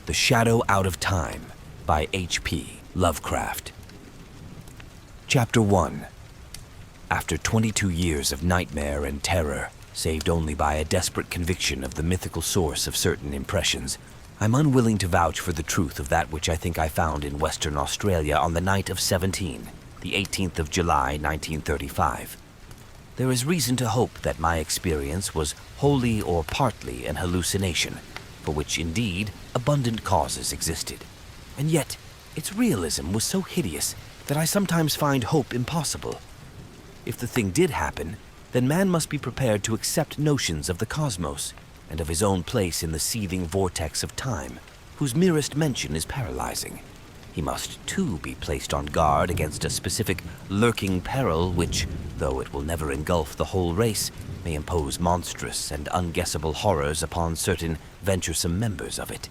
The Shadow Out of Time by H.P. Lovecraft. Chapter 1. After 22 years of nightmare and terror, saved only by a desperate conviction of the mythical source of certain impressions, I'm unwilling to vouch for the truth of that which I think I found in Western Australia on the night of 17, the 18th of July, 1935. There is reason to hope that my experience was wholly or partly an hallucination, for which indeed abundant causes existed. And yet, its realism was so hideous that I sometimes find hope impossible. If the thing did happen, then man must be prepared to accept notions of the cosmos and of his own place in the seething vortex of time, whose merest mention is paralyzing. He must, too, be placed on guard against a specific lurking peril which, though it will never engulf the whole race, may impose monstrous and unguessable horrors upon certain venturesome members of it.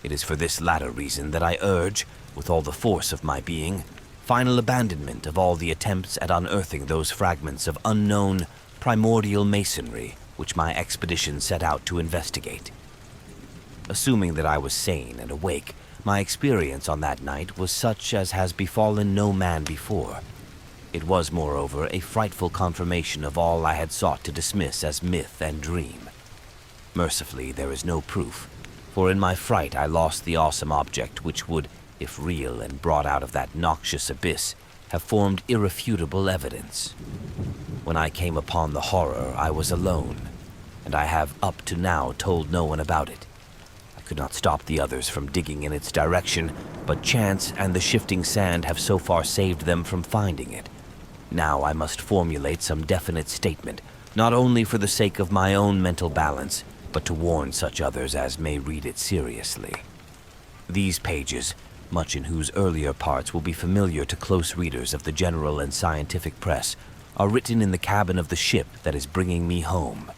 It is for this latter reason that I urge, with all the force of my being, final abandonment of all the attempts at unearthing those fragments of unknown, primordial masonry which my expedition set out to investigate. Assuming that I was sane and awake, my experience on that night was such as has befallen no man before. It was, moreover, a frightful confirmation of all I had sought to dismiss as myth and dream. Mercifully, there is no proof, for in my fright I lost the awesome object which would, if real and brought out of that noxious abyss, have formed irrefutable evidence. When I came upon the horror, I was alone, and I have up to now told no one about it. I could not stop the others from digging in its direction, but chance and the shifting sand have so far saved them from finding it. Now I must formulate some definite statement, not only for the sake of my own mental balance, but to warn such others as may read it seriously. These pages, much in whose earlier parts will be familiar to close readers of the general and scientific press, are written in the cabin of the ship that is bringing me home.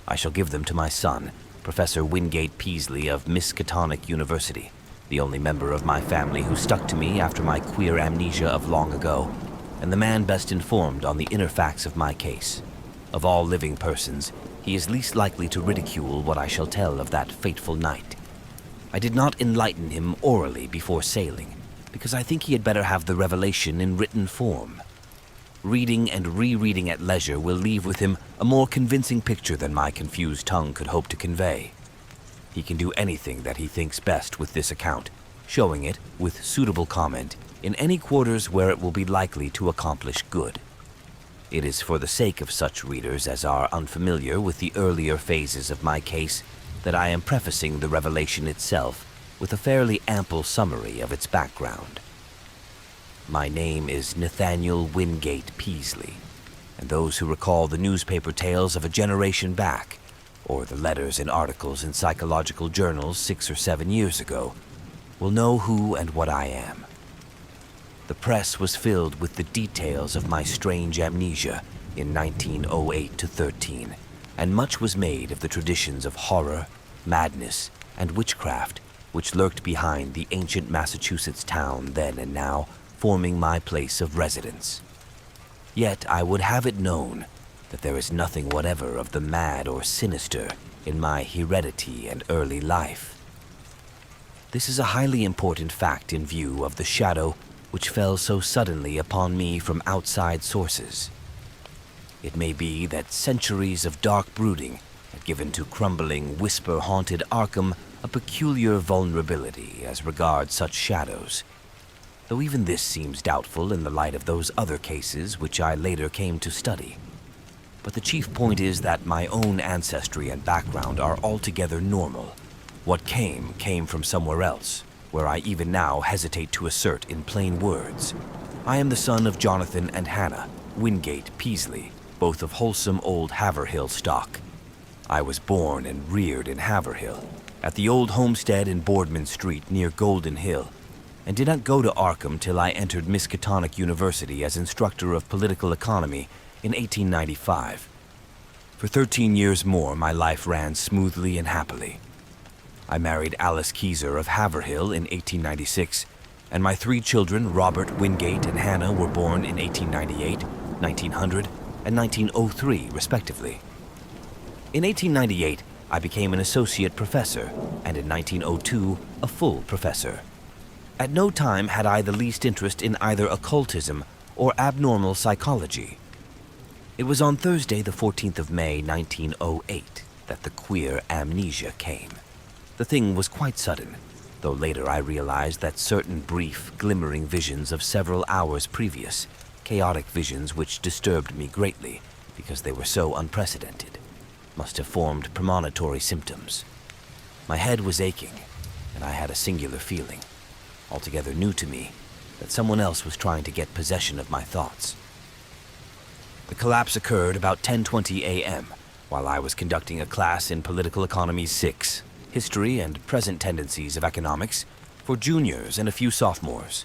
I shall give them to my son, Professor Wingate Peaslee of Miskatonic University, the only member of my family who stuck to me after my queer amnesia of long ago, and the man best informed on the inner facts of my case. Of all living persons, he is least likely to ridicule what I shall tell of that fateful night. I did not enlighten him orally before sailing, because I think he had better have the revelation in written form. Reading and rereading at leisure will leave with him a more convincing picture than my confused tongue could hope to convey. He can do anything that he thinks best with this account, showing it, with suitable comment, in any quarters where it will be likely to accomplish good. It is for the sake of such readers as are unfamiliar with the earlier phases of my case that I am prefacing the revelation itself with a fairly ample summary of its background. My name is Nathaniel Wingate Peaslee, and those who recall the newspaper tales of a generation back, or the letters and articles in psychological journals 6 or 7 years ago, will know who and what I am. The press was filled with the details of my strange amnesia in 1908 to 13, and much was made of the traditions of horror, madness, and witchcraft which lurked behind the ancient Massachusetts town then and now, forming my place of residence. Yet I would have it known that there is nothing whatever of the mad or sinister in my heredity and early life. This is a highly important fact in view of the shadow which fell so suddenly upon me from outside sources. It may be that centuries of dark brooding had given to crumbling, whisper-haunted Arkham a peculiar vulnerability as regards such shadows, though even this seems doubtful in the light of those other cases which I later came to study. But the chief point is that my own ancestry and background are altogether normal. What came from somewhere else, where I even now hesitate to assert in plain words. I am the son of Jonathan and Hannah Wingate Peaslee, both of wholesome old Haverhill stock. I was born and reared in Haverhill, at the old homestead in Boardman Street near Golden Hill, and did not go to Arkham till I entered Miskatonic University as instructor of political economy in 1895. For 13 years more, my life ran smoothly and happily. I married Alice Keyser of Haverhill in 1896, and my 3 children, Robert, Wingate, and Hannah, were born in 1898, 1900, and 1903, respectively. In 1898, I became an associate professor, and in 1902, a full professor. At no time had I the least interest in either occultism or abnormal psychology. It was on Thursday, the 14th of May, 1908, that the queer amnesia came. The thing was quite sudden, though later I realized that certain brief, glimmering visions of several hours previous, chaotic visions which disturbed me greatly because they were so unprecedented, must have formed premonitory symptoms. My head was aching, and I had a singular feeling, altogether new to me, that someone else was trying to get possession of my thoughts. The collapse occurred about 10:20 a.m., while I was conducting a class in Political Economy 6, History and Present Tendencies of Economics, for juniors and a few sophomores.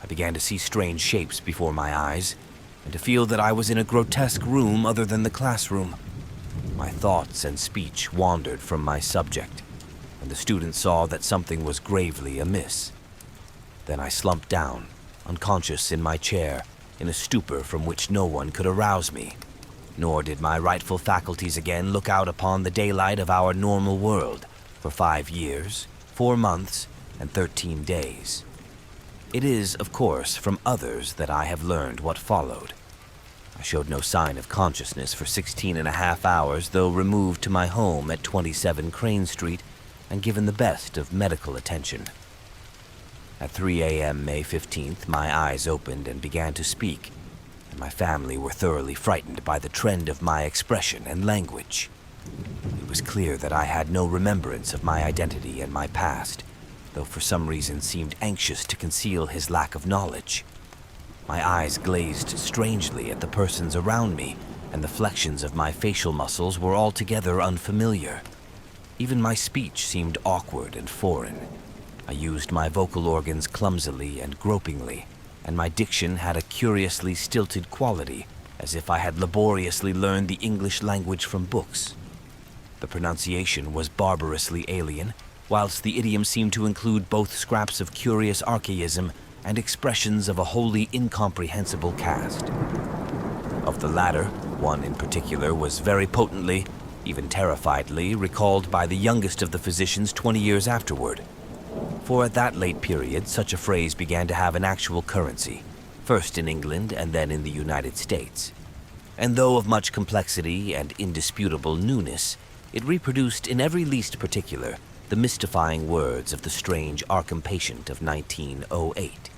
I began to see strange shapes before my eyes, and to feel that I was in a grotesque room other than the classroom. My thoughts and speech wandered from my subject, and the students saw that something was gravely amiss. Then I slumped down, unconscious in my chair, in a stupor from which no one could arouse me, nor did my rightful faculties again look out upon the daylight of our normal world for 5 years, 4 months, and 13 days. It is, of course, from others that I have learned what followed. I showed no sign of consciousness for 16.5 hours, though removed to my home at 27 Crane Street and given the best of medical attention. At 3 a.m. May 15th, my eyes opened and began to speak, and my family were thoroughly frightened by the trend of my expression and language. It was clear that I had no remembrance of my identity and my past, though for some reason seemed anxious to conceal his lack of knowledge. My eyes glazed strangely at the persons around me, and the flexions of my facial muscles were altogether unfamiliar. Even my speech seemed awkward and foreign. I used my vocal organs clumsily and gropingly, and my diction had a curiously stilted quality, as if I had laboriously learned the English language from books. The pronunciation was barbarously alien, whilst the idiom seemed to include both scraps of curious archaism and expressions of a wholly incomprehensible cast. Of the latter, one in particular was very potently, even terrifiedly, recalled by the youngest of the physicians 20 years afterward. For at that late period, such a phrase began to have an actual currency, first in England and then in the United States. And though of much complexity and indisputable newness, it reproduced in every least particular the mystifying words of the strange Arkham patient of 1908.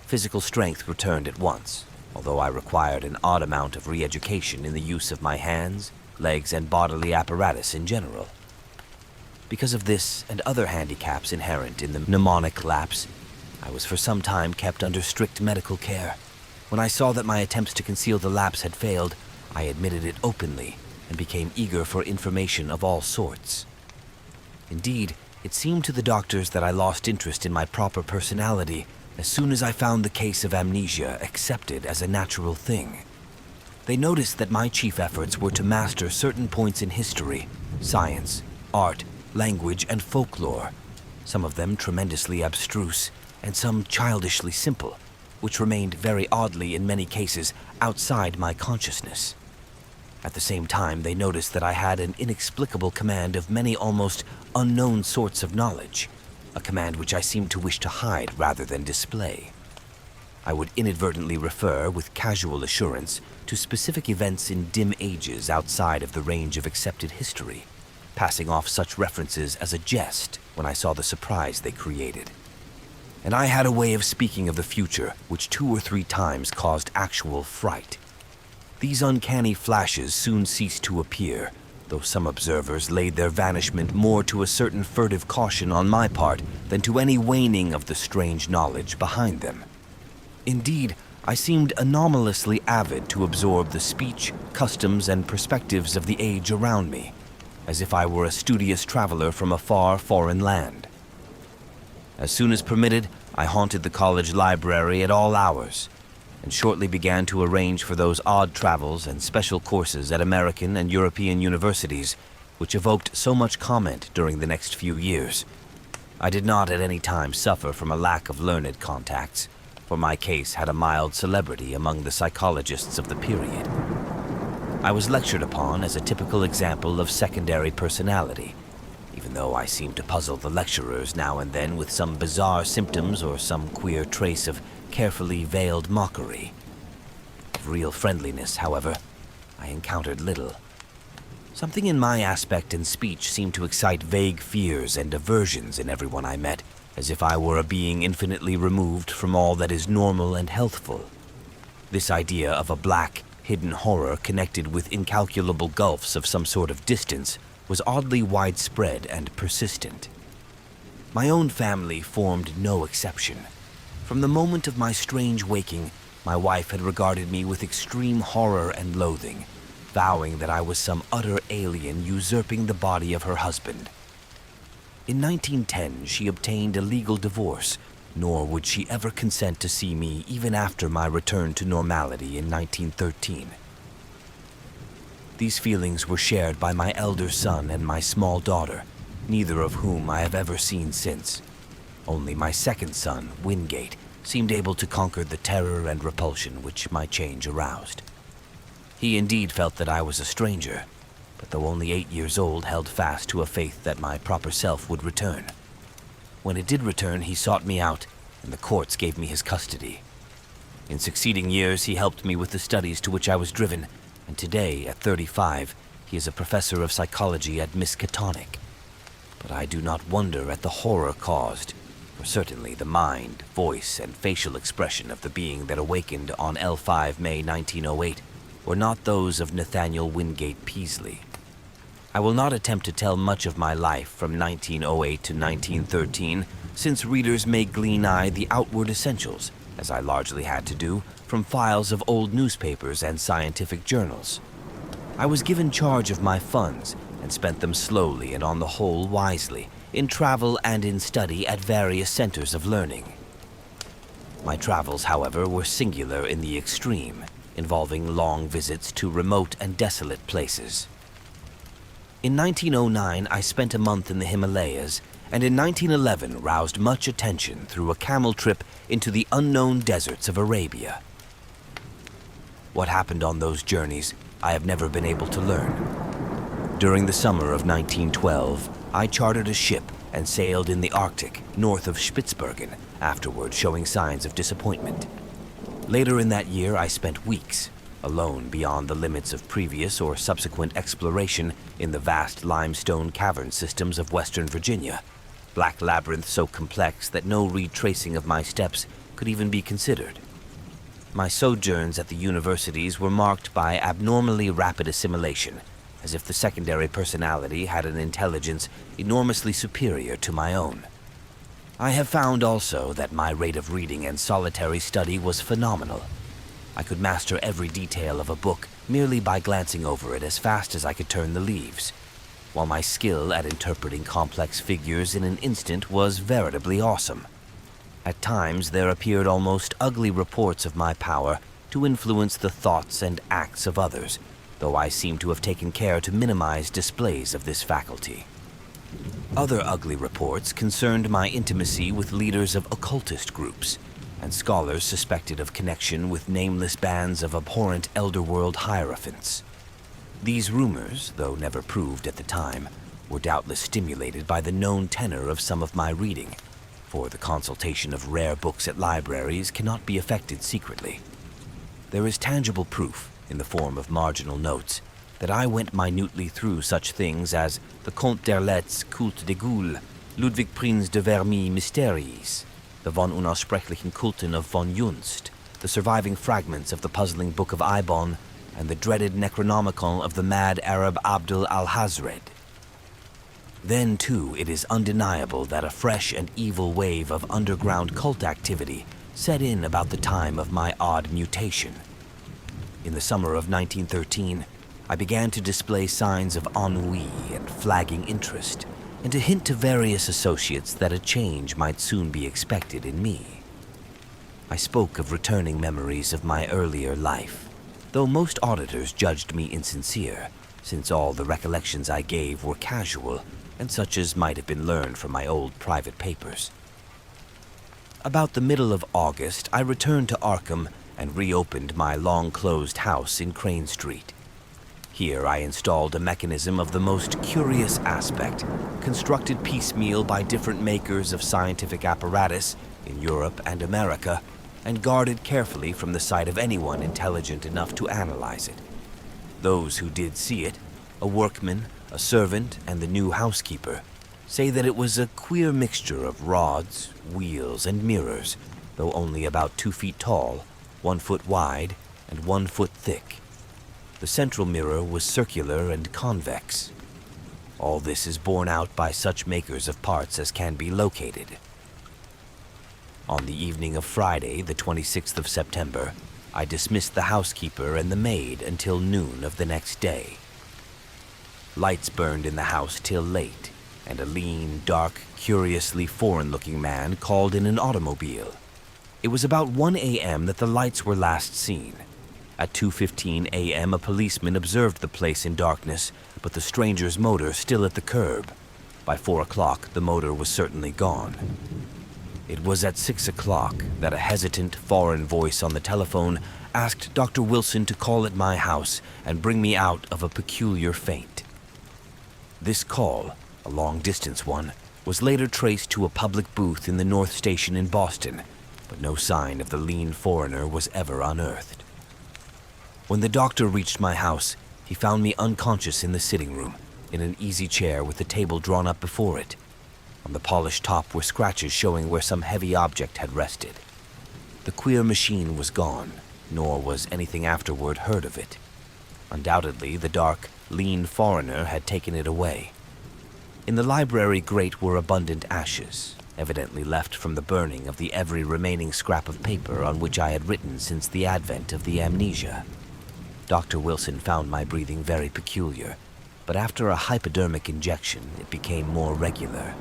Physical strength returned at once, although I required an odd amount of re-education in the use of my hands, legs, and bodily apparatus in general. Because of this and other handicaps inherent in the mnemonic lapse, I was for some time kept under strict medical care. When I saw that my attempts to conceal the lapse had failed, I admitted it openly and became eager for information of all sorts. Indeed, it seemed to the doctors that I lost interest in my proper personality as soon as I found the case of amnesia accepted as a natural thing. They noticed that my chief efforts were to master certain points in history, science, art, language, and folklore, some of them tremendously abstruse, and some childishly simple, which remained very oddly in many cases outside my consciousness. At the same time, they noticed that I had an inexplicable command of many almost unknown sorts of knowledge, a command which I seemed to wish to hide rather than display. I would inadvertently refer, with casual assurance, to specific events in dim ages outside of the range of accepted history, passing off such references as a jest when I saw the surprise they created. And I had a way of speaking of the future which 2 or 3 times caused actual fright. These uncanny flashes soon ceased to appear, though some observers laid their vanishment more to a certain furtive caution on my part than to any waning of the strange knowledge behind them. Indeed, I seemed anomalously avid to absorb the speech, customs, and perspectives of the age around me, as if I were a studious traveler from a far foreign land. As soon as permitted, I haunted the college library at all hours, and shortly began to arrange for those odd travels and special courses at American and European universities which evoked so much comment during the next few years. I did not at any time suffer from a lack of learned contacts, for my case had a mild celebrity among the psychologists of the period. I was lectured upon as a typical example of secondary personality, even though I seemed to puzzle the lecturers now and then with some bizarre symptoms or some queer trace of carefully veiled mockery. Of real friendliness, however, I encountered little. Something in my aspect and speech seemed to excite vague fears and aversions in everyone I met, as if I were a being infinitely removed from all that is normal and healthful. This idea of a black, hidden horror connected with incalculable gulfs of some sort of distance was oddly widespread and persistent. My own family formed no exception. From the moment of my strange waking, my wife had regarded me with extreme horror and loathing, vowing that I was some utter alien usurping the body of her husband. In 1910, she obtained a legal divorce, nor would she ever consent to see me even after my return to normality in 1913. These feelings were shared by my elder son and my small daughter, neither of whom I have ever seen since. Only my second son, Wingate, seemed able to conquer the terror and repulsion which my change aroused. He indeed felt that I was a stranger, but though only 8 years old, held fast to a faith that my proper self would return. When it did return, he sought me out, and the courts gave me his custody. In succeeding years, he helped me with the studies to which I was driven, and today, at 35, he is a professor of psychology at Miskatonic. But I do not wonder at the horror caused, for certainly the mind, voice, and facial expression of the being that awakened on L5 May 1908 were not those of Nathaniel Wingate Peaslee. I will not attempt to tell much of my life from 1908 to 1913, since readers may glean the outward essentials, as I largely had to do, from files of old newspapers and scientific journals. I was given charge of my funds and spent them slowly and on the whole wisely, in travel and in study at various centers of learning. My travels, however, were singular in the extreme, involving long visits to remote and desolate places. In 1909, I spent a month in the Himalayas, and in 1911 roused much attention through a camel trip into the unknown deserts of Arabia. What happened on those journeys, I have never been able to learn. During the summer of 1912, I chartered a ship and sailed in the Arctic, north of Spitsbergen, afterward showing signs of disappointment. Later in that year, I spent weeks, alone beyond the limits of previous or subsequent exploration in the vast limestone cavern systems of western Virginia, black labyrinth so complex that no retracing of my steps could even be considered. My sojourns at the universities were marked by abnormally rapid assimilation, as if the secondary personality had an intelligence enormously superior to my own. I have found also that my rate of reading and solitary study was phenomenal. I could master every detail of a book merely by glancing over it as fast as I could turn the leaves, while my skill at interpreting complex figures in an instant was veritably awesome. At times, there appeared almost ugly reports of my power to influence the thoughts and acts of others, though I seem to have taken care to minimize displays of this faculty. Other ugly reports concerned my intimacy with leaders of occultist groups, and scholars suspected of connection with nameless bands of abhorrent elderworld hierophants. These rumors, though never proved at the time, were doubtless stimulated by the known tenor of some of my reading, for the consultation of rare books at libraries cannot be effected secretly. There is tangible proof, in the form of marginal notes, that I went minutely through such things as the Comte d'Erlet's Culte des Ghouls, Ludwig Prinz de Vermi Mysteries, the von Unaussprechlichen Kulten of von Junst, the surviving fragments of the puzzling Book of Ibon, and the dreaded Necronomicon of the mad Arab Abdul al-Hazred. Then, too, it is undeniable that a fresh and evil wave of underground cult activity set in about the time of my odd mutation. In the summer of 1913, I began to display signs of ennui and flagging interest, and to hint to various associates that a change might soon be expected in me. I spoke of returning memories of my earlier life, though most auditors judged me insincere, since all the recollections I gave were casual and such as might have been learned from my old private papers. About the middle of August, I returned to Arkham and reopened my long-closed house in Crane Street. Here I installed a mechanism of the most curious aspect, constructed piecemeal by different makers of scientific apparatus in Europe and America, and guarded carefully from the sight of anyone intelligent enough to analyze it. Those who did see it, a workman, a servant, and the new housekeeper, say that it was a queer mixture of rods, wheels, and mirrors, though only about 2 feet tall, 1 foot wide, and 1 foot thick. The central mirror was circular and convex. All this is borne out by such makers of parts as can be located. On the evening of Friday, the 26th of September, I dismissed the housekeeper and the maid until noon of the next day. Lights burned in the house till late, and a lean, dark, curiously foreign-looking man called in an automobile. It was about 1 a.m. that the lights were last seen. At 2:15 a.m. a policeman observed the place in darkness, but the stranger's motor still at the curb. By 4 o'clock, the motor was certainly gone. It was at 6 o'clock that a hesitant, foreign voice on the telephone asked Dr. Wilson to call at my house and bring me out of a peculiar faint. This call, a long-distance one, was later traced to a public booth in the North Station in Boston, but no sign of the lean foreigner was ever unearthed. When the doctor reached my house, he found me unconscious in the sitting room, in an easy chair with the table drawn up before it. On the polished top were scratches showing where some heavy object had rested. The queer machine was gone, nor was anything afterward heard of it. Undoubtedly, the dark, lean foreigner had taken it away. In the library grate were abundant ashes, evidently left from the burning of the every remaining scrap of paper on which I had written since the advent of the amnesia. Dr. Wilson found my breathing very peculiar, but after a hypodermic injection, it became more regular.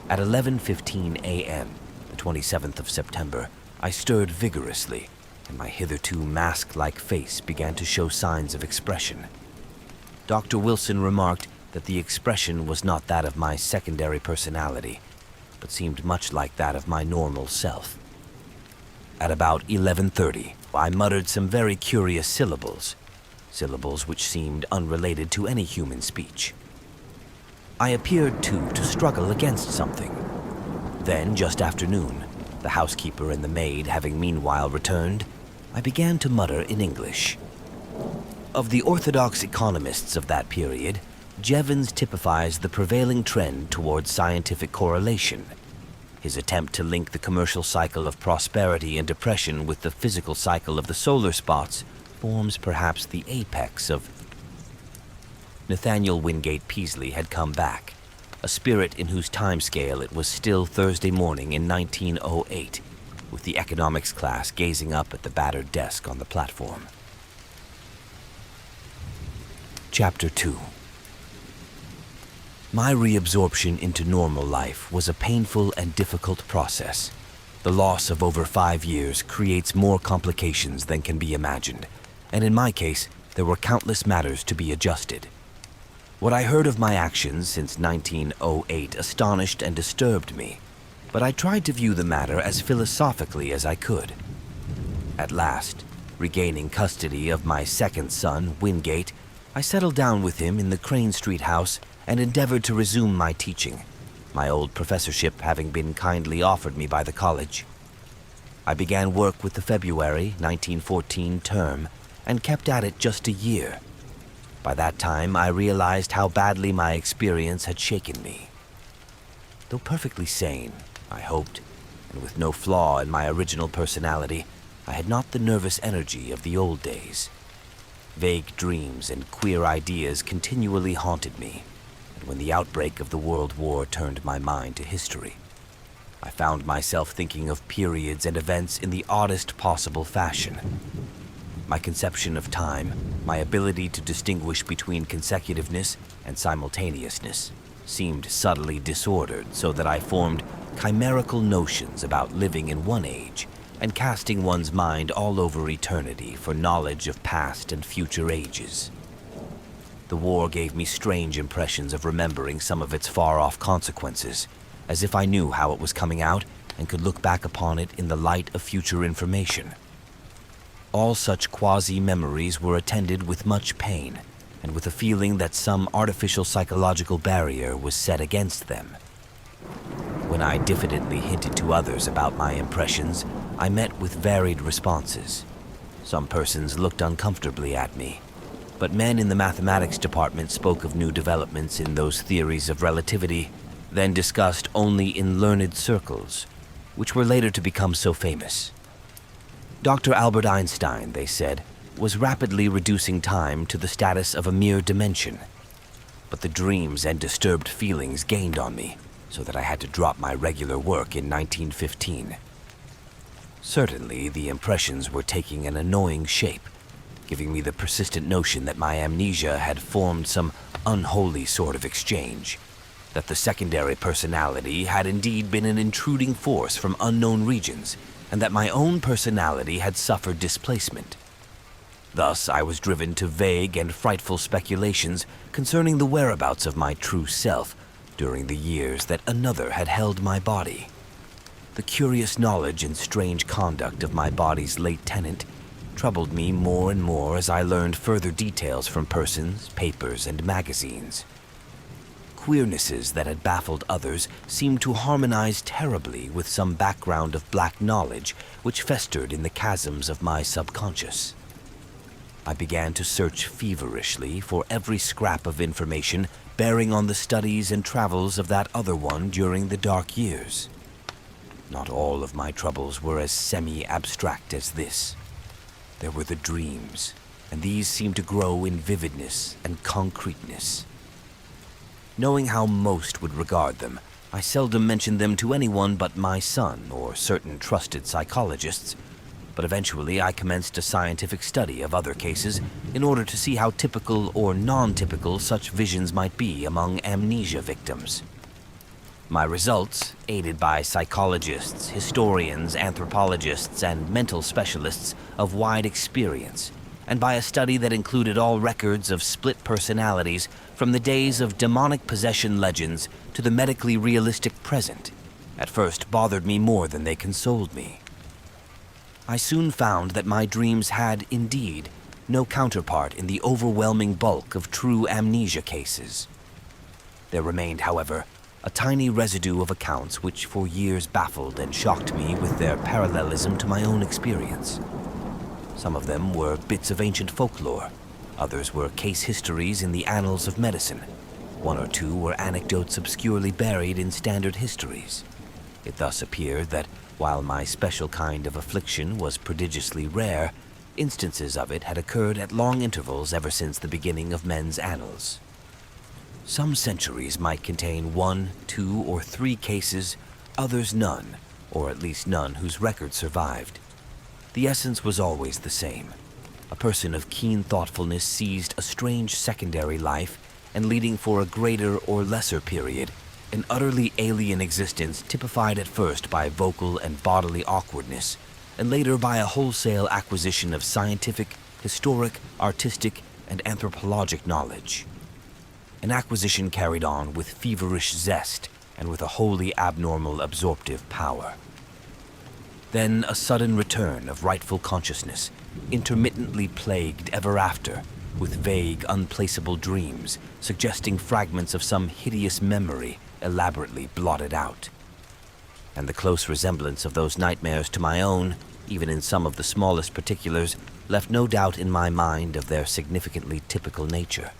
At 11:15 a.m., the 27th of September, I stirred vigorously, and my hitherto mask-like face began to show signs of expression. Dr. Wilson remarked that the expression was not that of my secondary personality, but seemed much like that of my normal self. At about 11:30, I muttered some very curious syllables which seemed unrelated to any human speech. I appeared, too, to struggle against something. Then, just after noon, the housekeeper and the maid having meanwhile returned, I began to mutter in English. Of the orthodox economists of that period, Jevons typifies the prevailing trend towards scientific correlation. His attempt to link the commercial cycle of prosperity and depression with the physical cycle of the solar spots forms perhaps the apex of... Nathaniel Wingate Peaslee had come back, a spirit in whose timescale it was still Thursday morning in 1908, with the economics class gazing up at the battered desk on the platform. Chapter 2. My reabsorption into normal life was a painful and difficult process. The loss of over 5 years creates more complications than can be imagined, and in my case, there were countless matters to be adjusted. What I heard of my actions since 1908 astonished and disturbed me, but I tried to view the matter as philosophically as I could. At last, regaining custody of my second son, Wingate, I settled down with him in the Crane Street house and endeavored to resume my teaching, my old professorship having been kindly offered me by the college. I began work with the February 1914 term and kept at it just a year. By that time, I realized how badly my experience had shaken me. Though perfectly sane, I hoped, and with no flaw in my original personality, I had not the nervous energy of the old days. Vague dreams and queer ideas continually haunted me, and when the outbreak of the World War turned my mind to history, I found myself thinking of periods and events in the oddest possible fashion. My conception of time, my ability to distinguish between consecutiveness and simultaneousness, seemed subtly disordered so that I formed chimerical notions about living in one age and casting one's mind all over eternity for knowledge of past and future ages. The war gave me strange impressions of remembering some of its far-off consequences, as if I knew how it was coming out and could look back upon it in the light of future information. all such quasi-memories were attended with much pain, and with a feeling that some artificial psychological barrier was set against them. When I diffidently hinted to others about my impressions, I met with varied responses. Some persons looked uncomfortably at me, but men in the mathematics department spoke of new developments in those theories of relativity, then discussed only in learned circles, which were later to become so famous. Dr. Albert Einstein, they said, was rapidly reducing time to the status of a mere dimension. But the dreams and disturbed feelings gained on me, so that I had to drop my regular work in 1915. Certainly, the impressions were taking an annoying shape, giving me the persistent notion that my amnesia had formed some unholy sort of exchange, that the secondary personality had indeed been an intruding force from unknown regions, and that my own personality had suffered displacement. Thus, I was driven to vague and frightful speculations concerning the whereabouts of my true self during the years that another had held my body. The curious knowledge and strange conduct of my body's late tenant troubled me more and more as I learned further details from persons, papers, and magazines. Queernesses that had baffled others seemed to harmonize terribly with some background of black knowledge which festered in the chasms of my subconscious. I began to search feverishly for every scrap of information bearing on the studies and travels of that other one during the dark years. Not all of my troubles were as semi-abstract as this. There were the dreams, and these seemed to grow in vividness and concreteness. Knowing how most would regard them, I seldom mentioned them to anyone but my son or certain trusted psychologists, but eventually I commenced a scientific study of other cases in order to see how typical or non-typical such visions might be among amnesia victims. My results, aided by psychologists, historians, anthropologists, and mental specialists of wide experience, and by a study that included all records of split personalities from the days of demonic possession legends to the medically realistic present, at first bothered me more than they consoled me. I soon found that my dreams had, indeed, no counterpart in the overwhelming bulk of true amnesia cases. There remained, however, a tiny residue of accounts which for years baffled and shocked me with their parallelism to my own experience. Some of them were bits of ancient folklore, others were case histories in the annals of medicine, one or two were anecdotes obscurely buried in standard histories. It thus appeared that, while my special kind of affliction was prodigiously rare, instances of it had occurred at long intervals ever since the beginning of men's annals. Some centuries might contain 1, 2, or 3 cases, others none, or at least none whose record survived. The essence was always the same. A person of keen thoughtfulness seized a strange secondary life, and leading for a greater or lesser period, an utterly alien existence typified at first by vocal and bodily awkwardness, and later by a wholesale acquisition of scientific, historic, artistic, and anthropologic knowledge. An acquisition carried on with feverish zest and with a wholly abnormal absorptive power. Then a sudden return of rightful consciousness, intermittently plagued ever after, with vague, unplaceable dreams, suggesting fragments of some hideous memory elaborately blotted out. And the close resemblance of those nightmares to my own, even in some of the smallest particulars, left no doubt in my mind of their significantly typical nature.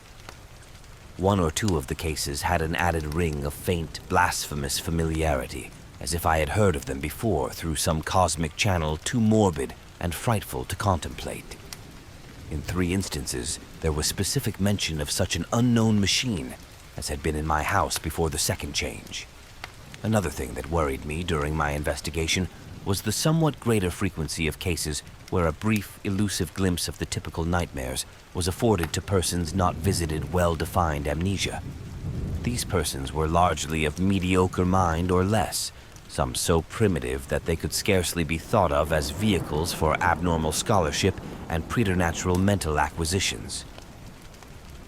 One or two of the cases had an added ring of faint, blasphemous familiarity, as if I had heard of them before through some cosmic channel too morbid and frightful to contemplate. In 3 instances, there was specific mention of such an unknown machine as had been in my house before the second change. Another thing that worried me during my investigation was the somewhat greater frequency of cases where a brief, elusive glimpse of the typical nightmares was afforded to persons not visited well-defined amnesia. These persons were largely of mediocre mind or less, some so primitive that they could scarcely be thought of as vehicles for abnormal scholarship and preternatural mental acquisitions.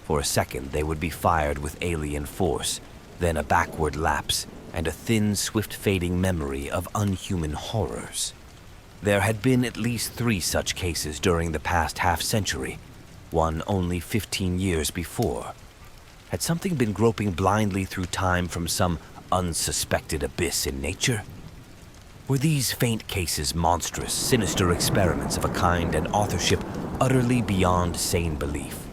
For a second, they would be fired with alien force, then a backward lapse, and a thin, swift-fading memory of unhuman horrors. There had been at least 3 such cases during the past half-century, one only 15 years before. Had something been groping blindly through time from some unsuspected abyss in nature? Were these faint cases monstrous, sinister experiments of a kind and authorship utterly beyond sane belief?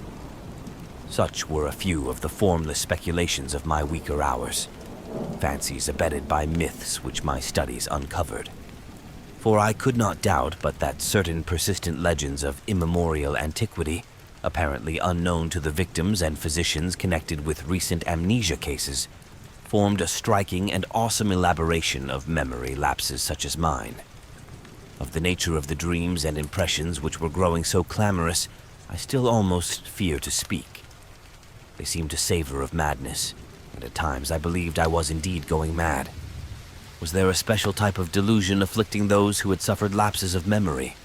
Such were a few of the formless speculations of my weaker hours, fancies abetted by myths which my studies uncovered. For I could not doubt but that certain persistent legends of immemorial antiquity, apparently unknown to the victims and physicians connected with recent amnesia cases, formed a striking and awesome elaboration of memory lapses such as mine. Of the nature of the dreams and impressions which were growing so clamorous, I still almost fear to speak. They seemed to savor of madness, and at times I believed I was indeed going mad. Was there a special type of delusion afflicting those who had suffered lapses of memory?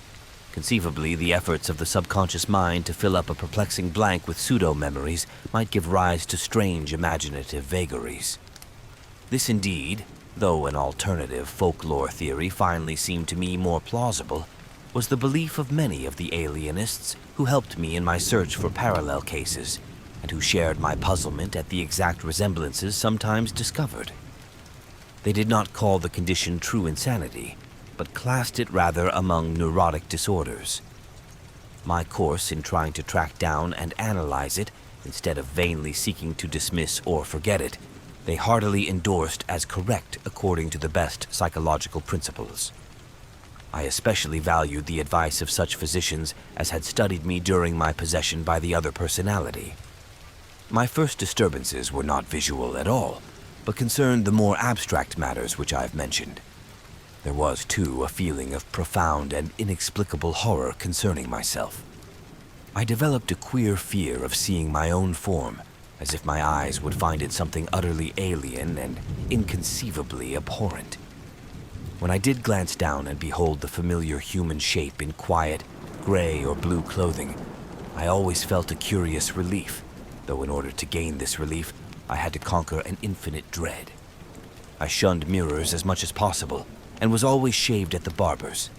Conceivably, the efforts of the subconscious mind to fill up a perplexing blank with pseudo-memories might give rise to strange imaginative vagaries. This indeed, though an alternative folklore theory finally seemed to me more plausible, was the belief of many of the alienists who helped me in my search for parallel cases, and who shared my puzzlement at the exact resemblances sometimes discovered. They did not call the condition true insanity, but classed it rather among neurotic disorders. My course in trying to track down and analyze it, instead of vainly seeking to dismiss or forget it, they heartily endorsed as correct according to the best psychological principles. I especially valued the advice of such physicians as had studied me during my possession by the other personality. My first disturbances were not visual at all, but concerned the more abstract matters which I have mentioned. There was, too, a feeling of profound and inexplicable horror concerning myself. I developed a queer fear of seeing my own form, as if my eyes would find it something utterly alien and inconceivably abhorrent. When I did glance down and behold the familiar human shape in quiet, gray or blue clothing, I always felt a curious relief, though in order to gain this relief, I had to conquer an infinite dread. I shunned mirrors as much as possible, and was always shaved at the barber's.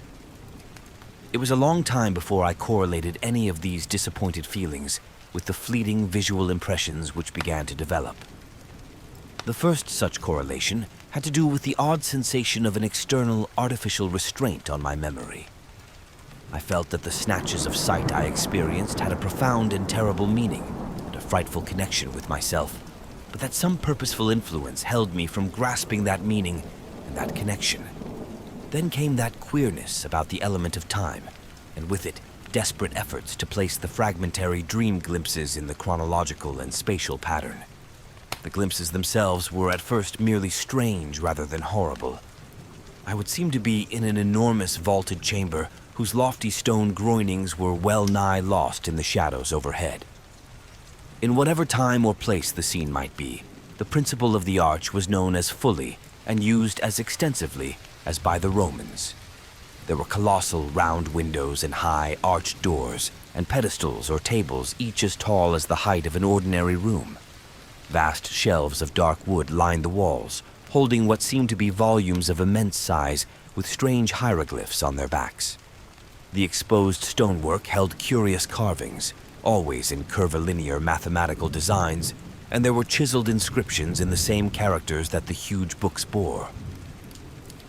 It was a long time before I correlated any of these disappointed feelings with the fleeting visual impressions which began to develop. The first such correlation had to do with the odd sensation of an external artificial restraint on my memory. I felt that the snatches of sight I experienced had a profound and terrible meaning, and a frightful connection with myself, but that some purposeful influence held me from grasping that meaning and that connection. Then came that queerness about the element of time, and with it, desperate efforts to place the fragmentary dream glimpses in the chronological and spatial pattern. The glimpses themselves were at first merely strange rather than horrible. I would seem to be in an enormous vaulted chamber whose lofty stone groinings were well nigh lost in the shadows overhead. In whatever time or place the scene might be, the principle of the arch was known as fully and used as extensively as by the Romans. There were colossal round windows and high arched doors, and pedestals or tables each as tall as the height of an ordinary room. Vast shelves of dark wood lined the walls, holding what seemed to be volumes of immense size with strange hieroglyphs on their backs. The exposed stonework held curious carvings, always in curvilinear mathematical designs, and there were chiseled inscriptions in the same characters that the huge books bore.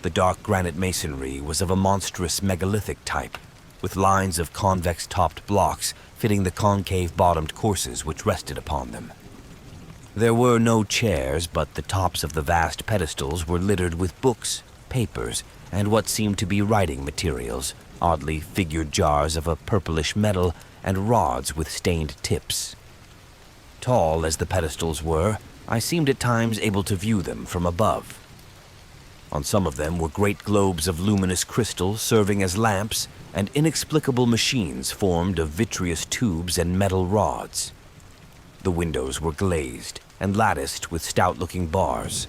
The dark granite masonry was of a monstrous megalithic type, with lines of convex-topped blocks fitting the concave-bottomed courses which rested upon them. There were no chairs, but the tops of the vast pedestals were littered with books, papers, and what seemed to be writing materials, oddly figured jars of a purplish metal and rods with stained tips. Tall as the pedestals were, I seemed at times able to view them from above. On some of them were great globes of luminous crystal serving as lamps, and inexplicable machines formed of vitreous tubes and metal rods. The windows were glazed and latticed with stout-looking bars.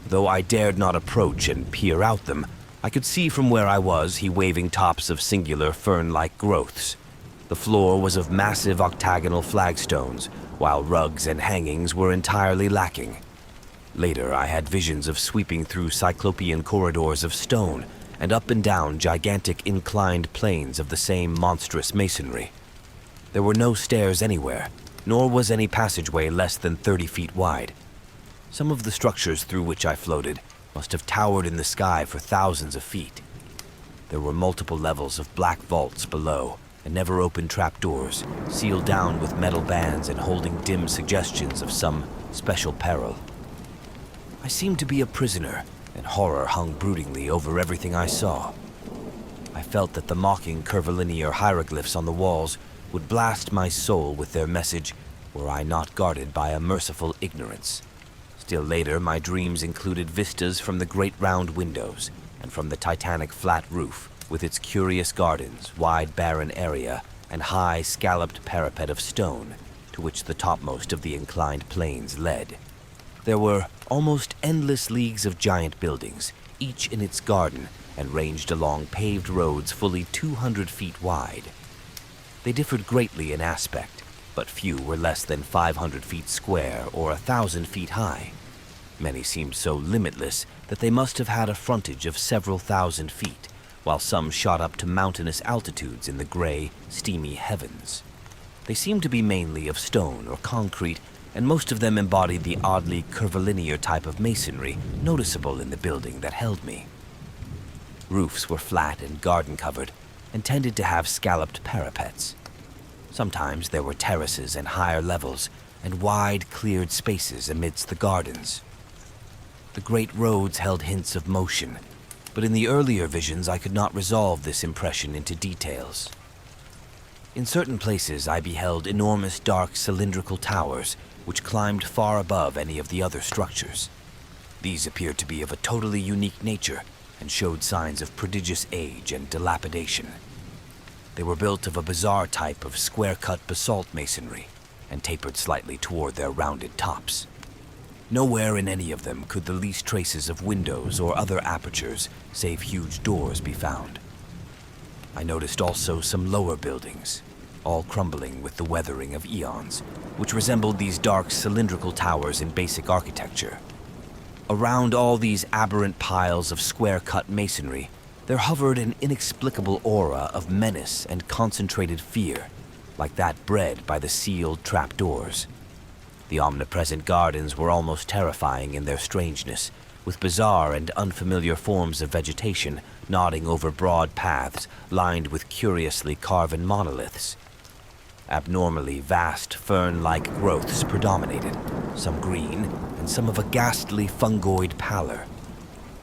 Though I dared not approach and peer out them, I could see from where I was waving tops of singular fern-like growths. The floor was of massive octagonal flagstones, while rugs and hangings were entirely lacking. Later, I had visions of sweeping through cyclopean corridors of stone and up and down gigantic inclined planes of the same monstrous masonry. There were no stairs anywhere, nor was any passageway less than 30 feet wide. Some of the structures through which I floated must have towered in the sky for thousands of feet. There were multiple levels of black vaults below, and never-open trapdoors, sealed down with metal bands and holding dim suggestions of some special peril. I seemed to be a prisoner, and horror hung broodingly over everything I saw. I felt that the mocking curvilinear hieroglyphs on the walls would blast my soul with their message were I not guarded by a merciful ignorance. Still later, my dreams included vistas from the great round windows and from the titanic flat roof, with its curious gardens, wide barren area, and high scalloped parapet of stone to which the topmost of the inclined planes led. There were almost endless leagues of giant buildings, each in its garden, and ranged along paved roads fully 200 feet wide. They differed greatly in aspect, but few were less than 500 feet square or 1,000 feet high. Many seemed so limitless that they must have had a frontage of several thousand feet, while some shot up to mountainous altitudes in the gray, steamy heavens. They seemed to be mainly of stone or concrete, and most of them embodied the oddly curvilinear type of masonry noticeable in the building that held me. Roofs were flat and garden-covered, and tended to have scalloped parapets. Sometimes there were terraces and higher levels, and wide, cleared spaces amidst the gardens. The great roads held hints of motion, but in the earlier visions I could not resolve this impression into details. In certain places I beheld enormous dark cylindrical towers which climbed far above any of the other structures. These appeared to be of a totally unique nature and showed signs of prodigious age and dilapidation. They were built of a bizarre type of square-cut basalt masonry and tapered slightly toward their rounded tops. Nowhere in any of them could the least traces of windows or other apertures save huge doors be found. I noticed also some lower buildings, all crumbling with the weathering of eons, which resembled these dark cylindrical towers in basic architecture. Around all these aberrant piles of square-cut masonry, there hovered an inexplicable aura of menace and concentrated fear, like that bred by the sealed trapdoors. The omnipresent gardens were almost terrifying in their strangeness, with bizarre and unfamiliar forms of vegetation nodding over broad paths lined with curiously carven monoliths. Abnormally vast fern-like growths predominated, some green and some of a ghastly fungoid pallor.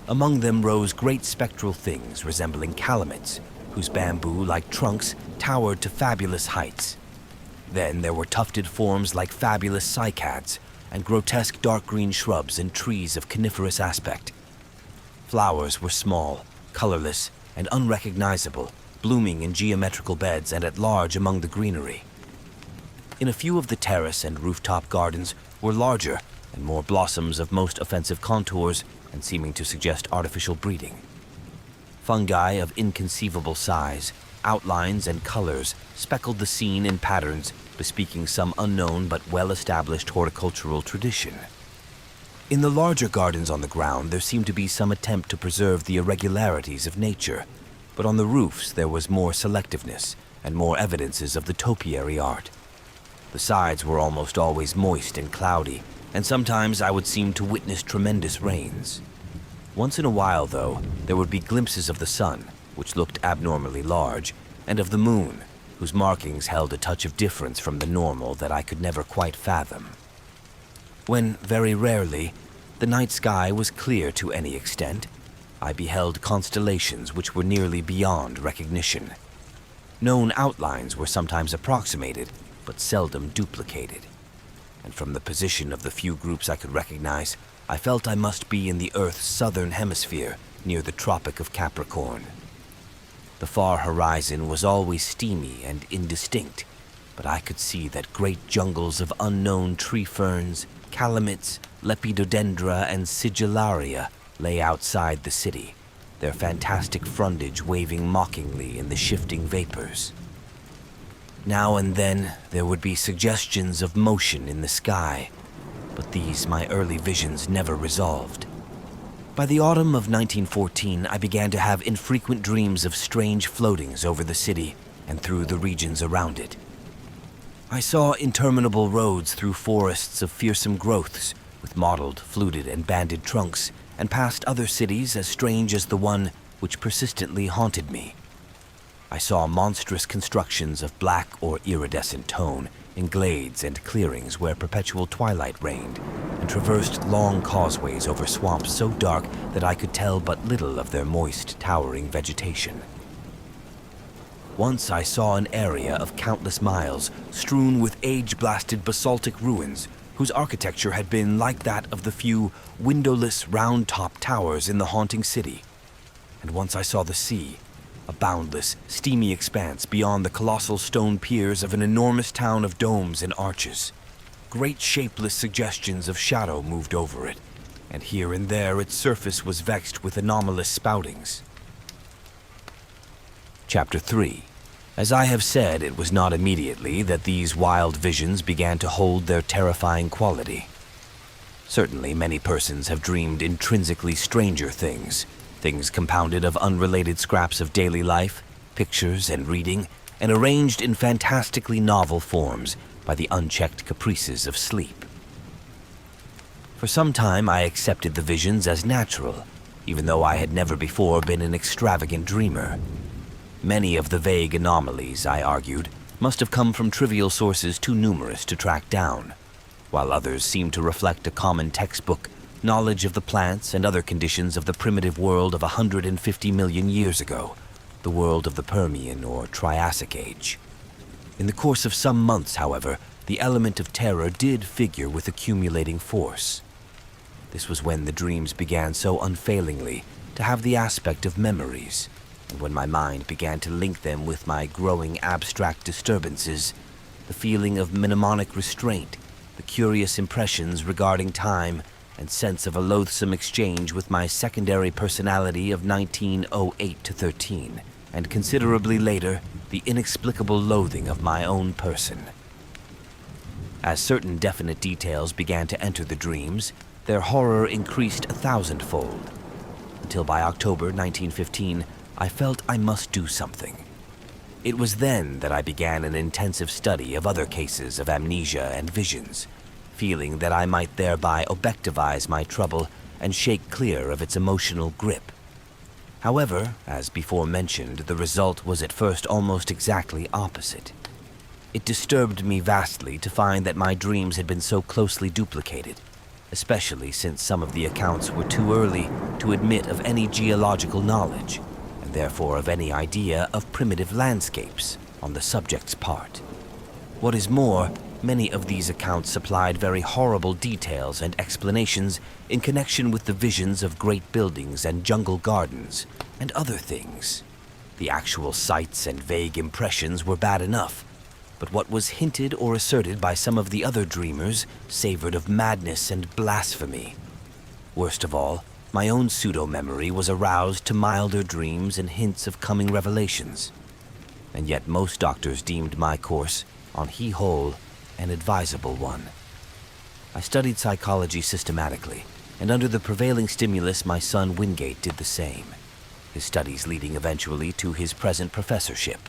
Among them rose great spectral things resembling calamites, whose bamboo-like trunks towered to fabulous heights. Then there were tufted forms like fabulous cycads, and grotesque dark green shrubs and trees of coniferous aspect. Flowers were small, colorless, and unrecognizable, blooming in geometrical beds and at large among the greenery. In a few of the terrace and rooftop gardens were larger and more blossoms of most offensive contours and seeming to suggest artificial breeding. Fungi of inconceivable size, outlines, and colors speckled the scene in patterns bespeaking some unknown but well-established horticultural tradition. In the larger gardens on the ground, there seemed to be some attempt to preserve the irregularities of nature, but on the roofs there was more selectiveness and more evidences of the topiary art. The sides were almost always moist and cloudy, and sometimes I would seem to witness tremendous rains. Once in a while, though, there would be glimpses of the sun, which looked abnormally large, and of the moon, whose markings held a touch of difference from the normal that I could never quite fathom. When, very rarely, the night sky was clear to any extent, I beheld constellations which were nearly beyond recognition. Known outlines were sometimes approximated, but seldom duplicated. And from the position of the few groups I could recognize, I felt I must be in the Earth's southern hemisphere, near the Tropic of Capricorn. The far horizon was always steamy and indistinct, but I could see that great jungles of unknown tree ferns, calamites, lepidodendra, and sigillaria lay outside the city, their fantastic frondage waving mockingly in the shifting vapors. Now and then there would be suggestions of motion in the sky, but these my early visions never resolved. By the autumn of 1914, I began to have infrequent dreams of strange floatings over the city and through the regions around it. I saw interminable roads through forests of fearsome growths with mottled, fluted, and banded trunks, and past other cities as strange as the one which persistently haunted me. I saw monstrous constructions of black or iridescent tone in glades and clearings where perpetual twilight reigned, and traversed long causeways over swamps so dark that I could tell but little of their moist, towering vegetation. Once I saw an area of countless miles strewn with age-blasted basaltic ruins whose architecture had been like that of the few windowless round-top towers in the haunting city. And once I saw the sea, a boundless, steamy expanse beyond the colossal stone piers of an enormous town of domes and arches. Great shapeless suggestions of shadow moved over it, and here and there its surface was vexed with anomalous spoutings. Chapter 3. As I have said, it was not immediately that these wild visions began to hold their terrifying quality. Certainly many persons have dreamed intrinsically stranger things, things compounded of unrelated scraps of daily life, pictures and reading, and arranged in fantastically novel forms by the unchecked caprices of sleep. For some time I accepted the visions as natural, even though I had never before been an extravagant dreamer. Many of the vague anomalies, I argued, must have come from trivial sources too numerous to track down, while others seemed to reflect a common textbook knowledge of the plants and other conditions of the primitive world of 150 million years ago, the world of the Permian or Triassic Age. In the course of some months, however, the element of terror did figure with accumulating force. This was when the dreams began so unfailingly to have the aspect of memories, and when my mind began to link them with my growing abstract disturbances, the feeling of mnemonic restraint, the curious impressions regarding time, and sense of a loathsome exchange with my secondary personality of 1908 to 13, and considerably later, the inexplicable loathing of my own person. As certain definite details began to enter the dreams, their horror increased 1,000-fold, until by October 1915, I felt I must do something. It was then that I began an intensive study of other cases of amnesia and visions, feeling that I might thereby objectivize my trouble and shake clear of its emotional grip. However, as before mentioned, the result was at first almost exactly opposite. It disturbed me vastly to find that my dreams had been so closely duplicated, especially since some of the accounts were too early to admit of any geological knowledge, and therefore of any idea of primitive landscapes on the subject's part. What is more, many of these accounts supplied very horrible details and explanations in connection with the visions of great buildings and jungle gardens, and other things. The actual sights and vague impressions were bad enough, but what was hinted or asserted by some of the other dreamers savored of madness and blasphemy. Worst of all, my own pseudo-memory was aroused to milder dreams and hints of coming revelations. And yet most doctors deemed my course, on he whole, an advisable one. I studied psychology systematically, and under the prevailing stimulus my son Wingate did the same, his studies leading eventually to his present professorship.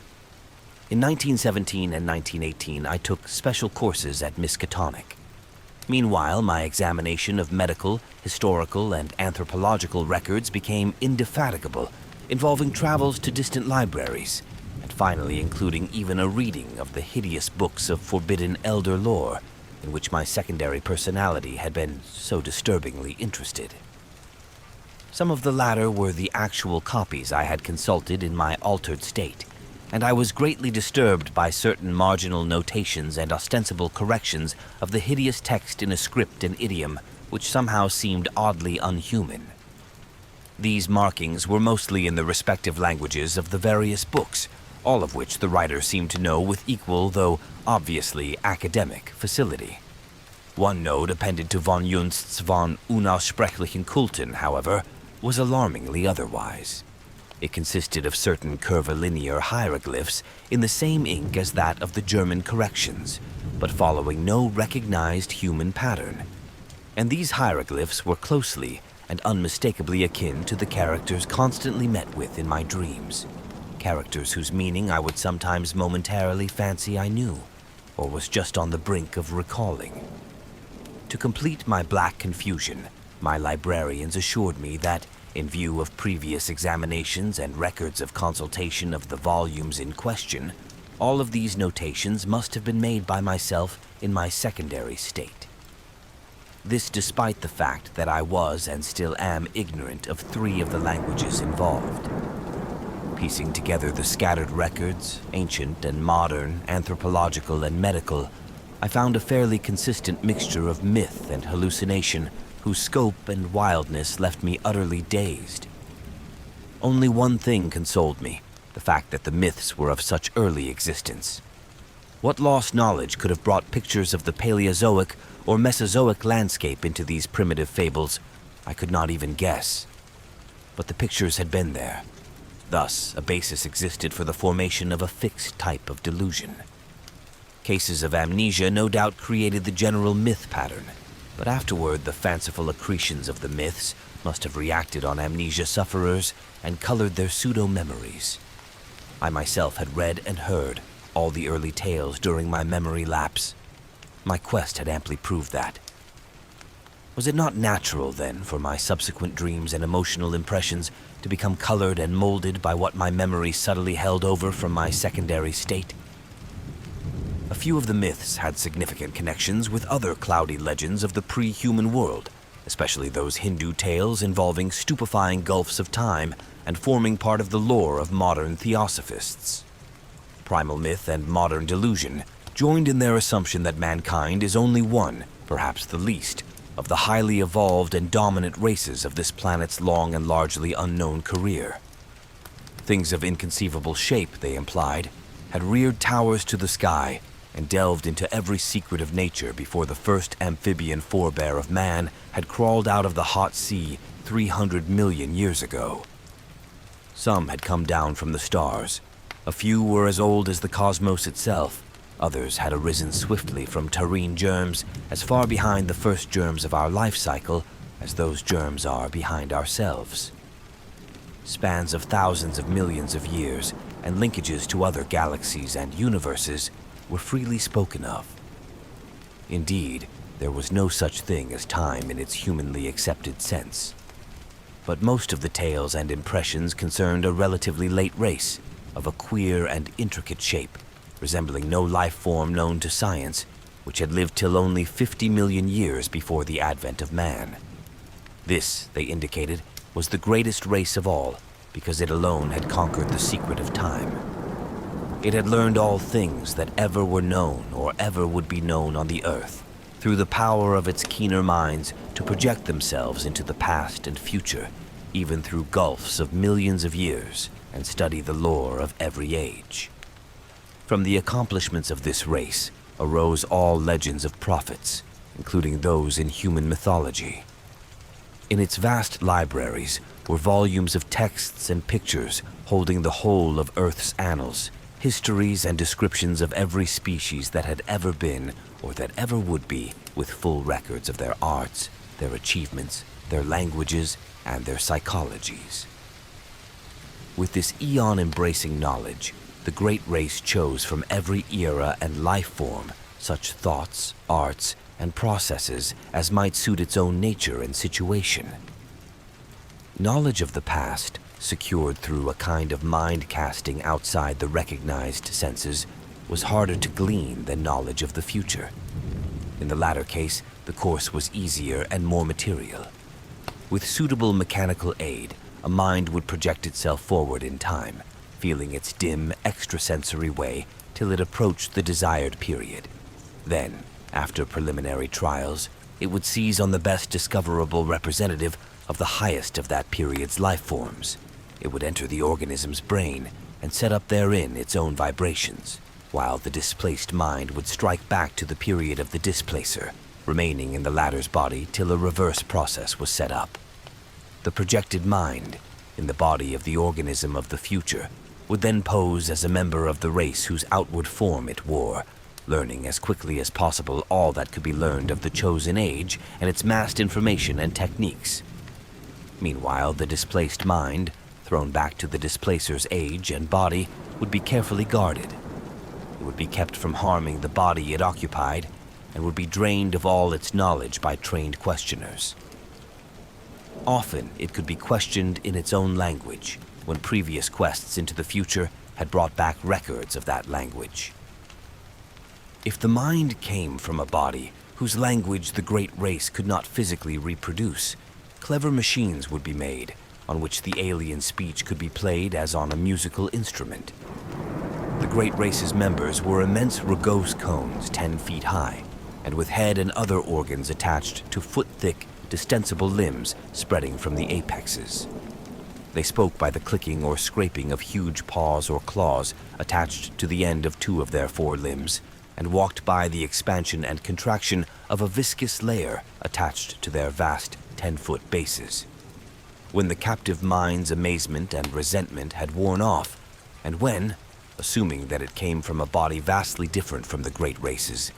In 1917 and 1918 I took special courses at Miskatonic. Meanwhile, my examination of medical, historical, and anthropological records became indefatigable, involving travels to distant libraries, and finally including even a reading of the hideous books of forbidden elder lore in which my secondary personality had been so disturbingly interested. Some of the latter were the actual copies I had consulted in my altered state, and I was greatly disturbed by certain marginal notations and ostensible corrections of the hideous text in a script and idiom which somehow seemed oddly unhuman. These markings were mostly in the respective languages of the various books, all of which the writer seemed to know with equal, though obviously academic, facility. One note appended to von Junst's von Unaussprechlichen Kulten, however, was alarmingly otherwise. It consisted of certain curvilinear hieroglyphs in the same ink as that of the German corrections, but following no recognized human pattern. And these hieroglyphs were closely, and unmistakably akin to the characters constantly met with in my dreams. Characters whose meaning I would sometimes momentarily fancy I knew, or was just on the brink of recalling. To complete my black confusion, my librarians assured me that, in view of previous examinations and records of consultation of the volumes in question, all of these notations must have been made by myself in my secondary state. This despite the fact that I was and still am ignorant of 3 of the languages involved. Piecing together the scattered records, ancient and modern, anthropological and medical, I found a fairly consistent mixture of myth and hallucination whose scope and wildness left me utterly dazed. Only one thing consoled me, the fact that the myths were of such early existence. What lost knowledge could have brought pictures of the Paleozoic or Mesozoic landscape into these primitive fables, I could not even guess. But the pictures had been there. Thus, a basis existed for the formation of a fixed type of delusion. Cases of amnesia no doubt created the general myth pattern, but afterward the fanciful accretions of the myths must have reacted on amnesia sufferers and colored their pseudo-memories. I myself had read and heard all the early tales during my memory lapse. My quest had amply proved that. Was it not natural, then, for my subsequent dreams and emotional impressions to become colored and molded by what my memory subtly held over from my secondary state? A few of the myths had significant connections with other cloudy legends of the pre-human world, especially those Hindu tales involving stupefying gulfs of time and forming part of the lore of modern theosophists. Primal myth and modern delusion joined in their assumption that mankind is only one, perhaps the least, of the highly evolved and dominant races of this planet's long and largely unknown career. Things of inconceivable shape, they implied, had reared towers to the sky and delved into every secret of nature before the first amphibian forebear of man had crawled out of the hot sea 300 million years ago. Some had come down from the stars. A few were as old as the cosmos itself. Others had arisen swiftly from terrene germs as far behind the first germs of our life cycle as those germs are behind ourselves. Spans of thousands of millions of years and linkages to other galaxies and universes were freely spoken of. Indeed, there was no such thing as time in its humanly accepted sense. But most of the tales and impressions concerned a relatively late race of a queer and intricate shape, resembling no life form known to science, which had lived till only 50 million years before the advent of man. This, they indicated, was the greatest race of all, because it alone had conquered the secret of time. It had learned all things that ever were known or ever would be known on the earth, through the power of its keener minds to project themselves into the past and future, even through gulfs of millions of years, and study the lore of every age. From the accomplishments of this race arose all legends of prophets, including those in human mythology. In its vast libraries were volumes of texts and pictures holding the whole of Earth's annals, histories and descriptions of every species that had ever been or that ever would be, with full records of their arts, their achievements, their languages, and their psychologies. With this eon-embracing knowledge, the great race chose from every era and life form such thoughts, arts, and processes as might suit its own nature and situation. Knowledge of the past, secured through a kind of mind-casting outside the recognized senses, was harder to glean than knowledge of the future. In the latter case, the course was easier and more material. With suitable mechanical aid, a mind would project itself forward in time, feeling its dim, extrasensory way till it approached the desired period. Then, after preliminary trials, it would seize on the best discoverable representative of the highest of that period's life forms. It would enter the organism's brain and set up therein its own vibrations, while the displaced mind would strike back to the period of the displacer, remaining in the latter's body till a reverse process was set up. The projected mind, in the body of the organism of the future, would then pose as a member of the race whose outward form it wore, learning as quickly as possible all that could be learned of the chosen age and its massed information and techniques. Meanwhile, the displaced mind, thrown back to the displacer's age and body, would be carefully guarded. It would be kept from harming the body it occupied, and would be drained of all its knowledge by trained questioners. Often, it could be questioned in its own language, when previous quests into the future had brought back records of that language. If the mind came from a body whose language the great race could not physically reproduce, clever machines would be made, on which the alien speech could be played as on a musical instrument. The great race's members were immense rugose cones 10 feet high, and with head and other organs attached to foot-thick, distensible limbs spreading from the apexes. They spoke by the clicking or scraping of huge paws or claws attached to the end of 2 of their 4 limbs, and walked by the expansion and contraction of a viscous layer attached to their vast 10-foot bases. When the captive mind's amazement and resentment had worn off, and when, assuming that it came from a body vastly different from the great race's,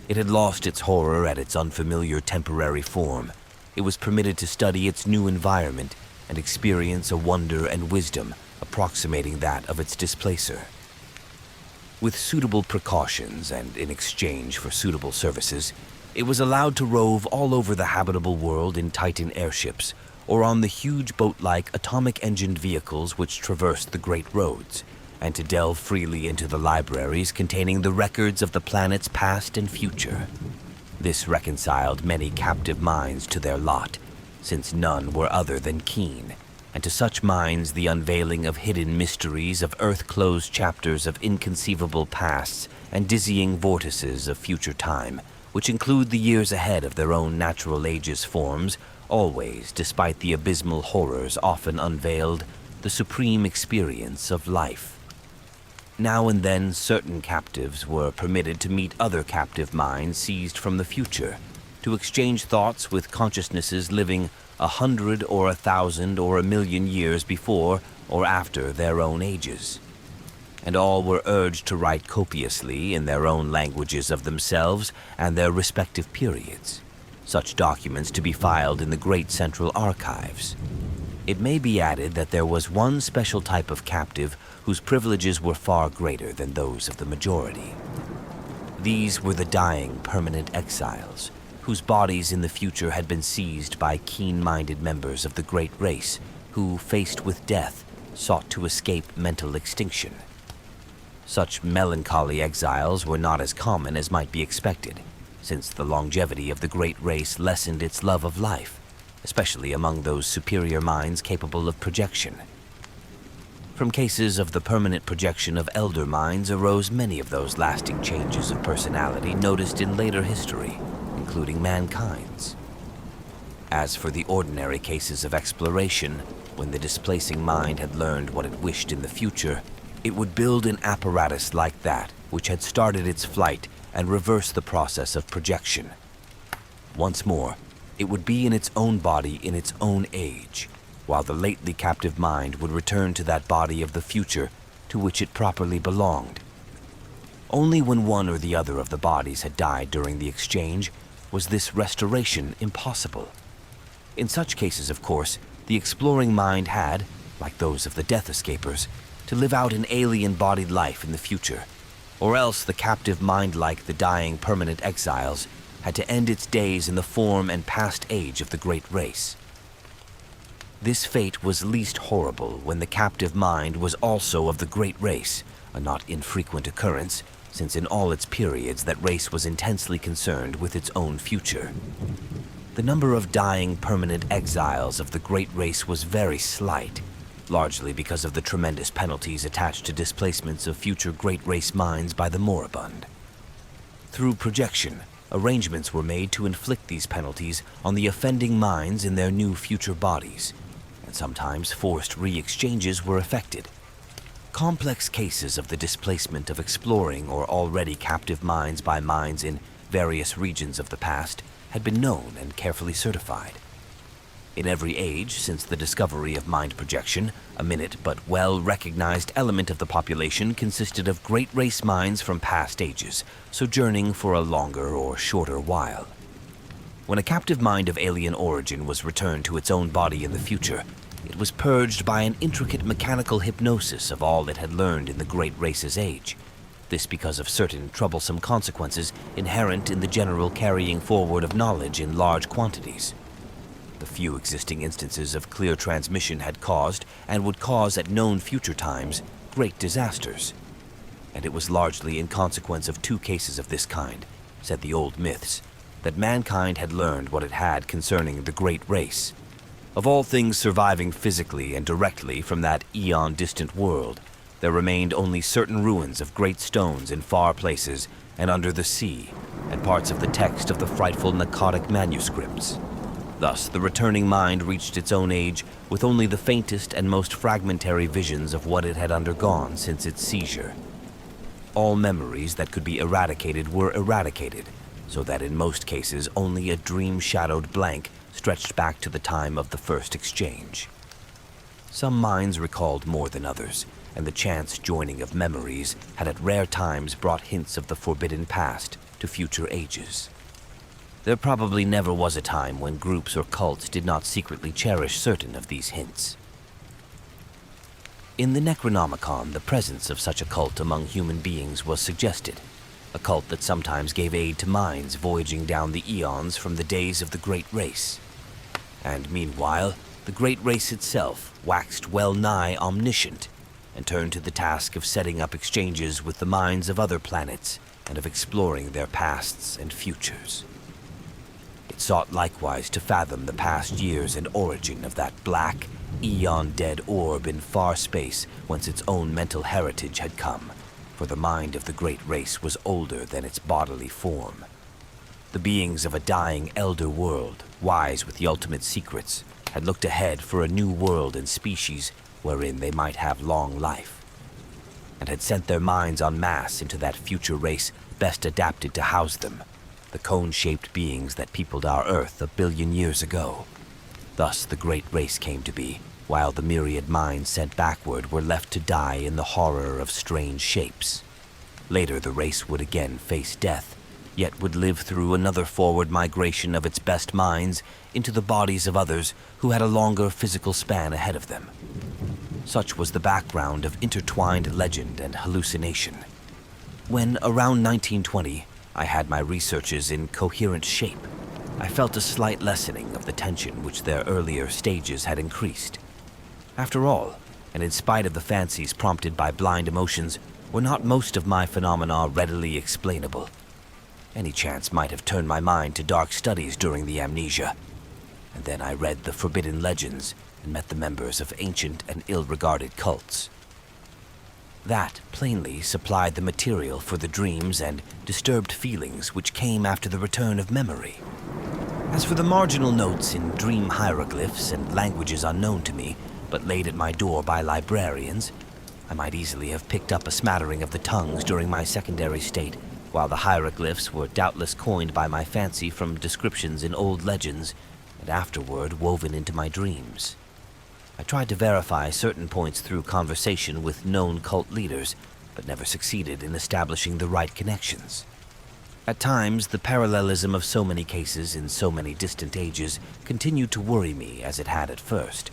it had lost its horror at its unfamiliar temporary form, it was permitted to study its new environment and experience a wonder and wisdom approximating that of its displacer. With suitable precautions and in exchange for suitable services, it was allowed to rove all over the habitable world in Titan airships or on the huge boat-like atomic-engined vehicles which traversed the great roads, and to delve freely into the libraries containing the records of the planet's past and future. This reconciled many captive minds to their lot, since none were other than keen, and to such minds the unveiling of hidden mysteries of earth-closed chapters of inconceivable pasts and dizzying vortices of future time, which include the years ahead of their own natural ages forms, always, despite the abysmal horrors often unveiled, the supreme experience of life. Now and then certain captives were permitted to meet other captive minds seized from the future, to exchange thoughts with consciousnesses living 100 or 1,000 or 1,000,000 years before or after their own ages. And all were urged to write copiously in their own languages of themselves and their respective periods, such documents to be filed in the great central archives. It may be added that there was one special type of captive whose privileges were far greater than those of the majority. These were the dying permanent exiles, whose bodies in the future had been seized by keen-minded members of the great race who, faced with death, sought to escape mental extinction. Such melancholy exiles were not as common as might be expected, since the longevity of the great race lessened its love of life, especially among those superior minds capable of projection. From cases of the permanent projection of elder minds arose many of those lasting changes of personality noticed in later history, including mankind's. As for the ordinary cases of exploration, when the displacing mind had learned what it wished in the future, it would build an apparatus like that which had started its flight and reverse the process of projection. Once more, it would be in its own body in its own age, while the lately captive mind would return to that body of the future to which it properly belonged. Only when one or the other of the bodies had died during the exchange was this restoration impossible. In such cases, of course, the exploring mind had, like those of the death escapers, to live out an alien-bodied life in the future, or else the captive mind, like the dying permanent exiles, had to end its days in the form and past age of the great race. This fate was least horrible when the captive mind was also of the great race, a not infrequent occurrence, since in all its periods that race was intensely concerned with its own future. The number of dying permanent exiles of the great race was very slight, largely because of the tremendous penalties attached to displacements of future great race minds by the moribund. Through projection, arrangements were made to inflict these penalties on the offending minds in their new future bodies, and sometimes forced re-exchanges were effected. Complex cases of the displacement of exploring or already captive minds by minds in various regions of the past had been known and carefully certified. In every age since the discovery of mind projection, a minute but well-recognized element of the population consisted of great race minds from past ages, sojourning for a longer or shorter while. When a captive mind of alien origin was returned to its own body in the future, it was purged by an intricate mechanical hypnosis of all it had learned in the Great Race's age. This because of certain troublesome consequences inherent in the general carrying forward of knowledge in large quantities. The few existing instances of clear transmission had caused, and would cause at known future times, great disasters. And it was largely in consequence of 2 cases of this kind, said the old myths, that mankind had learned what it had concerning the Great Race. Of all things surviving physically and directly from that eon-distant world, there remained only certain ruins of great stones in far places and under the sea, and parts of the text of the frightful Narcotic manuscripts. Thus, the returning mind reached its own age with only the faintest and most fragmentary visions of what it had undergone since its seizure. All memories that could be eradicated were eradicated, so that in most cases only a dream-shadowed blank stretched back to the time of the first exchange. Some minds recalled more than others, and the chance joining of memories had at rare times brought hints of the forbidden past to future ages. There probably never was a time when groups or cults did not secretly cherish certain of these hints. In the Necronomicon, the presence of such a cult among human beings was suggested, a cult that sometimes gave aid to minds voyaging down the eons from the days of the Great Race. And meanwhile, the Great Race itself waxed well nigh omniscient, and turned to the task of setting up exchanges with the minds of other planets and of exploring their pasts and futures. It sought likewise to fathom the past years and origin of that black, eon-dead orb in far space whence its own mental heritage had come, for the mind of the Great Race was older than its bodily form. The beings of a dying elder world, wise with the ultimate secrets, had looked ahead for a new world and species wherein they might have long life, and had sent their minds en masse into that future race best adapted to house them, the cone-shaped beings that peopled our Earth 1 billion years ago. Thus the Great Race came to be, while the myriad minds sent backward were left to die in the horror of strange shapes. Later the race would again face death, yet would live through another forward migration of its best minds into the bodies of others who had a longer physical span ahead of them. Such was the background of intertwined legend and hallucination. When, around 1920, I had my researches in coherent shape, I felt a slight lessening of the tension which their earlier stages had increased. After all, and in spite of the fancies prompted by blind emotions, were not most of my phenomena readily explainable. Any chance might have turned my mind to dark studies during the amnesia, and then I read the forbidden legends and met the members of ancient and ill-regarded cults. That plainly supplied the material for the dreams and disturbed feelings which came after the return of memory. As for the marginal notes in dream hieroglyphs and languages unknown to me, but laid at my door by librarians, I might easily have picked up a smattering of the tongues during my secondary state, while the hieroglyphs were doubtless coined by my fancy from descriptions in old legends, and afterward woven into my dreams. I tried to verify certain points through conversation with known cult leaders, but never succeeded in establishing the right connections. At times, the parallelism of so many cases in so many distant ages continued to worry me as it had at first.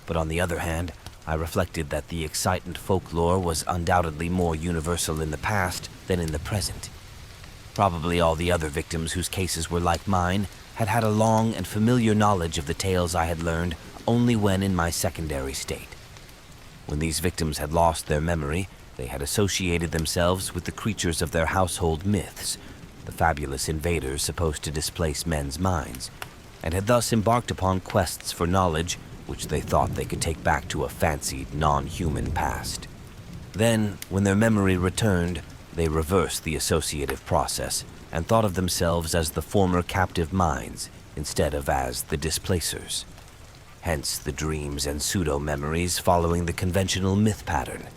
But on the other hand, I reflected that the excitant folklore was undoubtedly more universal in the past than in the present. Probably all the other victims whose cases were like mine had had a long and familiar knowledge of the tales I had learned only when in my secondary state. When these victims had lost their memory, they had associated themselves with the creatures of their household myths, the fabulous invaders supposed to displace men's minds, and had thus embarked upon quests for knowledge which they thought they could take back to a fancied, non-human past. Then, when their memory returned, they reversed the associative process and thought of themselves as the former captive minds instead of as the displacers. Hence the dreams and pseudo-memories following the conventional myth pattern.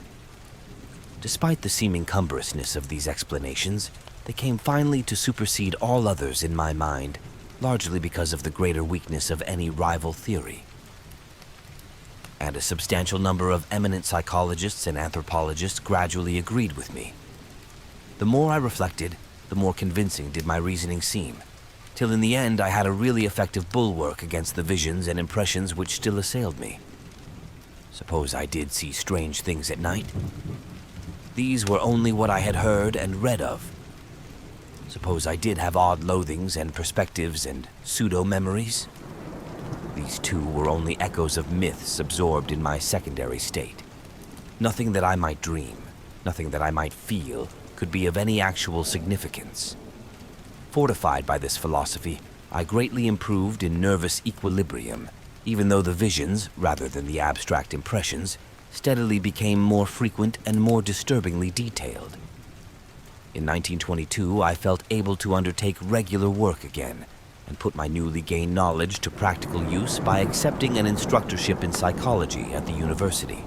Despite the seeming cumbrousness of these explanations, they came finally to supersede all others in my mind, largely because of the greater weakness of any rival theory. And a substantial number of eminent psychologists and anthropologists gradually agreed with me. The more I reflected, the more convincing did my reasoning seem, till in the end I had a really effective bulwark against the visions and impressions which still assailed me. Suppose I did see strange things at night? These were only what I had heard and read of. Suppose I did have odd loathings and perspectives and pseudo-memories? These too were only echoes of myths absorbed in my secondary state. Nothing that I might dream, nothing that I might feel, could be of any actual significance. Fortified by this philosophy, I greatly improved in nervous equilibrium, even though the visions, rather than the abstract impressions, steadily became more frequent and more disturbingly detailed. In 1922, I felt able to undertake regular work again, and put my newly gained knowledge to practical use by accepting an instructorship in psychology at the university.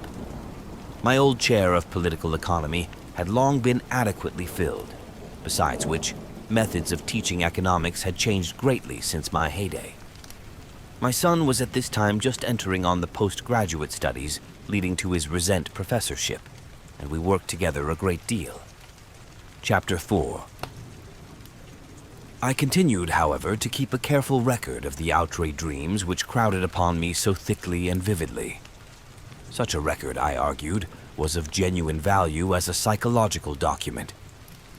My old chair of political economy had long been adequately filled, besides which, methods of teaching economics had changed greatly since my heyday. My son was at this time just entering on the postgraduate studies leading to his Resent professorship, and we worked together a great deal. Chapter 4. I continued, however, to keep a careful record of the outre dreams which crowded upon me so thickly and vividly. Such a record, I argued, was of genuine value as a psychological document.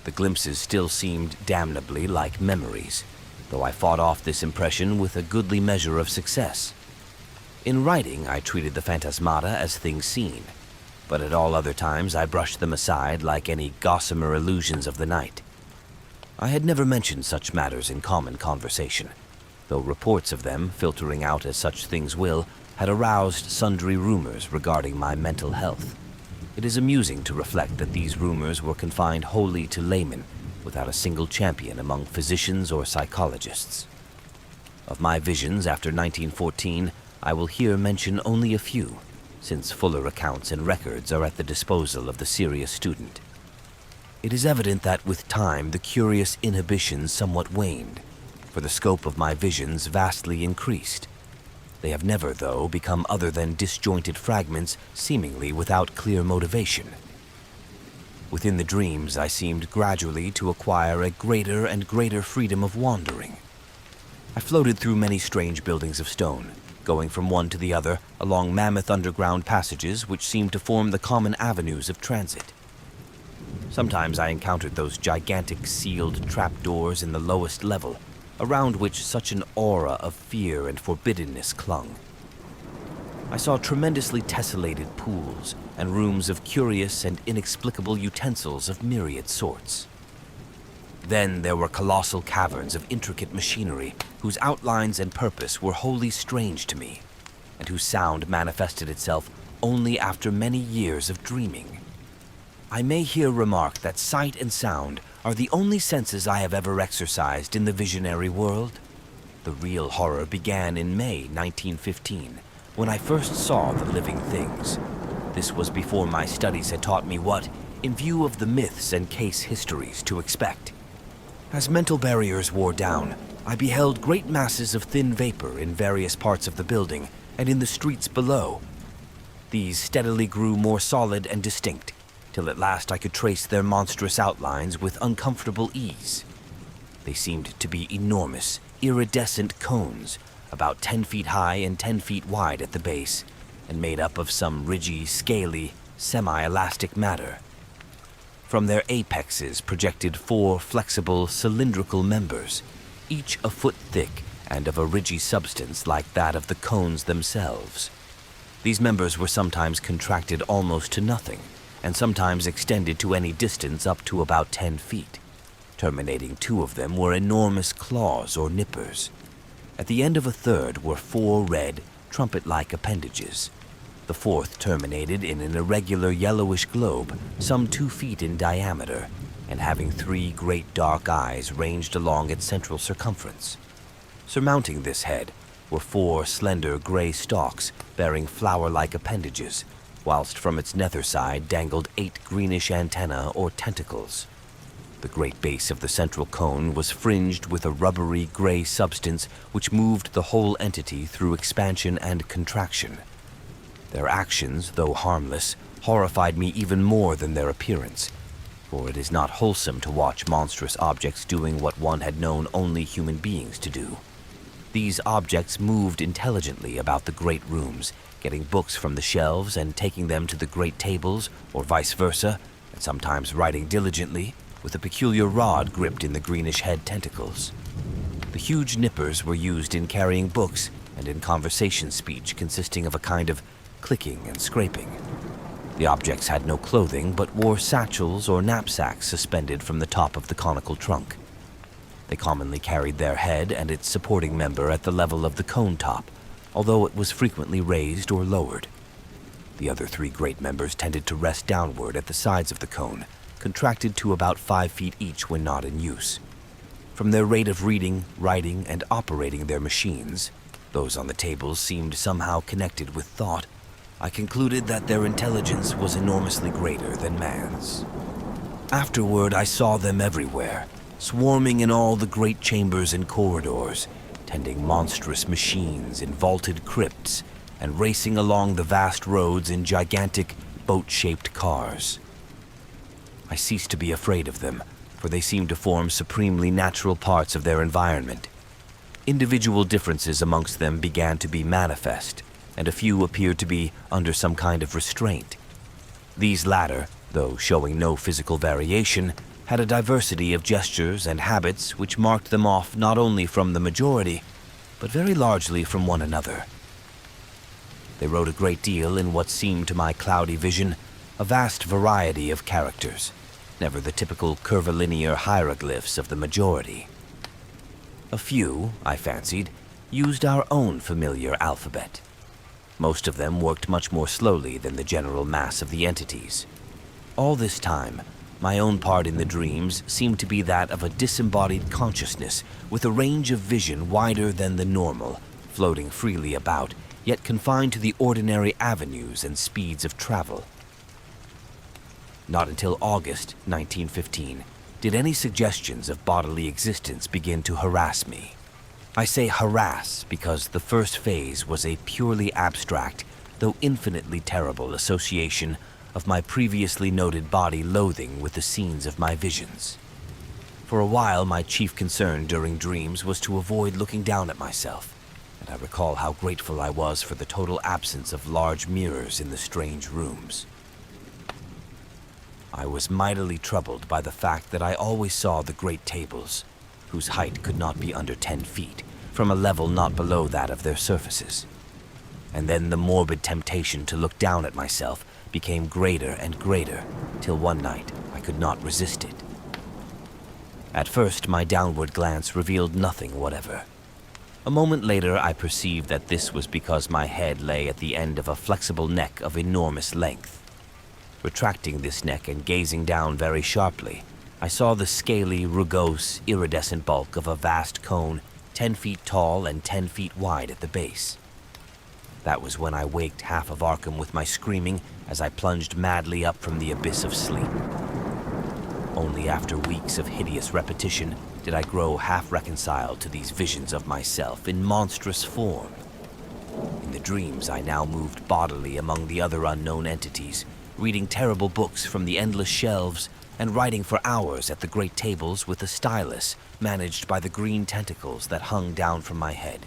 The glimpses still seemed damnably like memories, though I fought off this impression with a goodly measure of success. In writing, I treated the phantasmata as things seen, but at all other times I brushed them aside like any gossamer illusions of the night. I had never mentioned such matters in common conversation, though reports of them, filtering out as such things will, had aroused sundry rumors regarding my mental health. It is amusing to reflect that these rumors were confined wholly to laymen, without a single champion among physicians or psychologists. Of my visions after 1914, I will here mention only a few, since fuller accounts and records are at the disposal of the serious student. It is evident that with time the curious inhibitions somewhat waned, for the scope of my visions vastly increased. They have never, though, become other than disjointed fragments seemingly without clear motivation. Within the dreams I seemed gradually to acquire a greater and greater freedom of wandering. I floated through many strange buildings of stone, going from one to the other along mammoth underground passages which seemed to form the common avenues of transit. Sometimes I encountered those gigantic sealed trapdoors in the lowest level, around which such an aura of fear and forbiddenness clung. I saw tremendously tessellated pools and rooms of curious and inexplicable utensils of myriad sorts. Then there were colossal caverns of intricate machinery whose outlines and purpose were wholly strange to me, and whose sound manifested itself only after many years of dreaming. I may here remark that sight and sound are the only senses I have ever exercised in the visionary world. The real horror began in May 1915, when I first saw the living things. This was before my studies had taught me what, in view of the myths and case histories, to expect. As mental barriers wore down, I beheld great masses of thin vapor in various parts of the building and in the streets below. These steadily grew more solid and distinct, till at last I could trace their monstrous outlines with uncomfortable ease. They seemed to be enormous, iridescent cones, about 10 feet high and 10 feet wide at the base, and made up of some ridgy, scaly, semi-elastic matter. From their apexes projected 4 flexible, cylindrical members, each a foot thick and of a ridgy substance like that of the cones themselves. These members were sometimes contracted almost to nothing, and sometimes extended to any distance up to about 10 feet. Terminating 2 of them were enormous claws or nippers. At the end of a third were 4 red, trumpet-like appendages. The 4th terminated in an irregular yellowish globe, some 2 feet in diameter, and having 3 great dark eyes ranged along its central circumference. Surmounting this head were 4 slender gray stalks bearing flower-like appendages, whilst from its nether side dangled 8 greenish antennae or tentacles. The great base of the central cone was fringed with a rubbery gray substance which moved the whole entity through expansion and contraction. Their actions, though harmless, horrified me even more than their appearance. for it is not wholesome to watch monstrous objects doing what one had known only human beings to do. These objects moved intelligently about the great rooms, getting books from the shelves and taking them to the great tables, or vice versa, and sometimes writing diligently, with a peculiar rod gripped in the greenish head tentacles. The huge nippers were used in carrying books and in conversation speech consisting of a kind of clicking and scraping. The objects had no clothing, but wore satchels or knapsacks suspended from the top of the conical trunk. They commonly carried their head and its supporting member at the level of the cone top, although it was frequently raised or lowered. The other three great members tended to rest downward at the sides of the cone, contracted to about 5 feet each when not in use. From their rate of reading, writing, and operating their machines, those on the tables seemed somehow connected with thought. I concluded that their intelligence was enormously greater than man's. Afterward, I saw them everywhere, swarming in all the great chambers and corridors, tending monstrous machines in vaulted crypts, and racing along the vast roads in gigantic, boat-shaped cars. I ceased to be afraid of them, for they seemed to form supremely natural parts of their environment. Individual differences amongst them began to be manifest, and a few appeared to be under some kind of restraint. These latter, though showing no physical variation, had a diversity of gestures and habits which marked them off not only from the majority, but very largely from one another. They wrote a great deal in what seemed to my cloudy vision a vast variety of characters, never the typical curvilinear hieroglyphs of the majority. A few, I fancied, used our own familiar alphabet. Most of them worked much more slowly than the general mass of the entities. All this time, my own part in the dreams seemed to be that of a disembodied consciousness with a range of vision wider than the normal, floating freely about, yet confined to the ordinary avenues and speeds of travel. Not until August 1915 did any suggestions of bodily existence begin to harass me. I say harass because the first phase was a purely abstract, though infinitely terrible association of my previously noted body loathing with the scenes of my visions. For a while, my chief concern during dreams was to avoid looking down at myself, and I recall how grateful I was for the total absence of large mirrors in the strange rooms. I was mightily troubled by the fact that I always saw the great tables, whose height could not be under 10 feet, from a level not below that of their surfaces. And then the morbid temptation to look down at myself became greater and greater, till one night I could not resist it. At first, my downward glance revealed nothing whatever. A moment later, I perceived that this was because my head lay at the end of a flexible neck of enormous length. Retracting this neck and gazing down very sharply, I saw the scaly, rugose, iridescent bulk of a vast cone 10 feet tall and 10 feet wide at the base. That was when I waked half of Arkham with my screaming as I plunged madly up from the abyss of sleep. Only after weeks of hideous repetition did I grow half reconciled to these visions of myself in monstrous form. In the dreams, I now moved bodily among the other unknown entities, reading terrible books from the endless shelves and writing for hours at the great tables with a stylus managed by the green tentacles that hung down from my head.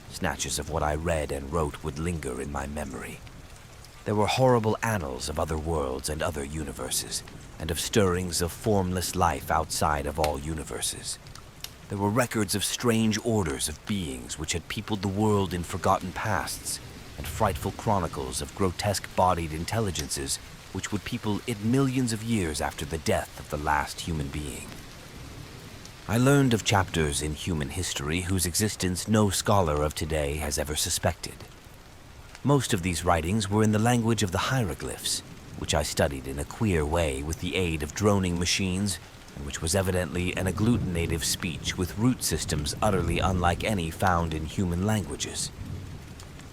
Snatches of what I read and wrote would linger in my memory. There were horrible annals of other worlds and other universes, and of stirrings of formless life outside of all universes. There were records of strange orders of beings which had peopled the world in forgotten pasts, and frightful chronicles of grotesque-bodied intelligences which would people it millions of years after the death of the last human being. I learned of chapters in human history whose existence no scholar of today has ever suspected. Most of these writings were in the language of the hieroglyphs, which I studied in a queer way with the aid of droning machines, and which was evidently an agglutinative speech with root systems utterly unlike any found in human languages.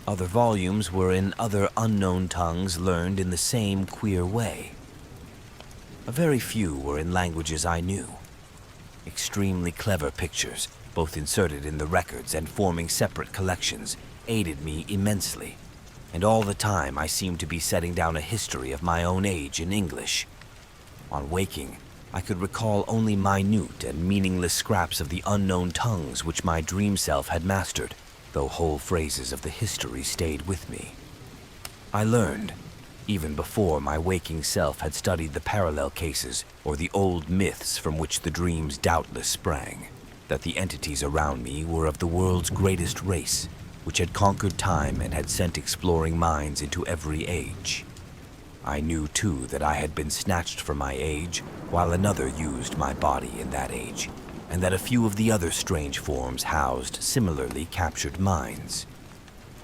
Other volumes were in other unknown tongues learned in the same queer way. A very few were in languages I knew. Extremely clever pictures, both inserted in the records and forming separate collections, aided me immensely, and all the time I seemed to be setting down a history of my own age in English. On waking, I could recall only minute and meaningless scraps of the unknown tongues which my dream self had mastered, though whole phrases of the history stayed with me. I learned, even before my waking self had studied the parallel cases or the old myths from which the dreams doubtless sprang, that the entities around me were of the world's greatest race, which had conquered time and had sent exploring minds into every age. I knew, too, that I had been snatched from my age while another used my body in that age, and that a few of the other strange forms housed similarly captured minds.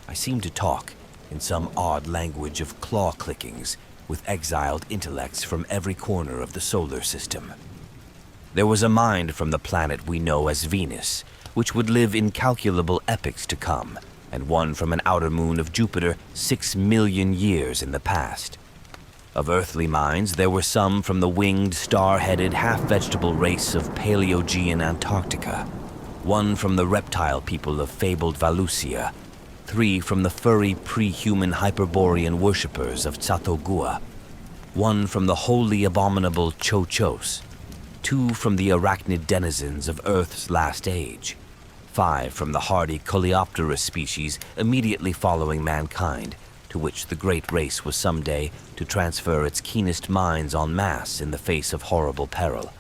I seemed to talk, in some odd language of claw clickings, with exiled intellects from every corner of the solar system. There was a mind from the planet we know as Venus, which would live incalculable epochs to come, and one from an outer moon of Jupiter 6 million years in the past. Of earthly minds, there were some from the winged, star-headed, half-vegetable race of Paleogean Antarctica, one from the reptile people of fabled Valusia, 3 from the furry pre-human Hyperborean worshippers of Tsatogua, 1 from the wholly abominable Cho-Chos, 2 from the arachnid denizens of Earth's last age, 5 from the hardy Coleopterus species immediately following mankind, to which the great race was someday to transfer its keenest minds en masse in the face of horrible peril,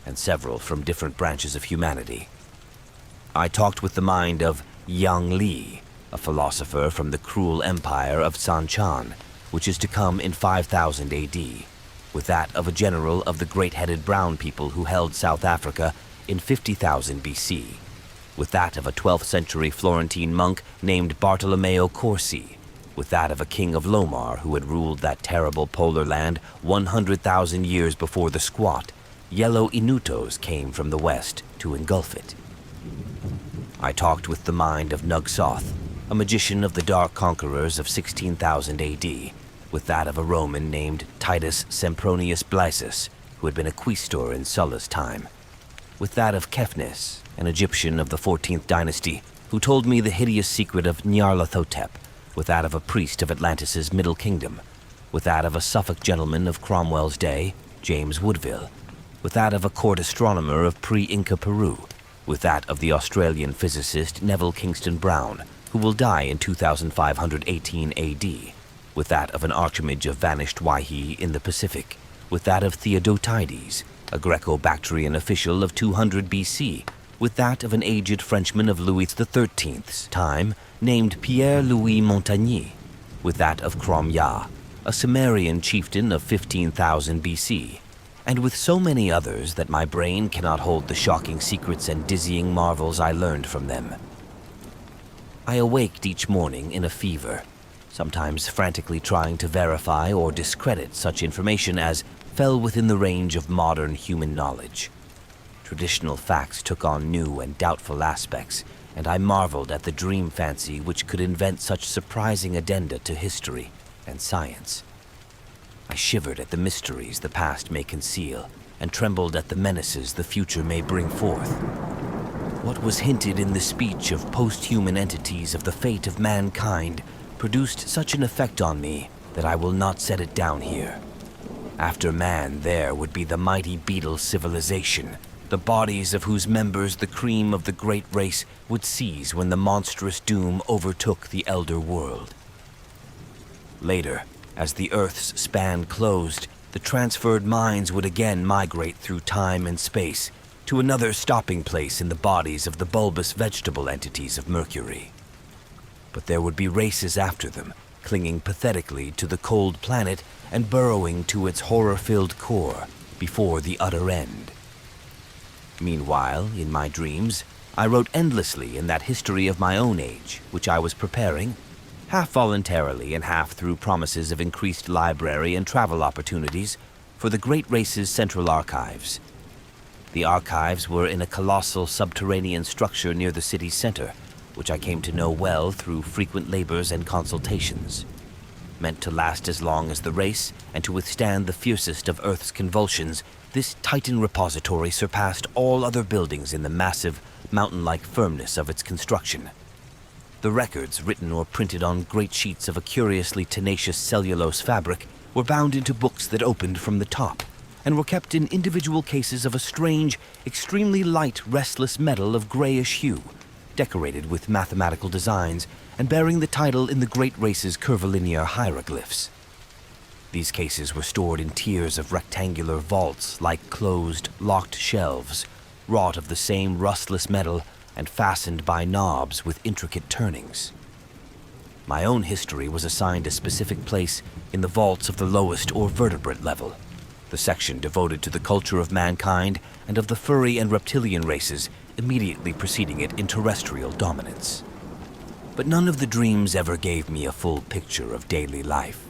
and several from different branches of humanity. I talked with the mind of Yang Li, a philosopher from the cruel empire of Sanchan, which is to come in 5000 AD, with that of a general of the great-headed brown people who held South Africa in 50,000 BC, with that of a 12th century Florentine monk named Bartolomeo Corsi, with that of a king of Lomar who had ruled that terrible polar land 100,000 years before the squat, yellow Inutos came from the west to engulf it. I talked with the mind of Nugsoth, a magician of the Dark Conquerors of 16,000 AD, with that of a Roman named Titus Sempronius Blysus, who had been a quaestor in Sulla's time, with that of Kefnis, an Egyptian of the 14th dynasty, who told me the hideous secret of Nyarlathotep, with that of a priest of Atlantis's Middle Kingdom, with that of a Suffolk gentleman of Cromwell's day, James Woodville, with that of a court astronomer of pre-Inca Peru, with that of the Australian physicist Neville Kingston Brown, who will die in 2518 AD, with that of an archimage of vanished Waihi in the Pacific, with that of Theodotides, a Greco-Bactrian official of 200 BC, with that of an aged Frenchman of Louis XIII's time named Pierre-Louis Montagny, with that of Crom-Ya, a Sumerian chieftain of 15,000 BC, and with so many others that my brain cannot hold the shocking secrets and dizzying marvels I learned from them. I awaked each morning in a fever, sometimes frantically trying to verify or discredit such information as fell within the range of modern human knowledge. Traditional facts took on new and doubtful aspects, and I marveled at the dream fancy which could invent such surprising addenda to history and science. I shivered at the mysteries the past may conceal, and trembled at the menaces the future may bring forth. What was hinted in the speech of post-human entities of the fate of mankind produced such an effect on me that I will not set it down here. After man, there would be the mighty beetle civilization, the bodies of whose members the cream of the great race would seize when the monstrous doom overtook the elder world. Later, as the Earth's span closed, the transferred minds would again migrate through time and space to another stopping place in the bodies of the bulbous vegetable entities of Mercury. But there would be races after them, clinging pathetically to the cold planet and burrowing to its horror-filled core before the utter end. Meanwhile, in my dreams, I wrote endlessly in that history of my own age, which I was preparing, half voluntarily and half through promises of increased library and travel opportunities, for the great race's central archives. The archives were in a colossal subterranean structure near the city's center, which I came to know well through frequent labors and consultations. Meant to last as long as the race and to withstand the fiercest of Earth's convulsions, this Titan repository surpassed all other buildings in the massive, mountain-like firmness of its construction. The records, written or printed on great sheets of a curiously tenacious cellulose fabric, were bound into books that opened from the top, and were kept in individual cases of a strange, extremely light, restless metal of grayish hue, decorated with mathematical designs and bearing the title in the Great Race's curvilinear hieroglyphs. These cases were stored in tiers of rectangular vaults like closed, locked shelves, wrought of the same rustless metal and fastened by knobs with intricate turnings. My own history was assigned a specific place in the vaults of the lowest or vertebrate level, the section devoted to the culture of mankind and of the furry and reptilian races immediately preceding it in terrestrial dominance. But none of the dreams ever gave me a full picture of daily life.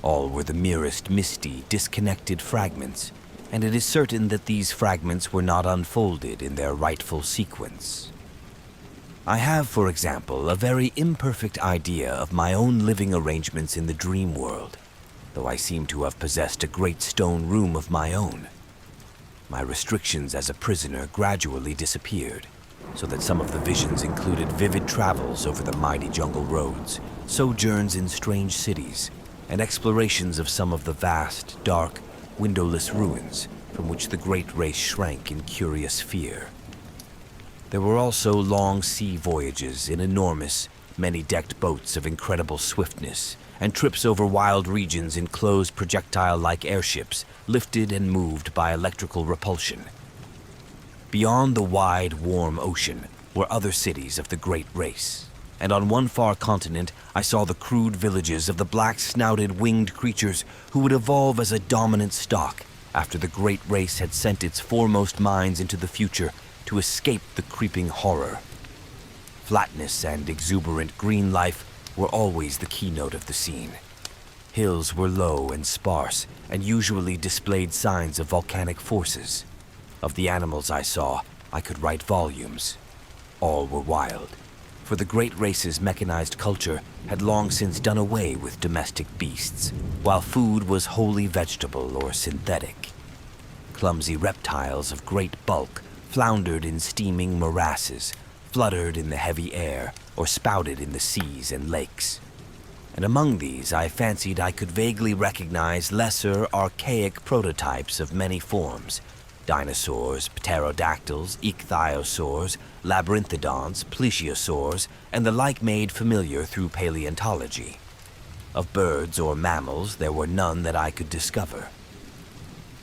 All were the merest misty, disconnected fragments, and it is certain that these fragments were not unfolded in their rightful sequence. I have, for example, a very imperfect idea of my own living arrangements in the dream world, though I seem to have possessed a great stone room of my own. My restrictions as a prisoner gradually disappeared, so that some of the visions included vivid travels over the mighty jungle roads, sojourns in strange cities, and explorations of some of the vast, dark, windowless ruins from which the great race shrank in curious fear. There were also long sea voyages in enormous, many-decked boats of incredible swiftness, and trips over wild regions in closed projectile-like airships, lifted and moved by electrical repulsion. Beyond the wide, warm ocean were other cities of the great race, and on one far continent I saw the crude villages of the black-snouted winged creatures who would evolve as a dominant stock after the great race had sent its foremost minds into the future to escape the creeping horror. Flatness and exuberant green life were always the keynote of the scene. Hills were low and sparse, and usually displayed signs of volcanic forces. Of the animals I saw, I could write volumes. All were wild, for the great race's mechanized culture had long since done away with domestic beasts, while food was wholly vegetable or synthetic. Clumsy reptiles of great bulk floundered in steaming morasses, fluttered in the heavy air, or spouted in the seas and lakes. And among these I fancied I could vaguely recognize lesser, archaic prototypes of many forms: dinosaurs, pterodactyls, ichthyosaurs, labyrinthodonts, plesiosaurs, and the like made familiar through paleontology. Of birds or mammals, there were none that I could discover.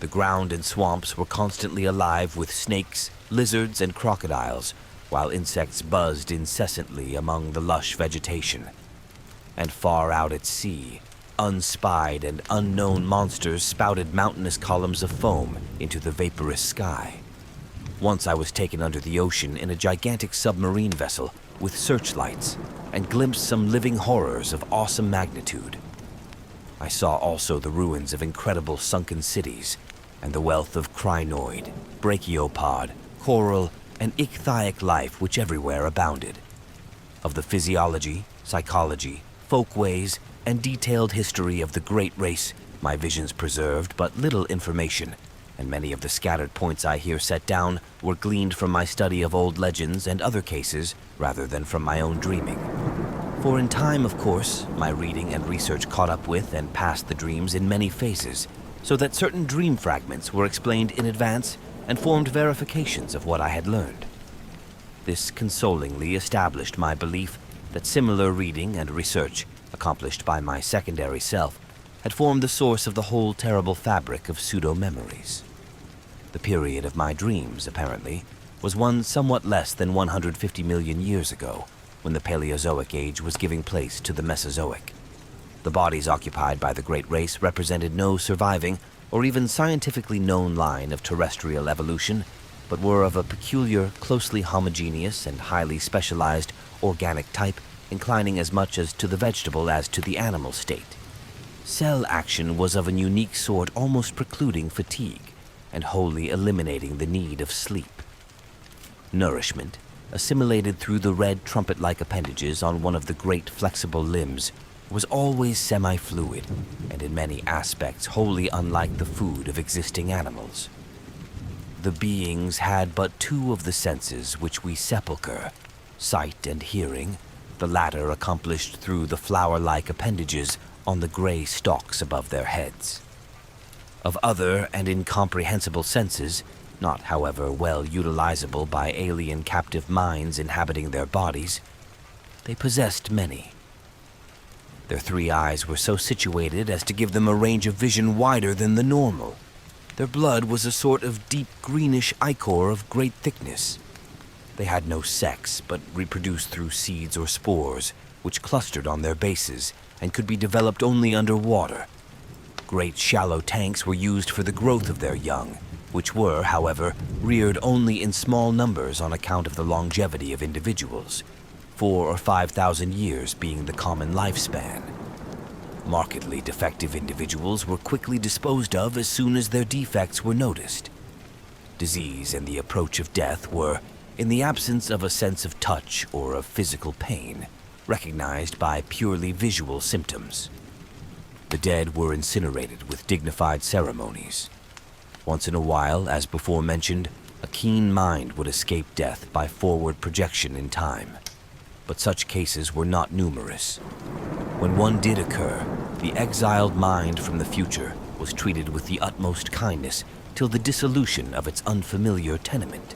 The ground and swamps were constantly alive with snakes, lizards, and crocodiles, while insects buzzed incessantly among the lush vegetation. And far out at sea, unspied and unknown monsters spouted mountainous columns of foam into the vaporous sky. Once I was taken under the ocean in a gigantic submarine vessel with searchlights and glimpsed some living horrors of awesome magnitude. I saw also the ruins of incredible sunken cities and the wealth of crinoid, brachiopod, coral, and ichthyic life which everywhere abounded. Of the physiology, psychology, folkways, and detailed history of the great race, my visions preserved but little information, and many of the scattered points I here set down were gleaned from my study of old legends and other cases rather than from my own dreaming. For in time, of course, my reading and research caught up with and passed the dreams in many phases, so that certain dream fragments were explained in advance and formed verifications of what I had learned. This consolingly established my belief that similar reading and research, accomplished by my secondary self, had formed the source of the whole terrible fabric of pseudo-memories. The period of my dreams, apparently, was one somewhat less than 150 million years ago, when the Paleozoic age was giving place to the Mesozoic. The bodies occupied by the great race represented no surviving or even scientifically known line of terrestrial evolution, but were of a peculiar, closely homogeneous and highly specialized organic type, inclining as much as to the vegetable as to the animal state. Cell action was of an unique sort, almost precluding fatigue and wholly eliminating the need of sleep. Nourishment, assimilated through the red trumpet-like appendages on one of the great flexible limbs, was always semi-fluid, and in many aspects wholly unlike the food of existing animals. The beings had but two of the senses which we sepulchre, sight and hearing, the latter accomplished through the flower-like appendages on the gray stalks above their heads. of other and incomprehensible senses, not, however, well utilizable by alien captive minds inhabiting their bodies, they possessed many. Their 3 eyes were so situated as to give them a range of vision wider than the normal. Their blood was a sort of deep greenish ichor of great thickness. They had no sex, but reproduced through seeds or spores, which clustered on their bases and could be developed only under water. Great shallow tanks were used for the growth of their young, which were, however, reared only in small numbers on account of the longevity of individuals, 4,000 or 5,000 years being the common lifespan. Markedly defective individuals were quickly disposed of as soon as their defects were noticed. Disease and the approach of death were, in the absence of a sense of touch or of physical pain, recognized by purely visual symptoms. The dead were incinerated with dignified ceremonies. Once in a while, as before mentioned, a keen mind would escape death by forward projection in time, but such cases were not numerous. When one did occur, the exiled mind from the future was treated with the utmost kindness till the dissolution of its unfamiliar tenement.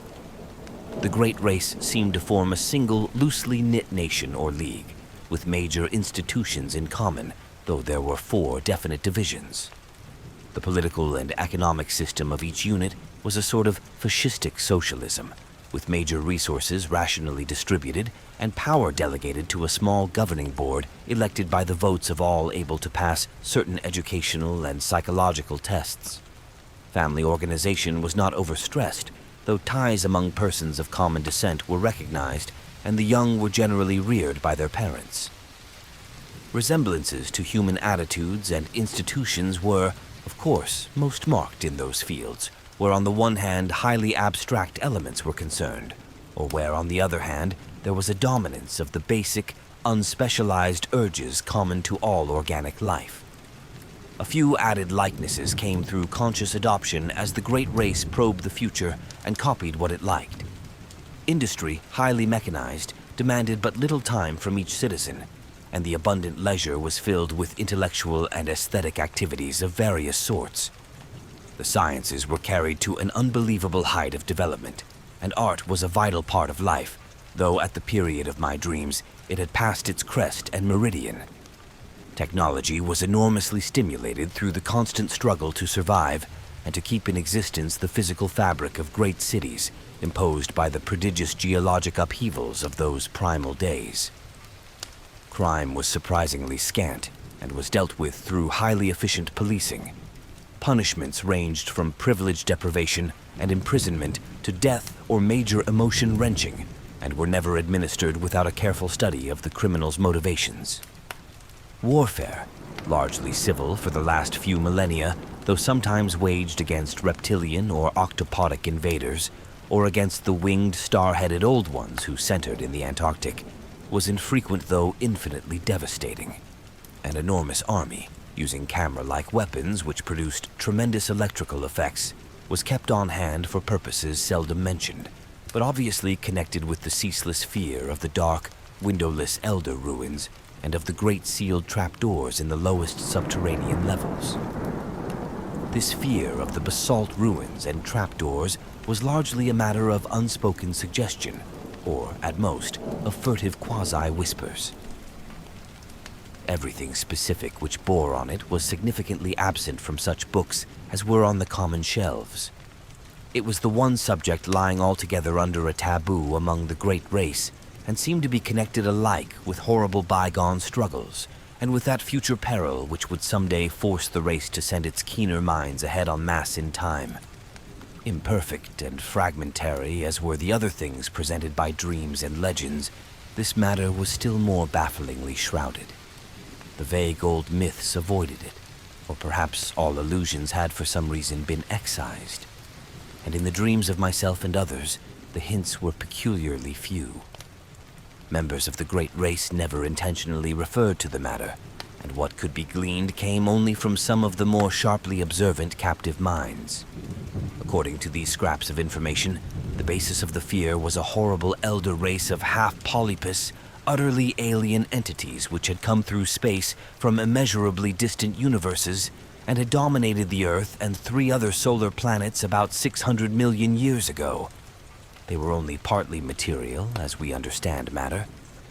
The great race seemed to form a single loosely knit nation or league, with major institutions in common, though there were 4 definite divisions. The political and economic system of each unit was a sort of fascistic socialism, with major resources rationally distributed and power delegated to a small governing board elected by the votes of all able to pass certain educational and psychological tests. Family organization was not overstressed, though ties among persons of common descent were recognized and the young were generally reared by their parents. Resemblances to human attitudes and institutions were, of course, most marked in those fields, where on the one hand highly abstract elements were concerned, or where on the other hand there was a dominance of the basic, unspecialized urges common to all organic life. A few added likenesses came through conscious adoption as the great race probed the future and copied what it liked. Industry, highly mechanized, demanded but little time from each citizen, and the abundant leisure was filled with intellectual and aesthetic activities of various sorts. The sciences were carried to an unbelievable height of development, and art was a vital part of life, though at the period of my dreams it had passed its crest and meridian. Technology was enormously stimulated through the constant struggle to survive and to keep in existence the physical fabric of great cities imposed by the prodigious geologic upheavals of those primal days. Crime was surprisingly scant and was dealt with through highly efficient policing. Punishments ranged from privilege deprivation and imprisonment to death or major emotion wrenching, and were never administered without a careful study of the criminal's motivations. Warfare, largely civil for the last few millennia, though sometimes waged against reptilian or octopodic invaders, or against the winged, star-headed old ones who centered in the Antarctic, was infrequent though infinitely devastating. An enormous army, using camera-like weapons which produced tremendous electrical effects, was kept on hand for purposes seldom mentioned, but obviously connected with the ceaseless fear of the dark, windowless elder ruins and of the great sealed trapdoors in the lowest subterranean levels. This fear of the basalt ruins and trapdoors was largely a matter of unspoken suggestion, or, at most, of furtive quasi-whispers. Everything specific which bore on it was significantly absent from such books as were on the common shelves. It was the one subject lying altogether under a taboo among the great race, and seemed to be connected alike with horrible bygone struggles, and with that future peril which would someday force the race to send its keener minds ahead en masse in time. Imperfect and fragmentary as were the other things presented by dreams and legends, this matter was still more bafflingly shrouded. The vague old myths avoided it, or perhaps all allusions had for some reason been excised. And in the dreams of myself and others, the hints were peculiarly few. Members of the great race never intentionally referred to the matter, and what could be gleaned came only from some of the more sharply observant captive minds. According to these scraps of information, the basis of the fear was a horrible elder race of half-polypus, utterly alien entities which had come through space from immeasurably distant universes and had dominated the Earth and 3 other solar planets about 600 million years ago. They were only partly material, as we understand matter,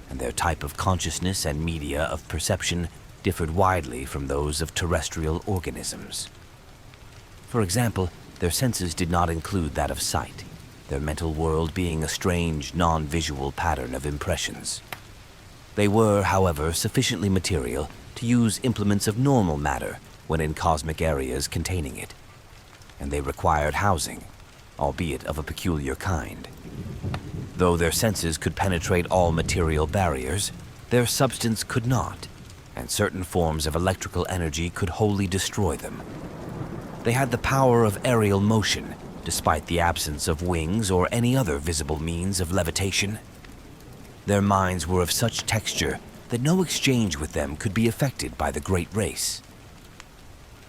and their type of consciousness and media of perception differed widely from those of terrestrial organisms. For example, their senses did not include that of sight, their mental world being a strange, non-visual pattern of impressions. They were, however, sufficiently material to use implements of normal matter when in cosmic areas containing it, and they required housing, albeit of a peculiar kind. Though their senses could penetrate all material barriers, their substance could not, and certain forms of electrical energy could wholly destroy them. They had the power of aerial motion, despite the absence of wings or any other visible means of levitation. Their minds were of such texture that no exchange with them could be effected by the great race.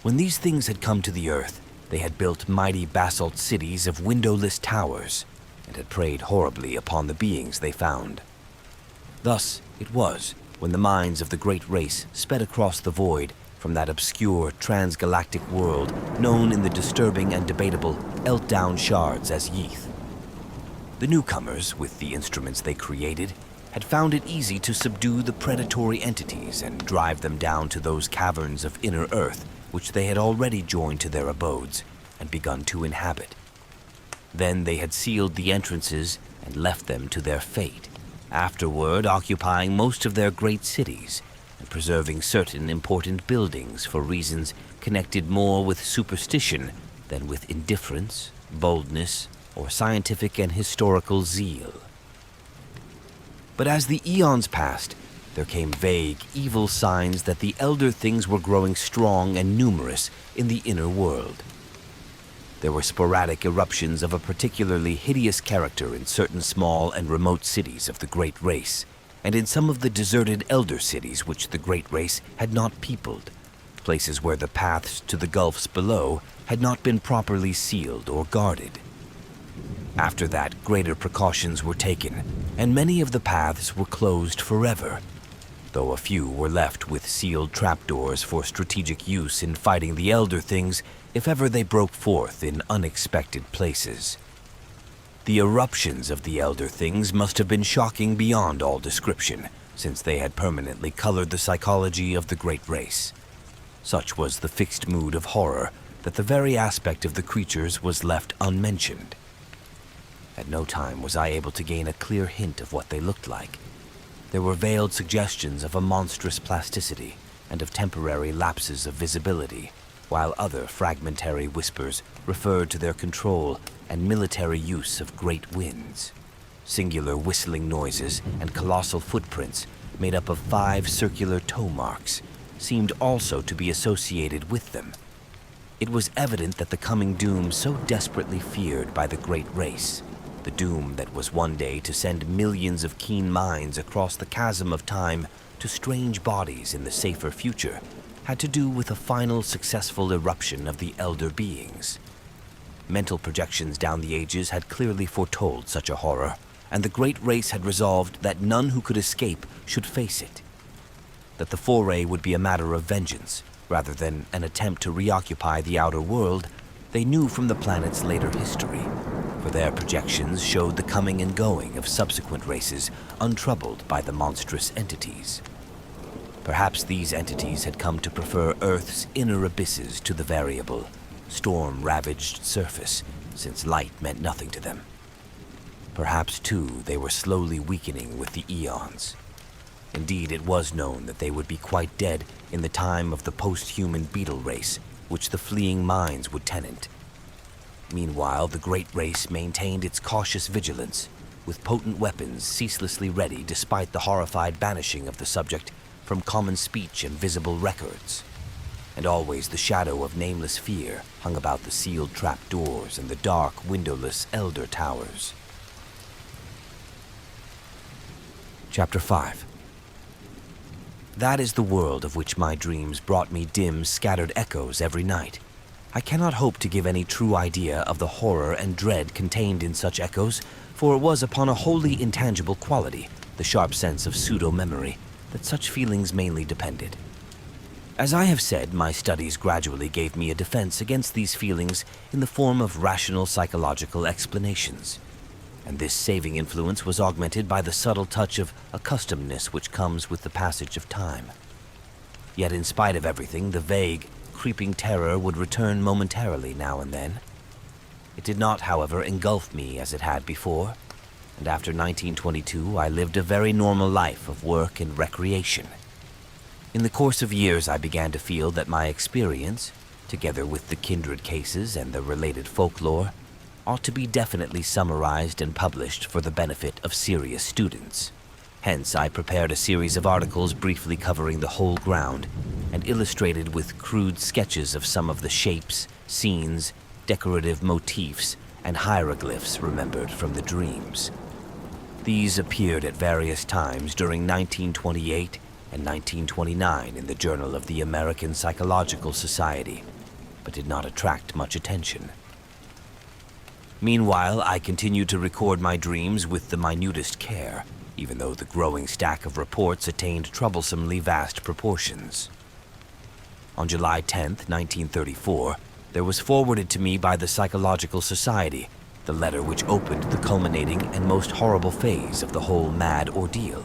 When these things had come to the Earth, they had built mighty basalt cities of windowless towers, and had preyed horribly upon the beings they found. Thus it was, when the minds of the great race sped across the void from that obscure transgalactic world known in the disturbing and debatable Eltdown shards as Yeath. The newcomers, with the instruments they created, had found it easy to subdue the predatory entities and drive them down to those caverns of inner Earth which they had already joined to their abodes and begun to inhabit. Then they had sealed the entrances and left them to their fate, afterward occupying most of their great cities and preserving certain important buildings for reasons connected more with superstition than with indifference, boldness, or scientific and historical zeal. But as the eons passed, there came vague, evil signs that the elder things were growing strong and numerous in the inner world. There were sporadic eruptions of a particularly hideous character in certain small and remote cities of the great race, and in some of the deserted elder cities which the great race had not peopled, places where the paths to the gulfs below had not been properly sealed or guarded. After that, greater precautions were taken, and many of the paths were closed forever, though a few were left with sealed trapdoors for strategic use in fighting the elder things if ever they broke forth in unexpected places. The eruptions of the elder things must have been shocking beyond all description, since they had permanently colored the psychology of the great race. Such was the fixed mood of horror that the very aspect of the creatures was left unmentioned. At no time was I able to gain a clear hint of what they looked like. There were veiled suggestions of a monstrous plasticity and of temporary lapses of visibility, while other fragmentary whispers referred to their control and military use of great winds. Singular whistling noises and colossal footprints made up of 5 circular toe marks seemed also to be associated with them. It was evident that the coming doom so desperately feared by the great race, the doom that was one day to send millions of keen minds across the chasm of time to strange bodies in the safer future, had to do with a final successful eruption of the elder beings. Mental projections down the ages had clearly foretold such a horror, and the great race had resolved that none who could escape should face it. That the foray would be a matter of vengeance, rather than an attempt to reoccupy the outer world, they knew from the planet's later history, for their projections showed the coming and going of subsequent races untroubled by the monstrous entities. Perhaps these entities had come to prefer Earth's inner abysses to the variable, storm-ravaged surface, since light meant nothing to them. Perhaps, too, they were slowly weakening with the eons. Indeed, it was known that they would be quite dead in the time of the post-human beetle race, which the fleeing minds would tenant. Meanwhile, the great race maintained its cautious vigilance, with potent weapons ceaselessly ready despite the horrified banishing of the subject from common speech and visible records. And always the shadow of nameless fear hung about the sealed trap-doors and the dark, windowless elder towers. Chapter 5. That is the world of which my dreams brought me dim, scattered echoes every night. I cannot hope to give any true idea of the horror and dread contained in such echoes, for it was upon a wholly intangible quality, the sharp sense of pseudo-memory, that such feelings mainly depended. As I have said, my studies gradually gave me a defense against these feelings in the form of rational psychological explanations, and this saving influence was augmented by the subtle touch of accustomedness which comes with the passage of time. Yet in spite of everything, the vague, creeping terror would return momentarily now and then. It did not, however, engulf me as it had before, and after 1922 I lived a very normal life of work and recreation. In the course of years I began to feel that my experience, together with the kindred cases and the related folklore, ought to be definitely summarized and published for the benefit of serious students. Hence, I prepared a series of articles briefly covering the whole ground and illustrated with crude sketches of some of the shapes, scenes, decorative motifs, and hieroglyphs remembered from the dreams. These appeared at various times during 1928 and 1929 in the Journal of the American Psychological Society, but did not attract much attention. Meanwhile, I continued to record my dreams with the minutest care, even though the growing stack of reports attained troublesomely vast proportions. On July 10, 1934, there was forwarded to me by the Psychological Society the letter which opened the culminating and most horrible phase of the whole mad ordeal.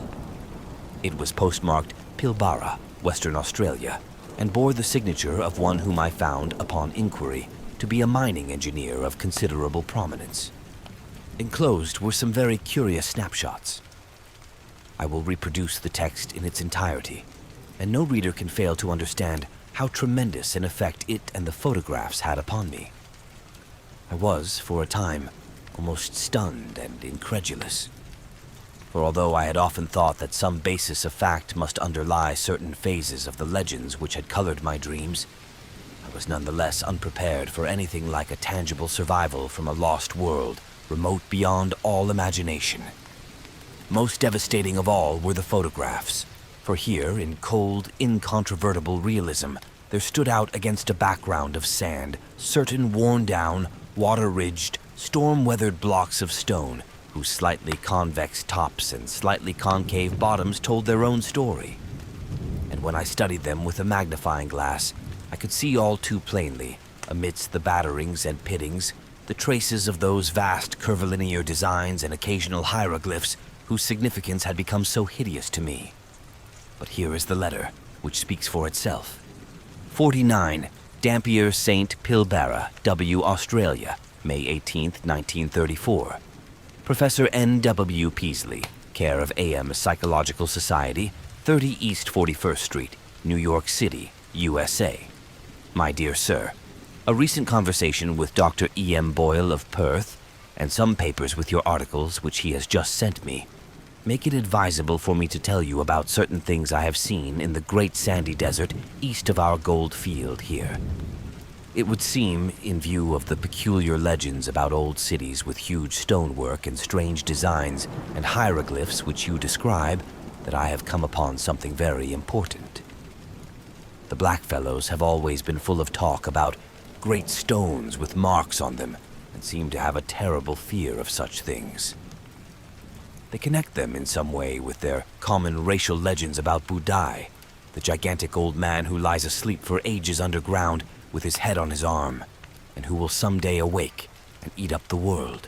It was postmarked Pilbara, Western Australia, and bore the signature of one whom I found, upon inquiry, to be a mining engineer of considerable prominence. Enclosed were some very curious snapshots. I will reproduce the text in its entirety, and no reader can fail to understand how tremendous an effect it and the photographs had upon me. I was, for a time, almost stunned and incredulous. For although I had often thought that some basis of fact must underlie certain phases of the legends which had colored my dreams, I was nonetheless unprepared for anything like a tangible survival from a lost world, remote beyond all imagination. Most devastating of all were the photographs, for here, in cold, incontrovertible realism, there stood out against a background of sand certain worn-down, water-ridged, storm-weathered blocks of stone whose slightly convex tops and slightly concave bottoms told their own story. And when I studied them with a magnifying glass, I could see all too plainly, amidst the batterings and pittings, the traces of those vast curvilinear designs and occasional hieroglyphs whose significance had become so hideous to me. But here is the letter, which speaks for itself. 49, Dampier St. Pilbara, W. Australia, May 18, 1934. Professor N.W. Peaslee, care of A.M. Psychological Society, 30 East 41st Street, New York City, USA. My dear sir, a recent conversation with Dr. E.M. Boyle of Perth, and some papers with your articles which he has just sent me, make it advisable for me to tell you about certain things I have seen in the great sandy desert east of our gold field here. It would seem, in view of the peculiar legends about old cities with huge stonework and strange designs and hieroglyphs which you describe, that I have come upon something very important. The blackfellows have always been full of talk about great stones with marks on them, and seem to have a terrible fear of such things. They connect them in some way with their common racial legends about Budai, the gigantic old man who lies asleep for ages underground with his head on his arm, and who will someday awake and eat up the world.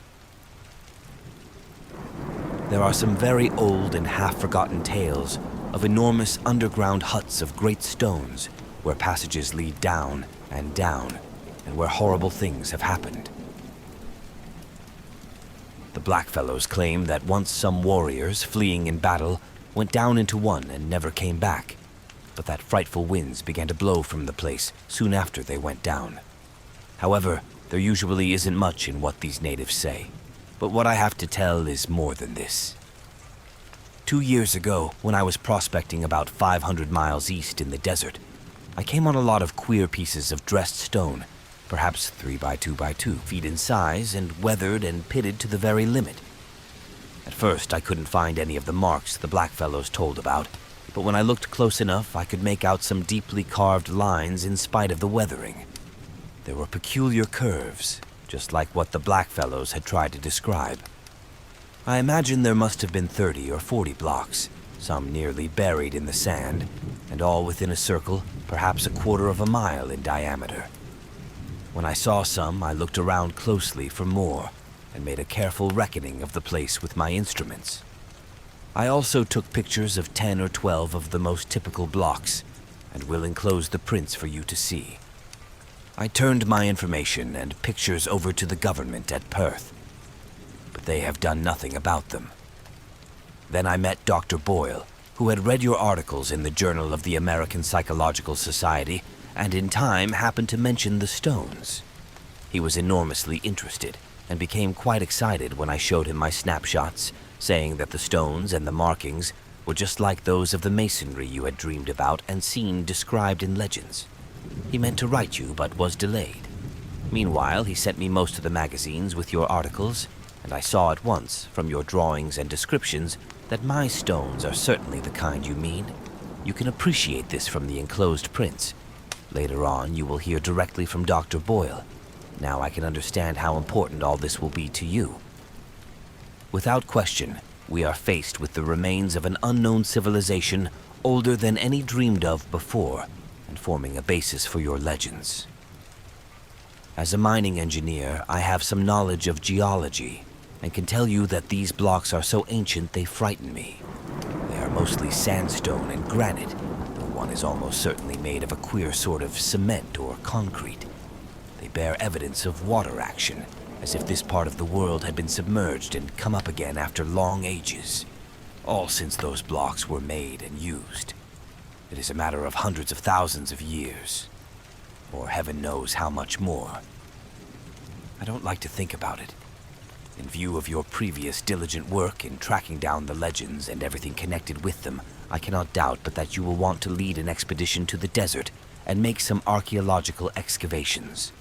There are some very old and half-forgotten tales of enormous underground huts of great stones where passages lead down, and where horrible things have happened. The blackfellows claim that once some warriors, fleeing in battle, went down into one and never came back, but that frightful winds began to blow from the place soon after they went down. However, there usually isn't much in what these natives say, but what I have to tell is more than this. 2 years ago, when I was prospecting about 500 miles east in the desert, I came on a lot of queer pieces of dressed stone, perhaps 3 by 2 by 2 feet in size and weathered and pitted to the very limit. At first, I couldn't find any of the marks the blackfellows told about, but when I looked close enough, I could make out some deeply carved lines in spite of the weathering. There were peculiar curves, just like what the blackfellows had tried to describe. I imagine there must have been 30 or 40 blocks, some nearly buried in the sand, and all within a circle perhaps a quarter of a mile in diameter. When I saw some, I looked around closely for more and made a careful reckoning of the place with my instruments. I also took pictures of 10 or 12 of the most typical blocks, and will enclose the prints for you to see. I turned my information and pictures over to the government at Perth, but they have done nothing about them. Then I met Dr. Boyle, who had read your articles in the Journal of the American Psychological Society, and in time happened to mention the stones. He was enormously interested, and became quite excited when I showed him my snapshots, saying that the stones and the markings were just like those of the masonry you had dreamed about and seen described in legends. He meant to write you, but was delayed. Meanwhile, he sent me most of the magazines with your articles, and I saw at once, from your drawings and descriptions, that my stones are certainly the kind you mean. You can appreciate this from the enclosed prints. Later on, you will hear directly from Dr. Boyle. Now I can understand how important all this will be to you. Without question, we are faced with the remains of an unknown civilization older than any dreamed of before, and forming a basis for your legends. As a mining engineer, I have some knowledge of geology, and can tell you that these blocks are so ancient they frighten me. They are mostly sandstone and granite, though one is almost certainly made of a queer sort of cement or concrete. They bear evidence of water action, as if this part of the world had been submerged and come up again after long ages, all since those blocks were made and used. It is a matter of hundreds of thousands of years, or heaven knows how much more. I don't like to think about it. In view of your previous diligent work in tracking down the legends and everything connected with them, I cannot doubt but that you will want to lead an expedition to the desert and make some archaeological excavations.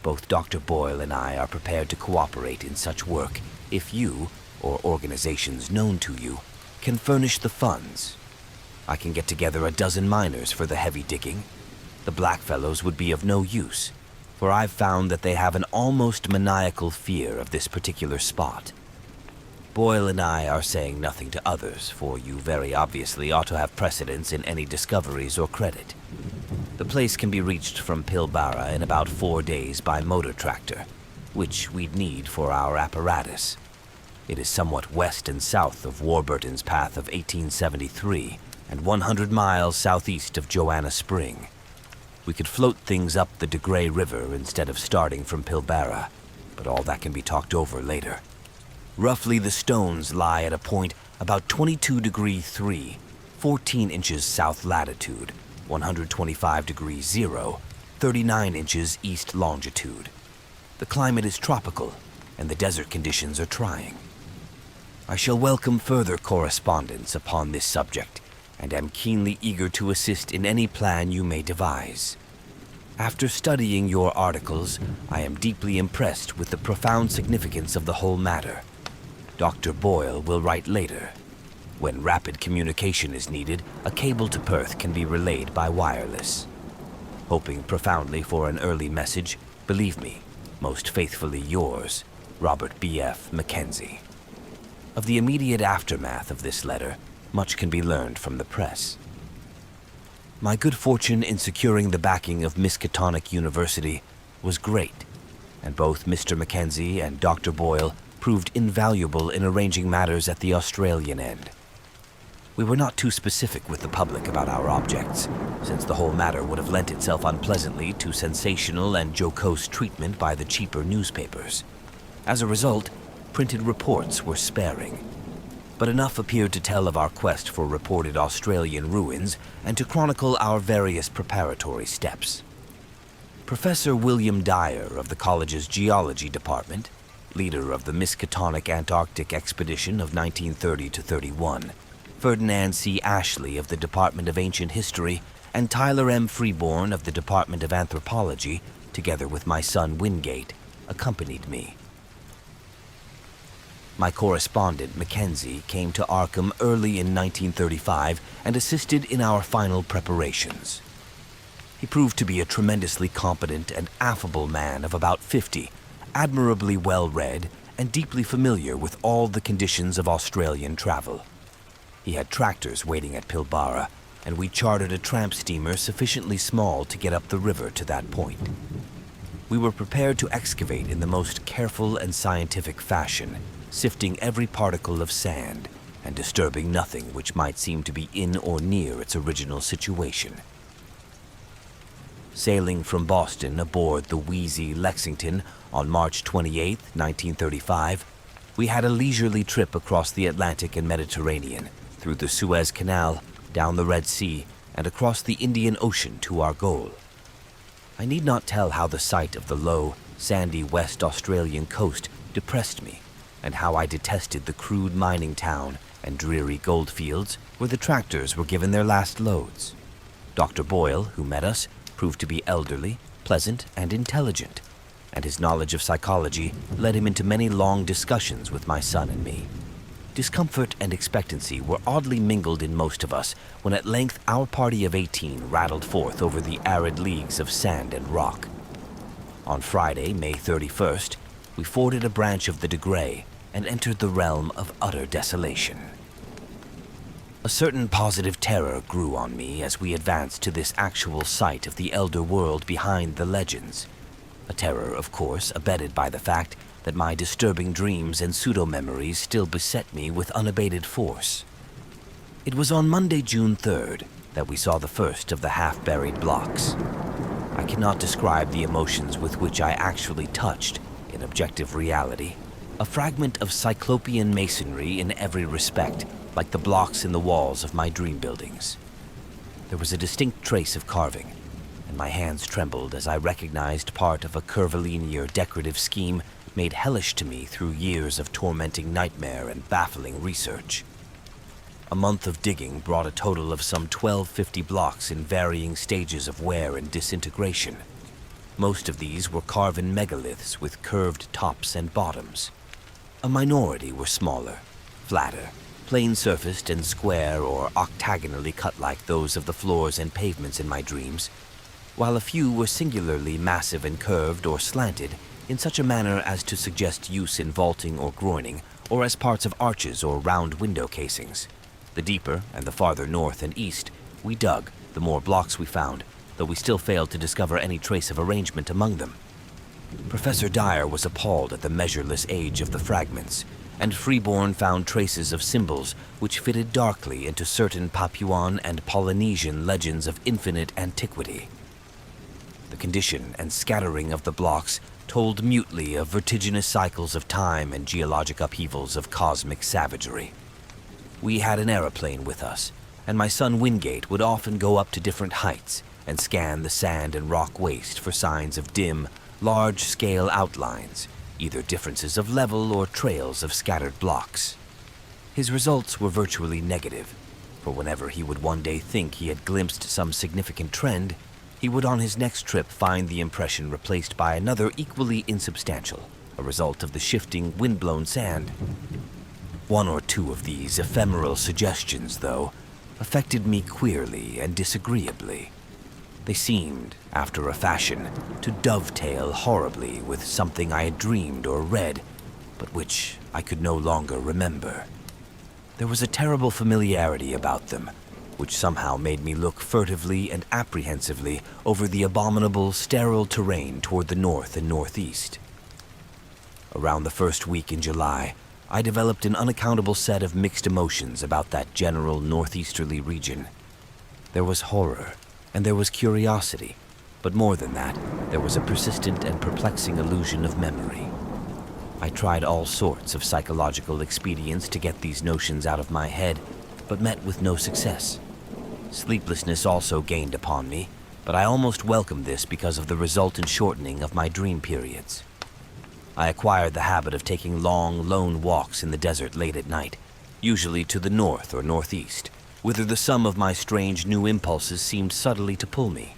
Both Dr. Boyle and I are prepared to cooperate in such work if you, or organizations known to you, can furnish the funds. I can get together a dozen miners for the heavy digging. The blackfellows would be of no use, for I've found that they have an almost maniacal fear of this particular spot. Boyle and I are saying nothing to others, for you very obviously ought to have precedence in any discoveries or credit. The place can be reached from Pilbara in about 4 days by motor tractor, which we'd need for our apparatus. It is somewhat west and south of Warburton's Path of 1873, and 100 miles southeast of Joanna Spring. We could float things up the De Grey River instead of starting from Pilbara, but all that can be talked over later. Roughly, the stones lie at a point about 22 degrees 3, 14 inches south latitude, 125 degrees 0, 39 inches east longitude. The climate is tropical, and the desert conditions are trying. I shall welcome further correspondence upon this subject, and am keenly eager to assist in any plan you may devise. After studying your articles, I am deeply impressed with the profound significance of the whole matter. Dr. Boyle will write later. When rapid communication is needed, a cable to Perth can be relayed by wireless. Hoping profoundly for an early message, believe me, most faithfully yours, Robert B.F. Mackenzie. Of the immediate aftermath of this letter, much can be learned from the press. My good fortune in securing the backing of Miskatonic University was great, and both Mr. Mackenzie and Dr. Boyle proved invaluable in arranging matters at the Australian end. We were not too specific with the public about our objects, since the whole matter would have lent itself unpleasantly to sensational and jocose treatment by the cheaper newspapers. As a result, printed reports were sparing, but enough appeared to tell of our quest for reported Australian ruins and to chronicle our various preparatory steps. Professor William Dyer of the college's geology department, leader of the Miskatonic Antarctic expedition of 1930 to 31, Ferdinand C. Ashley of the Department of Ancient History, and Tyler M. Freeborn of the Department of Anthropology, together with my son Wingate, accompanied me. My correspondent, Mackenzie, came to Arkham early in 1935 and assisted in our final preparations. He proved to be a tremendously competent and affable man of about 50, admirably well-read and deeply familiar with all the conditions of Australian travel. He had tractors waiting at Pilbara, and we chartered a tramp steamer sufficiently small to get up the river to that point. We were prepared to excavate in the most careful and scientific fashion, sifting every particle of sand and disturbing nothing which might seem to be in or near its original situation. Sailing from Boston aboard the wheezy Lexington on March 28, 1935, we had a leisurely trip across the Atlantic and Mediterranean, through the Suez Canal, down the Red Sea, and across the Indian Ocean to our goal. I need not tell how the sight of the low, sandy West Australian coast depressed me, and how I detested the crude mining town and dreary goldfields where the tractors were given their last loads. Dr. Boyle, who met us, proved to be elderly, pleasant, and intelligent, and his knowledge of psychology led him into many long discussions with my son and me. Discomfort and expectancy were oddly mingled in most of us when at length our party of 18 rattled forth over the arid leagues of sand and rock. On Friday, May 31st, we forded a branch of the De Grey and entered the realm of utter desolation. A certain positive terror grew on me as we advanced to this actual site of the elder world behind the legends. A terror, of course, abetted by the fact that my disturbing dreams and pseudo-memories still beset me with unabated force. It was on Monday, June 3rd, that we saw the first of the half-buried blocks. I cannot describe the emotions with which I actually touched, in objective reality, a fragment of cyclopean masonry in every respect, like the blocks in the walls of my dream buildings. There was a distinct trace of carving, and my hands trembled as I recognized part of a curvilinear decorative scheme made hellish to me through years of tormenting nightmare and baffling research. A month of digging brought a total of some 1,250 blocks in varying stages of wear and disintegration. Most of these were carven megaliths with curved tops and bottoms. A minority were smaller, flatter, plain-surfaced and square or octagonally cut like those of the floors and pavements in my dreams, while a few were singularly massive and curved or slanted in such a manner as to suggest use in vaulting or groining, or as parts of arches or round window casings. The deeper and the farther north and east we dug, the more blocks we found, though we still failed to discover any trace of arrangement among them. Professor Dyer was appalled at the measureless age of the fragments, and Freeborn found traces of symbols which fitted darkly into certain Papuan and Polynesian legends of infinite antiquity. The condition and scattering of the blocks told mutely of vertiginous cycles of time and geologic upheavals of cosmic savagery. We had an aeroplane with us, and my son Wingate would often go up to different heights and scan the sand and rock waste for signs of dim, large-scale outlines, either differences of level or trails of scattered blocks. His results were virtually negative, for whenever he would one day think he had glimpsed some significant trend, he would on his next trip find the impression replaced by another equally insubstantial, a result of the shifting, wind-blown sand. One or two of these ephemeral suggestions, though, affected me queerly and disagreeably. They seemed, after a fashion, to dovetail horribly with something I had dreamed or read, but which I could no longer remember. There was a terrible familiarity about them, which somehow made me look furtively and apprehensively over the abominable, sterile terrain toward the north and northeast. Around the first week in July, I developed an unaccountable set of mixed emotions about that general northeasterly region. There was horror, and there was curiosity, but more than that, there was a persistent and perplexing illusion of memory. I tried all sorts of psychological expedients to get these notions out of my head, but met with no success. Sleeplessness also gained upon me, but I almost welcomed this because of the resultant shortening of my dream periods. I acquired the habit of taking long, lone walks in the desert late at night, usually to the north or northeast, whither the sum of my strange new impulses seemed subtly to pull me.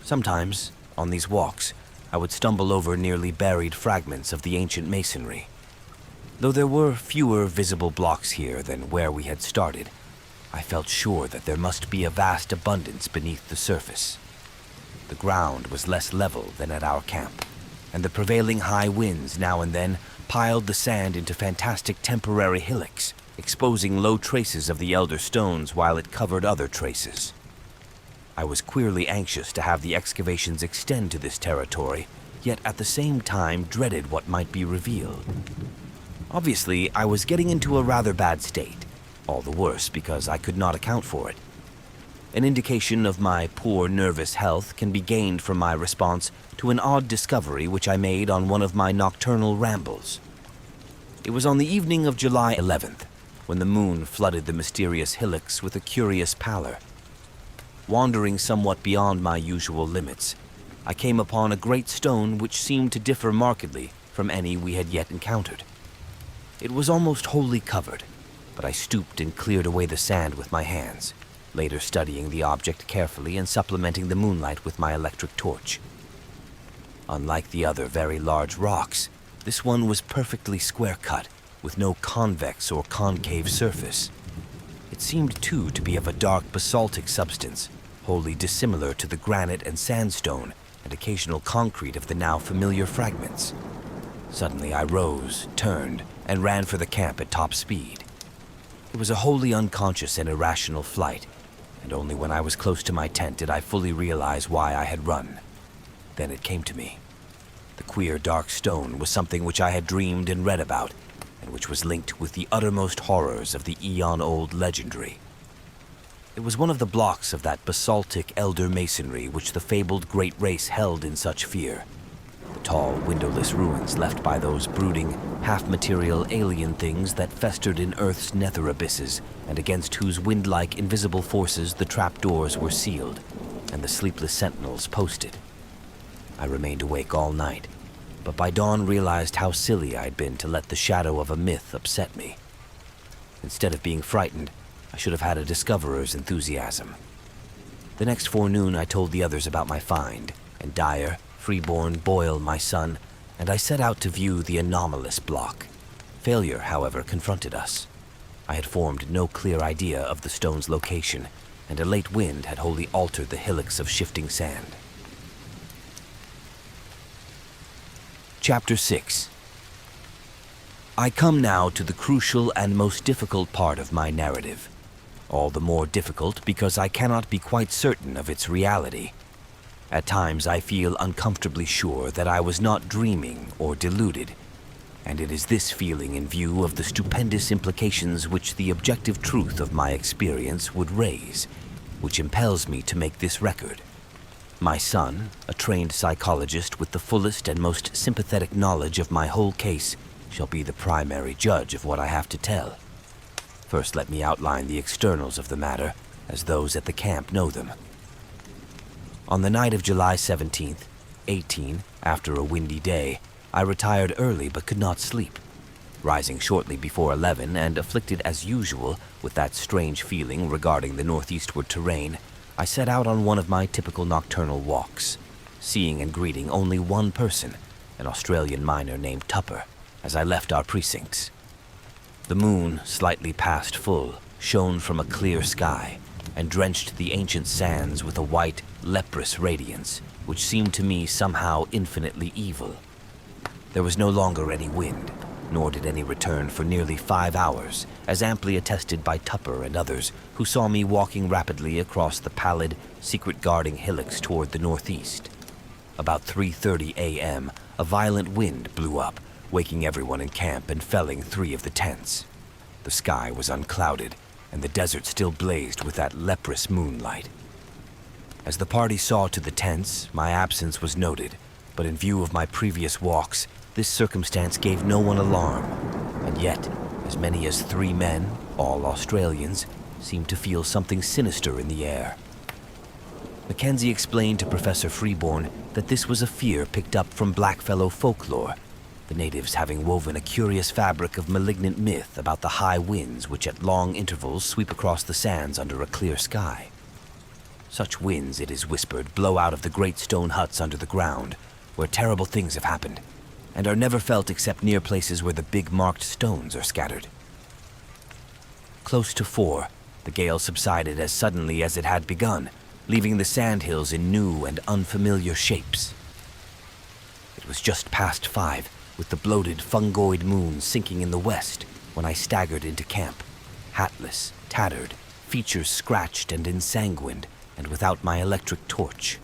Sometimes, on these walks, I would stumble over nearly buried fragments of the ancient masonry. Though there were fewer visible blocks here than where we had started, I felt sure that there must be a vast abundance beneath the surface. The ground was less level than at our camp, and the prevailing high winds now and then piled the sand into fantastic temporary hillocks, exposing low traces of the elder stones while it covered other traces. I was queerly anxious to have the excavations extend to this territory, yet at the same time dreaded what might be revealed. Obviously, I was getting into a rather bad state, all the worse because I could not account for it. An indication of my poor nervous health can be gained from my response to an odd discovery which I made on one of my nocturnal rambles. It was on the evening of July 11th, when the moon flooded the mysterious hillocks with a curious pallor. Wandering somewhat beyond my usual limits, I came upon a great stone which seemed to differ markedly from any we had yet encountered. It was almost wholly covered, but I stooped and cleared away the sand with my hands, later studying the object carefully and supplementing the moonlight with my electric torch. Unlike the other very large rocks, this one was perfectly square-cut, with no convex or concave surface. It seemed, too, to be of a dark basaltic substance, wholly dissimilar to the granite and sandstone and occasional concrete of the now familiar fragments. Suddenly I rose, turned, and ran for the camp at top speed. It was a wholly unconscious and irrational flight, and only when I was close to my tent did I fully realize why I had run. Then it came to me. The queer dark stone was something which I had dreamed and read about, and which was linked with the uttermost horrors of the eon-old legendary. It was one of the blocks of that basaltic elder masonry which the fabled great race held in such fear. The tall, windowless ruins left by those brooding, half-material alien things that festered in Earth's nether abysses, and against whose wind-like invisible forces the trapdoors were sealed, and the sleepless sentinels posted. I remained awake all night, but by dawn realized how silly I'd been to let the shadow of a myth upset me. Instead of being frightened, I should have had a discoverer's enthusiasm. The next forenoon I told the others about my find, and Dyer, Freeborn, Boyle, my son, and I set out to view the anomalous block. Failure, however, confronted us. I had formed no clear idea of the stone's location, and a late wind had wholly altered the hillocks of shifting sand. Chapter 6. I come now to the crucial and most difficult part of my narrative. All the more difficult because I cannot be quite certain of its reality. At times I feel uncomfortably sure that I was not dreaming or deluded, and it is this feeling in view of the stupendous implications which the objective truth of my experience would raise, which impels me to make this record. My son, a trained psychologist with the fullest and most sympathetic knowledge of my whole case, shall be the primary judge of what I have to tell. First, let me outline the externals of the matter, as those at the camp know them. On the night of July 17th, 18, after a windy day, I retired early but could not sleep. Rising shortly before 11 and afflicted as usual with that strange feeling regarding the northeastward terrain, I set out on one of my typical nocturnal walks, seeing and greeting only one person, an Australian miner named Tupper, as I left our precincts. The moon, slightly past full, shone from a clear sky and drenched the ancient sands with a white, leprous radiance, which seemed to me somehow infinitely evil. There was no longer any wind, nor did any return for nearly 5 hours, as amply attested by Tupper and others who saw me walking rapidly across the pallid, secret-guarding hillocks toward the northeast. About 3:30 a.m., a violent wind blew up, waking everyone in camp and felling 3 of the tents. The sky was unclouded, and the desert still blazed with that leprous moonlight. As the party saw to the tents, my absence was noted, but in view of my previous walks, this circumstance gave no one alarm, and yet, as many as 3 men, all Australians, seemed to feel something sinister in the air. Mackenzie explained to Professor Freeborn that this was a fear picked up from blackfellow folklore, the natives having woven a curious fabric of malignant myth about the high winds which at long intervals sweep across the sands under a clear sky. Such winds, it is whispered, blow out of the great stone huts under the ground, where terrible things have happened, and are never felt except near places where the big marked stones are scattered. Close to 4, the gale subsided as suddenly as it had begun, leaving the sandhills in new and unfamiliar shapes. It was just past 5, with the bloated fungoid moon sinking in the west, when I staggered into camp, hatless, tattered, features scratched and ensanguined, and without my electric torch.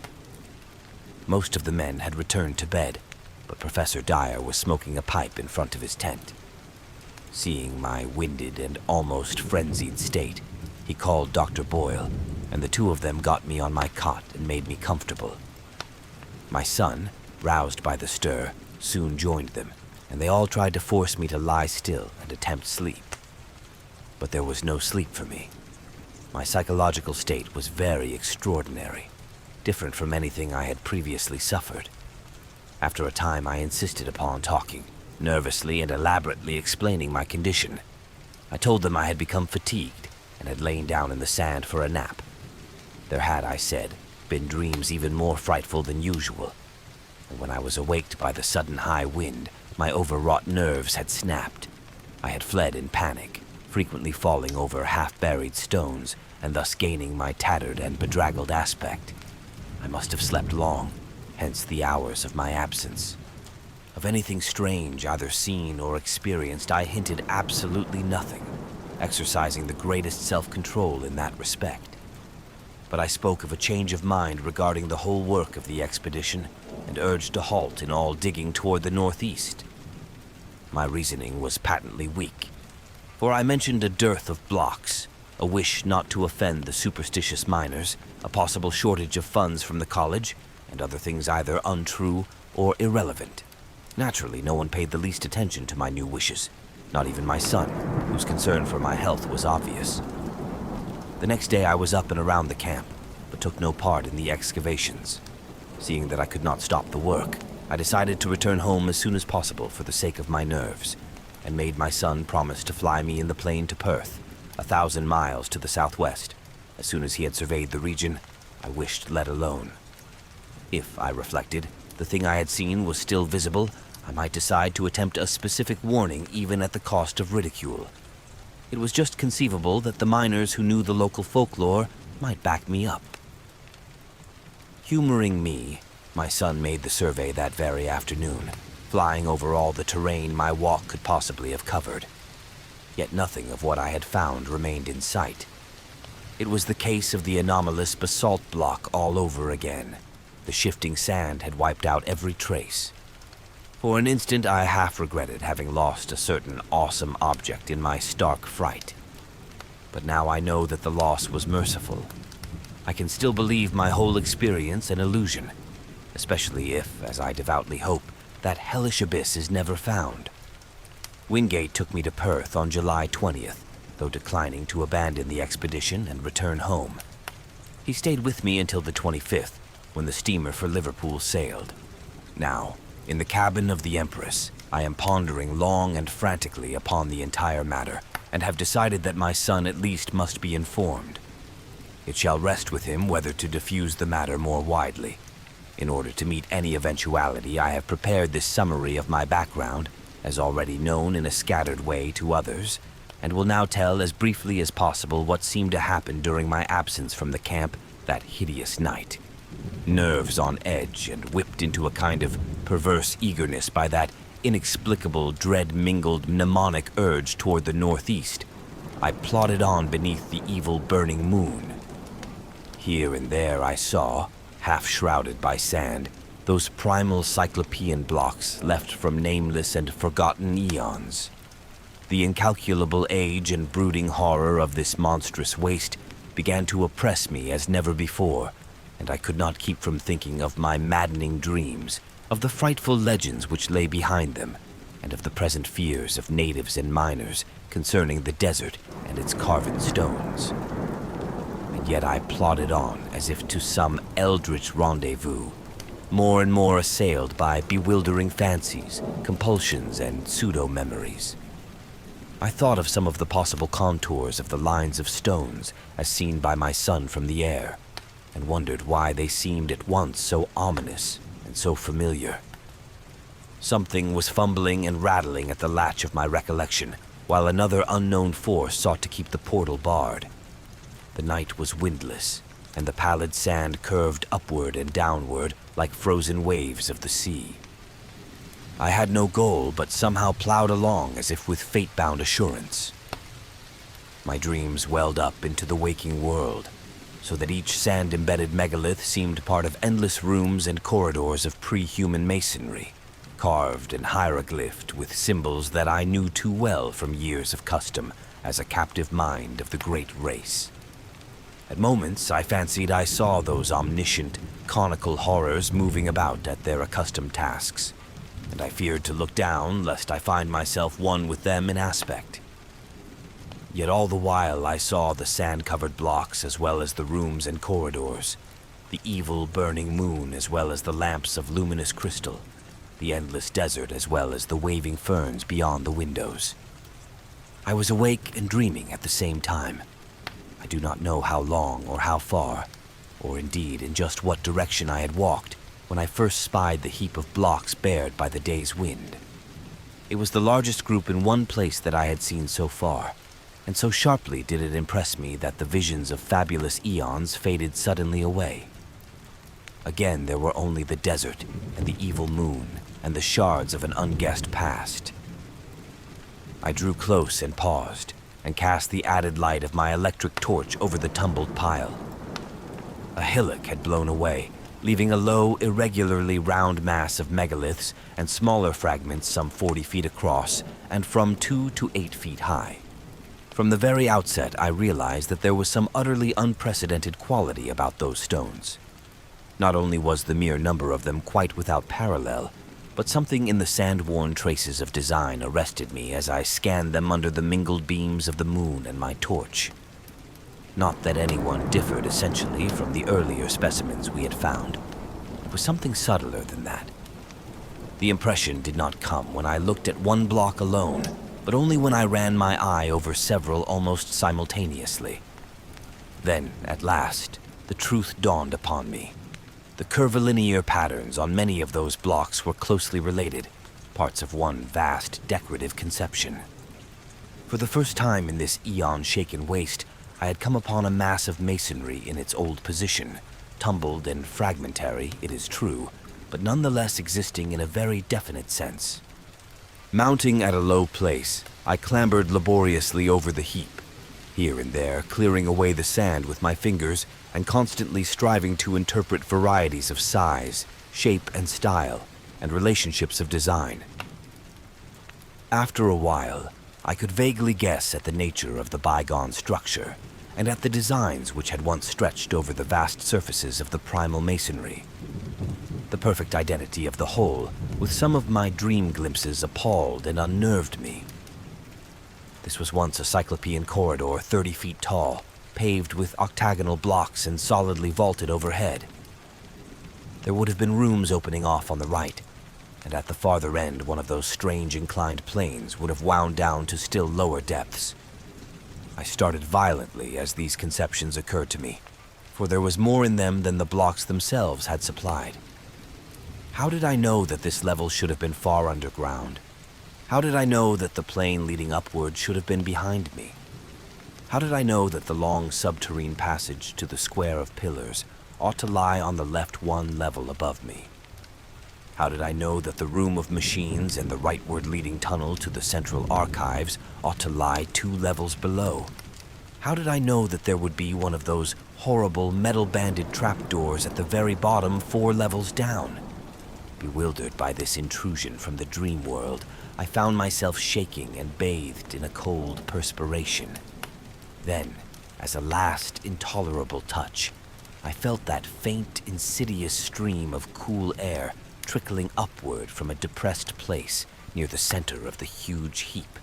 Most of the men had returned to bed, but Professor Dyer was smoking a pipe in front of his tent. Seeing my winded and almost frenzied state, he called Dr. Boyle, and the two of them got me on my cot and made me comfortable. My son, roused by the stir, soon joined them, and they all tried to force me to lie still and attempt sleep. But there was no sleep for me. My psychological state was very extraordinary, different from anything I had previously suffered. After a time, I insisted upon talking, nervously and elaborately explaining my condition. I told them I had become fatigued and had lain down in the sand for a nap. There had, I said, been dreams even more frightful than usual, and when I was awaked by the sudden high wind, my overwrought nerves had snapped. I had fled in panic, frequently falling over half-buried stones and thus gaining my tattered and bedraggled aspect. I must have slept long, hence the hours of my absence. Of anything strange either seen or experienced, I hinted absolutely nothing, exercising the greatest self-control in that respect. But I spoke of a change of mind regarding the whole work of the expedition and urged a halt in all digging toward the northeast. My reasoning was patently weak, for I mentioned a dearth of blocks, a wish not to offend the superstitious miners, a possible shortage of funds from the college, and other things either untrue or irrelevant. Naturally, no one paid the least attention to my new wishes, not even my son, whose concern for my health was obvious. The next day I was up and around the camp, but took no part in the excavations. Seeing that I could not stop the work, I decided to return home as soon as possible for the sake of my nerves, and made my son promise to fly me in the plane to Perth, 1,000 miles to the southwest, as soon as he had surveyed the region I wished let alone. If, I reflected, the thing I had seen was still visible, I might decide to attempt a specific warning even at the cost of ridicule. It was just conceivable that the miners who knew the local folklore might back me up. Humoring me, my son made the survey that very afternoon, flying over all the terrain my walk could possibly have covered. Yet nothing of what I had found remained in sight. It was the case of the anomalous basalt block all over again. The shifting sand had wiped out every trace. For an instant, I half regretted having lost a certain awesome object in my stark fright. But now I know that the loss was merciful. I can still believe my whole experience an illusion, especially if, as I devoutly hope, that hellish abyss is never found. Wingate took me to Perth on July 20th, though declining to abandon the expedition and return home. He stayed with me until the 25th, when the steamer for Liverpool sailed. Now, in the cabin of the Empress, I am pondering long and frantically upon the entire matter, and have decided that my son at least must be informed. It shall rest with him whether to diffuse the matter more widely. In order to meet any eventuality, I have prepared this summary of my background, as already known in a scattered way to others, and will now tell as briefly as possible what seemed to happen during my absence from the camp that hideous night. Nerves on edge and whipped into a kind of perverse eagerness by that inexplicable, dread-mingled mnemonic urge toward the northeast, I plodded on beneath the evil burning moon. Here and there I saw, half shrouded by sand, those primal cyclopean blocks left from nameless and forgotten eons. The incalculable age and brooding horror of this monstrous waste began to oppress me as never before, and I could not keep from thinking of my maddening dreams, of the frightful legends which lay behind them, and of the present fears of natives and miners concerning the desert and its carven stones. And yet I plodded on as if to some eldritch rendezvous, more and more assailed by bewildering fancies, compulsions, and pseudo-memories. I thought of some of the possible contours of the lines of stones as seen by my son from the air, and wondered why they seemed at once so ominous and so familiar. Something was fumbling and rattling at the latch of my recollection, while another unknown force sought to keep the portal barred. The night was windless, and the pallid sand curved upward and downward like frozen waves of the sea. I had no goal, but somehow plowed along as if with fate-bound assurance. My dreams welled up into the waking world, so that each sand-embedded megalith seemed part of endless rooms and corridors of pre-human masonry, carved and hieroglyphed with symbols that I knew too well from years of custom as a captive mind of the great race. At moments, I fancied I saw those omniscient, conical horrors moving about at their accustomed tasks, and I feared to look down lest I find myself one with them in aspect. Yet all the while I saw the sand-covered blocks as well as the rooms and corridors, the evil burning moon as well as the lamps of luminous crystal, the endless desert as well as the waving ferns beyond the windows. I was awake and dreaming at the same time. I do not know how long or how far, or indeed in just what direction I had walked when I first spied the heap of blocks bared by the day's wind. It was the largest group in one place that I had seen so far, and so sharply did it impress me that the visions of fabulous eons faded suddenly away. Again there were only the desert and the evil moon and the shards of an unguessed past. I drew close and paused, and cast the added light of my electric torch over the tumbled pile. A hillock had blown away, leaving a low, irregularly round mass of megaliths and smaller fragments some 40 feet across and from 2 to 8 feet high. From the very outset, I realized that there was some utterly unprecedented quality about those stones. Not only was the mere number of them quite without parallel, but something in the sand-worn traces of design arrested me as I scanned them under the mingled beams of the moon and my torch. Not that any one differed essentially from the earlier specimens we had found. It was something subtler than that. The impression did not come when I looked at one block alone, but only when I ran my eye over several almost simultaneously. Then, at last, the truth dawned upon me. The curvilinear patterns on many of those blocks were closely related, parts of one vast decorative conception. For the first time in this eon-shaken waste, I had come upon a mass of masonry in its old position, tumbled and fragmentary, it is true, but nonetheless existing in a very definite sense. Mounting at a low place, I clambered laboriously over the heap, here and there clearing away the sand with my fingers and constantly striving to interpret varieties of size, shape and style, and relationships of design. After a while, I could vaguely guess at the nature of the bygone structure, and at the designs which had once stretched over the vast surfaces of the primal masonry. The perfect identity of the whole, with some of my dream glimpses, appalled and unnerved me. This was once a cyclopean corridor 30 feet tall, paved with octagonal blocks and solidly vaulted overhead. There would have been rooms opening off on the right, and at the farther end one of those strange inclined planes would have wound down to still lower depths. I started violently as these conceptions occurred to me, for there was more in them than the blocks themselves had supplied. How did I know that this level should have been far underground? How did I know that the plane leading upward should have been behind me? How did I know that the long subterranean passage to the square of pillars ought to lie on the left one level above me? How did I know that the room of machines and the rightward leading tunnel to the central archives ought to lie 2 levels below? How did I know that there would be one of those horrible metal-banded trapdoors at the very bottom 4 levels down? Bewildered by this intrusion from the dream world, I found myself shaking and bathed in a cold perspiration. Then, as a last intolerable touch, I felt that faint, insidious stream of cool air trickling upward from a depressed place near the center of the huge heap.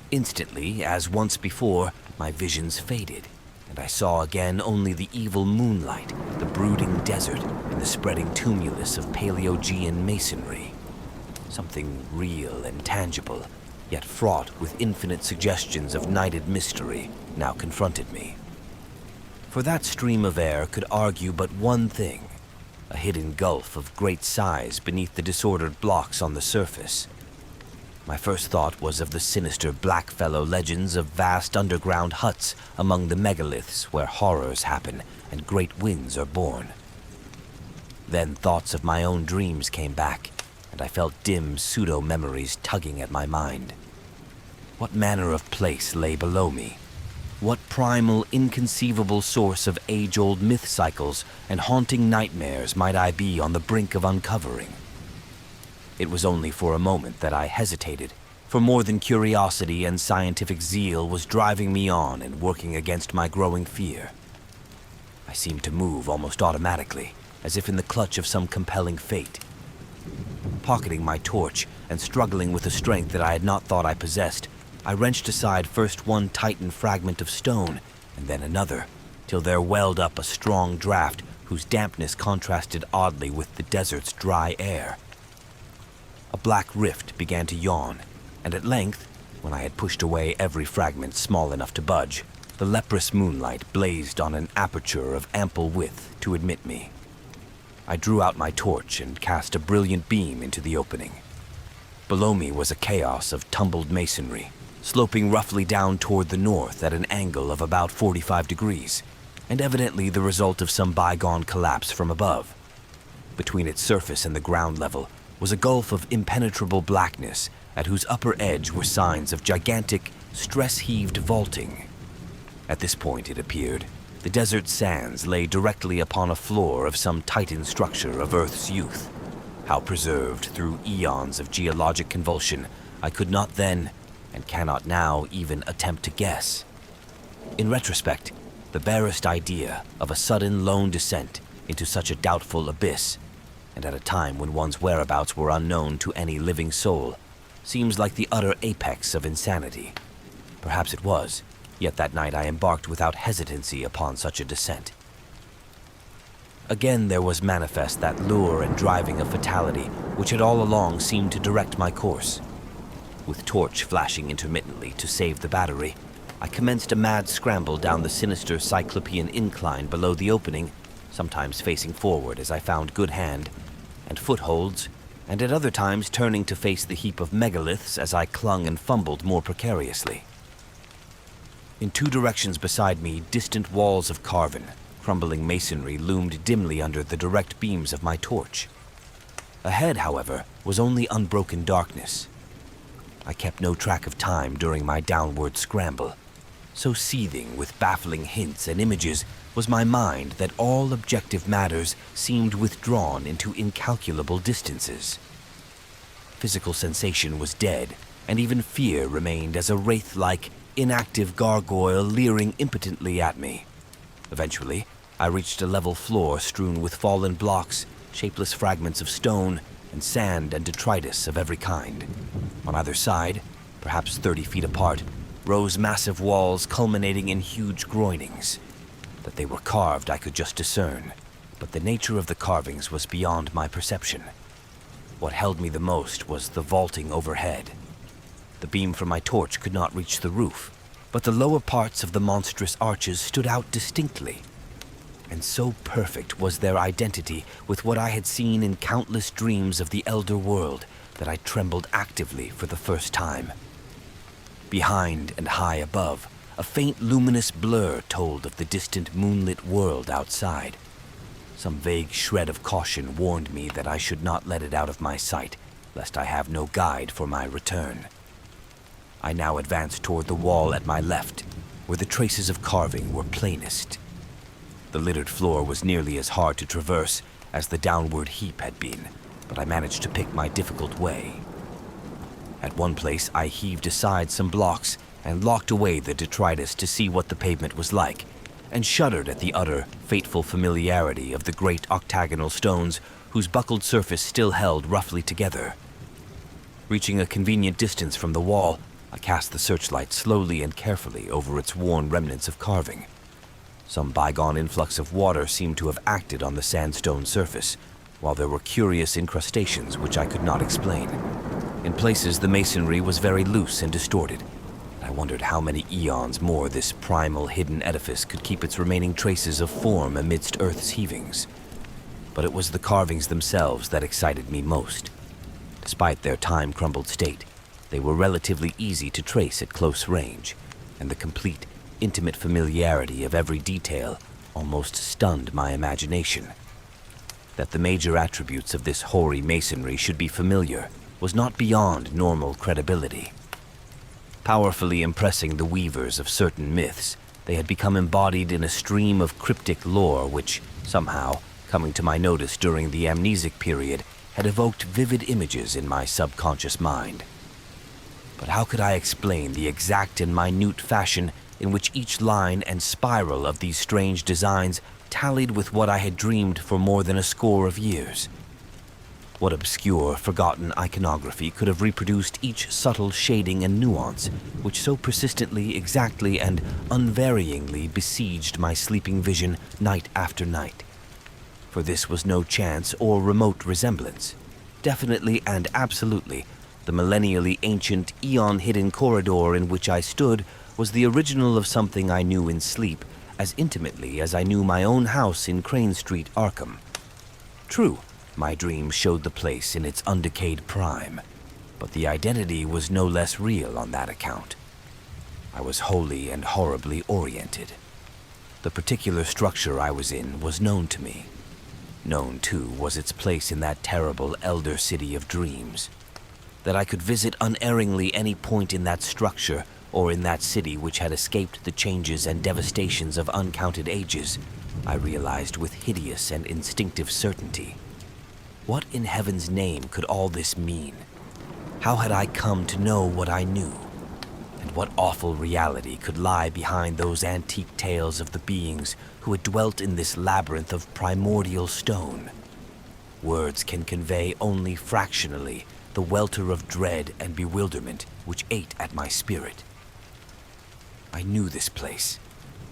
Instantly, as once before, my visions faded, and I saw again only the evil moonlight, the brooding desert, and the spreading tumulus of Paleogean masonry. Something real and tangible, yet fraught with infinite suggestions of nighted mystery, now confronted me. For that stream of air could argue but one thing: a hidden gulf of great size beneath the disordered blocks on the surface. My first thought was of the sinister Blackfellow legends of vast underground huts among the megaliths where horrors happen and great winds are born. Then thoughts of my own dreams came back, and I felt dim pseudo-memories tugging at my mind. What manner of place lay below me? What primal, inconceivable source of age-old myth cycles and haunting nightmares might I be on the brink of uncovering? It was only for a moment that I hesitated, for more than curiosity and scientific zeal was driving me on and working against my growing fear. I seemed to move almost automatically, as if in the clutch of some compelling fate. Pocketing my torch and struggling with a strength that I had not thought I possessed, I wrenched aside first one titan fragment of stone, and then another, till there welled up a strong draft whose dampness contrasted oddly with the desert's dry air. A black rift began to yawn, and at length, when I had pushed away every fragment small enough to budge, the leprous moonlight blazed on an aperture of ample width to admit me. I drew out my torch and cast a brilliant beam into the opening. Below me was a chaos of tumbled masonry, sloping roughly down toward the north at an angle of about 45 degrees, and evidently the result of some bygone collapse from above. Between its surface and the ground level was a gulf of impenetrable blackness at whose upper edge were signs of gigantic, stress-heaved vaulting. At this point, it appeared, the desert sands lay directly upon a floor of some titan structure of Earth's youth. How preserved through eons of geologic convulsion, I could not then, and cannot now even attempt to guess. In retrospect, the barest idea of a sudden lone descent into such a doubtful abyss, and at a time when one's whereabouts were unknown to any living soul, seems like the utter apex of insanity. Perhaps it was, yet that night I embarked without hesitancy upon such a descent. Again there was manifest that lure and driving of fatality which had all along seemed to direct my course. With torch flashing intermittently to save the battery, I commenced a mad scramble down the sinister cyclopean incline below the opening, sometimes facing forward as I found good hand and footholds, and at other times turning to face the heap of megaliths as I clung and fumbled more precariously. In two directions beside me, distant walls of carven, crumbling masonry loomed dimly under the direct beams of my torch. Ahead, however, was only unbroken darkness. I kept no track of time during my downward scramble. So seething with baffling hints and images was my mind that all objective matters seemed withdrawn into incalculable distances. Physical sensation was dead, and even fear remained as a wraith-like, inactive gargoyle leering impotently at me. Eventually, I reached a level floor strewn with fallen blocks, shapeless fragments of stone, and sand and detritus of every kind. On either side, perhaps 30 feet apart, rose massive walls culminating in huge groinings. That they were carved I could just discern, but the nature of the carvings was beyond my perception. What held me the most was the vaulting overhead. The beam from my torch could not reach the roof, but the lower parts of the monstrous arches stood out distinctly. And so perfect was their identity with what I had seen in countless dreams of the elder world that I trembled actively for the first time. Behind and high above, a faint luminous blur told of the distant moonlit world outside. Some vague shred of caution warned me that I should not let it out of my sight, lest I have no guide for my return. I now advanced toward the wall at my left, where the traces of carving were plainest. The littered floor was nearly as hard to traverse as the downward heap had been, but I managed to pick my difficult way. At one place, I heaved aside some blocks and locked away the detritus to see what the pavement was like, and shuddered at the utter, fateful familiarity of the great octagonal stones whose buckled surface still held roughly together. Reaching a convenient distance from the wall, I cast the searchlight slowly and carefully over its worn remnants of carving. Some bygone influx of water seemed to have acted on the sandstone surface, while there were curious incrustations which I could not explain. In places, the masonry was very loose and distorted. I wondered how many eons more this primal hidden edifice could keep its remaining traces of form amidst Earth's heavings. But it was the carvings themselves that excited me most. Despite their time-crumbled state, they were relatively easy to trace at close range, and the complete, intimate familiarity of every detail almost stunned my imagination. That the major attributes of this hoary masonry should be familiar was not beyond normal credibility. Powerfully impressing the weavers of certain myths, They had become embodied in a stream of cryptic lore which, somehow, coming to my notice during the amnesic period, had evoked vivid images in my subconscious mind. But how could I explain the exact and minute fashion in which each line and spiral of these strange designs tallied with what I had dreamed for more than a score of years? What obscure, forgotten iconography could have reproduced each subtle shading and nuance which so persistently, exactly, and unvaryingly besieged my sleeping vision night after night? For this was no chance or remote resemblance. Definitely and absolutely, the millennially ancient, eon-hidden corridor in which I stood was the original of something I knew in sleep as intimately as I knew my own house in Crane Street, Arkham. True, my dream showed the place in its undecayed prime, but the identity was no less real on that account. I was wholly and horribly oriented. The particular structure I was in was known to me. Known, too, was its place in that terrible elder city of dreams. That I could visit unerringly any point in that structure or in that city which had escaped the changes and devastations of uncounted ages, I realized with hideous and instinctive certainty. What in heaven's name could all this mean? How had I come to know what I knew? And what awful reality could lie behind those antique tales of the beings who had dwelt in this labyrinth of primordial stone? Words can convey only fractionally the welter of dread and bewilderment which ate at my spirit. I knew this place.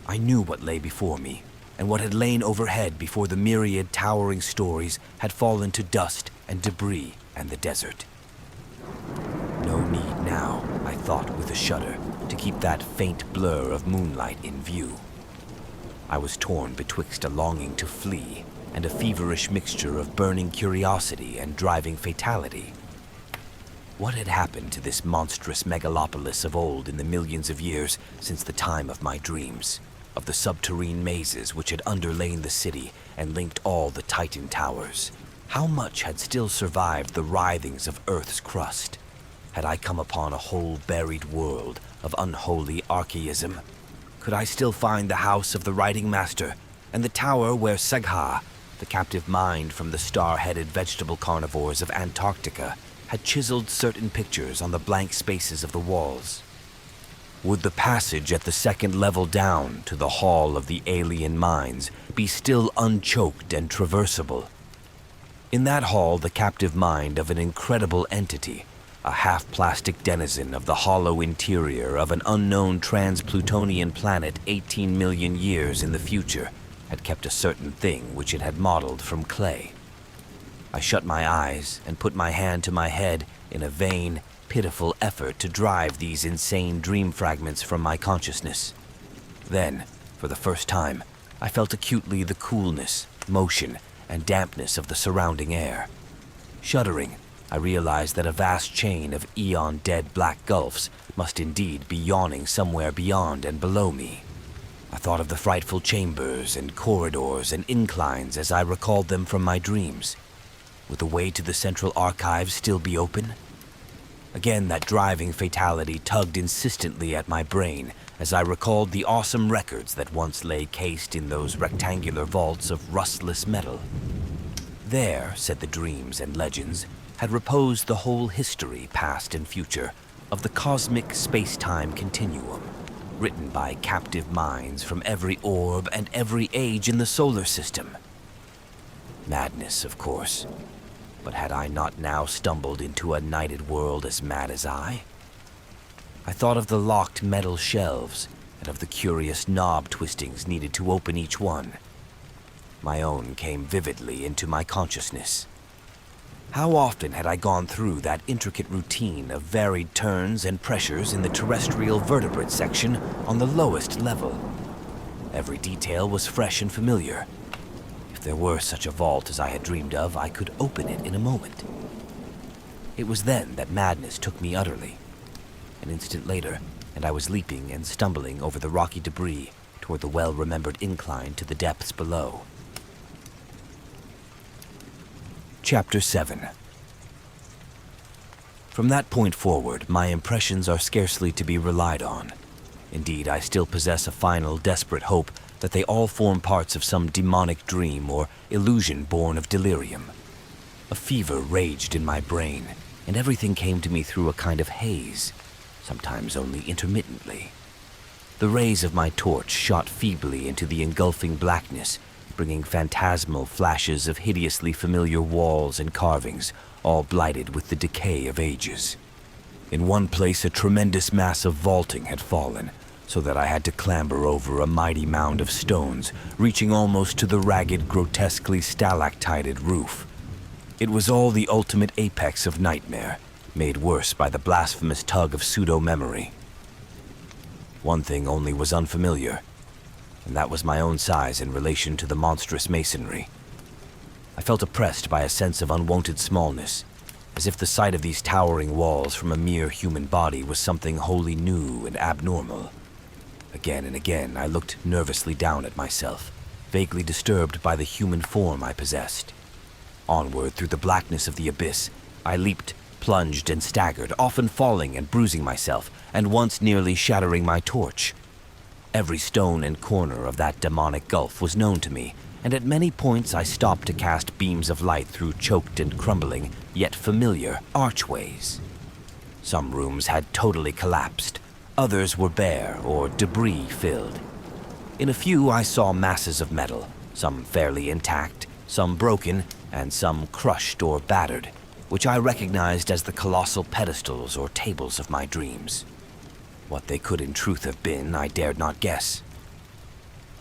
I knew what lay before me, and what had lain overhead before the myriad towering stories had fallen to dust and debris and the desert. No need now, I thought with a shudder, to keep that faint blur of moonlight in view. I was torn betwixt a longing to flee and a feverish mixture of burning curiosity and driving fatality. What had happened to this monstrous megalopolis of old in the millions of years since the time of my dreams? Of the subterranean mazes which had underlain the city and linked all the Titan towers? How much had still survived the writhings of Earth's crust? Had I come upon a whole buried world of unholy archaism? Could I still find the house of the writing master and the tower where Sagha, the captive mind from the star-headed vegetable carnivores of Antarctica, had chiseled certain pictures on the blank spaces of the walls? Would the passage at the second level down to the Hall of the Alien Minds be still unchoked and traversable? In that hall, the captive mind of an incredible entity, a half-plastic denizen of the hollow interior of an unknown trans-Plutonian planet 18 million years in the future, had kept a certain thing which it had modeled from clay. I shut my eyes and put my hand to my head in a vain, pitiful effort to drive these insane dream fragments from my consciousness. Then, for the first time, I felt acutely the coolness, motion, and dampness of the surrounding air. Shuddering, I realized that a vast chain of eon-dead black gulfs must indeed be yawning somewhere beyond and below me. I thought of the frightful chambers and corridors and inclines as I recalled them from my dreams. Would the way to the central archives still be open? Again, that driving fatality tugged insistently at my brain as I recalled the awesome records that once lay cased in those rectangular vaults of rustless metal. There, said the dreams and legends, had reposed the whole history, past and future, of the cosmic space-time continuum, written by captive minds from every orb and every age in the solar system. Madness, of course. But had I not now stumbled into a nighted world as mad as I? I thought of the locked metal shelves and of the curious knob twistings needed to open each one. My own came vividly into my consciousness. How often had I gone through that intricate routine of varied turns and pressures in the terrestrial vertebrate section on the lowest level? Every detail was fresh and familiar. If there were such a vault as I had dreamed of, I could open it in a moment. It was then that madness took me utterly. An instant later, and I was leaping and stumbling over the rocky debris toward the well-remembered incline to the depths below. Chapter 7. From that point forward, my impressions are scarcely to be relied on. Indeed, I still possess a final, desperate hope that they all form parts of some demonic dream or illusion born of delirium. A fever raged in my brain, and everything came to me through a kind of haze, sometimes only intermittently. The rays of my torch shot feebly into the engulfing blackness, bringing phantasmal flashes of hideously familiar walls and carvings, all blighted with the decay of ages. In one place, a tremendous mass of vaulting had fallen, so that I had to clamber over a mighty mound of stones, reaching almost to the ragged, grotesquely stalactited roof. It was all the ultimate apex of nightmare, made worse by the blasphemous tug of pseudo-memory. One thing only was unfamiliar, and that was my own size in relation to the monstrous masonry. I felt oppressed by a sense of unwonted smallness, as if the sight of these towering walls from a mere human body was something wholly new and abnormal. Again and again, I looked nervously down at myself, vaguely disturbed by the human form I possessed. Onward through the blackness of the abyss, I leaped, plunged, and staggered, often falling and bruising myself, and once nearly shattering my torch. Every stone and corner of that demonic gulf was known to me, and at many points I stopped to cast beams of light through choked and crumbling, yet familiar, archways. Some rooms had totally collapsed, others were bare or debris-filled. In a few I saw masses of metal, some fairly intact, some broken, and some crushed or battered, which I recognized as the colossal pedestals or tables of my dreams. What they could in truth have been, I dared not guess.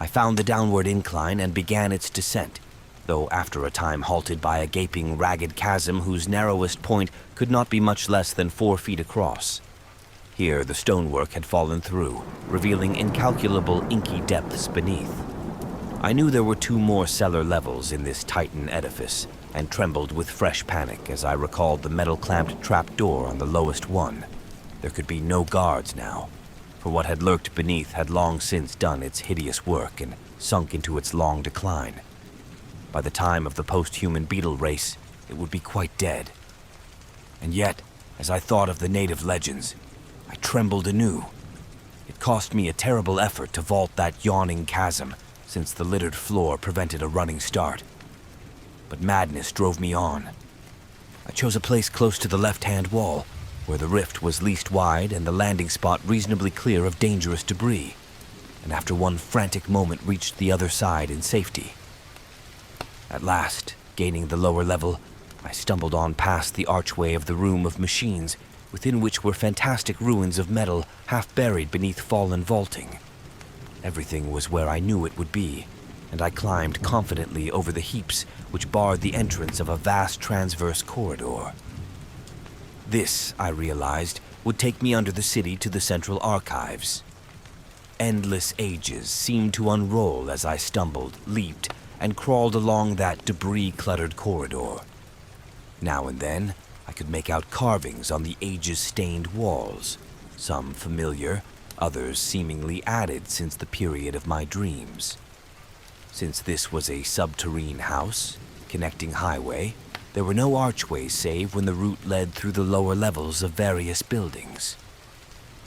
I found the downward incline and began its descent, though after a time halted by a gaping, ragged chasm whose narrowest point could not be much less than 4 feet across. Here the stonework had fallen through, revealing incalculable inky depths beneath. I knew there were 2 more cellar levels in this Titan edifice, and trembled with fresh panic as I recalled the metal-clamped trapdoor on the lowest one. There could be no guards now, for what had lurked beneath had long since done its hideous work and sunk into its long decline. By the time of the post-human beetle race, it would be quite dead. And yet, as I thought of the native legends, I trembled anew. It cost me a terrible effort to vault that yawning chasm, since the littered floor prevented a running start. But madness drove me on. I chose a place close to the left-hand wall, where the rift was least wide and the landing spot reasonably clear of dangerous debris, and after one frantic moment reached the other side in safety. At last, gaining the lower level, I stumbled on past the archway of the room of machines, within which were fantastic ruins of metal half buried beneath fallen vaulting. Everything was where I knew it would be, and I climbed confidently over the heaps which barred the entrance of a vast transverse corridor. This, I realized, would take me under the city to the central archives. Endless ages seemed to unroll as I stumbled, leaped, and crawled along that debris-cluttered corridor. Now and then, I could make out carvings on the ages-stained walls, some familiar, others seemingly added since the period of my dreams. Since this was a subterrane house, connecting highway, there were no archways save when the route led through the lower levels of various buildings.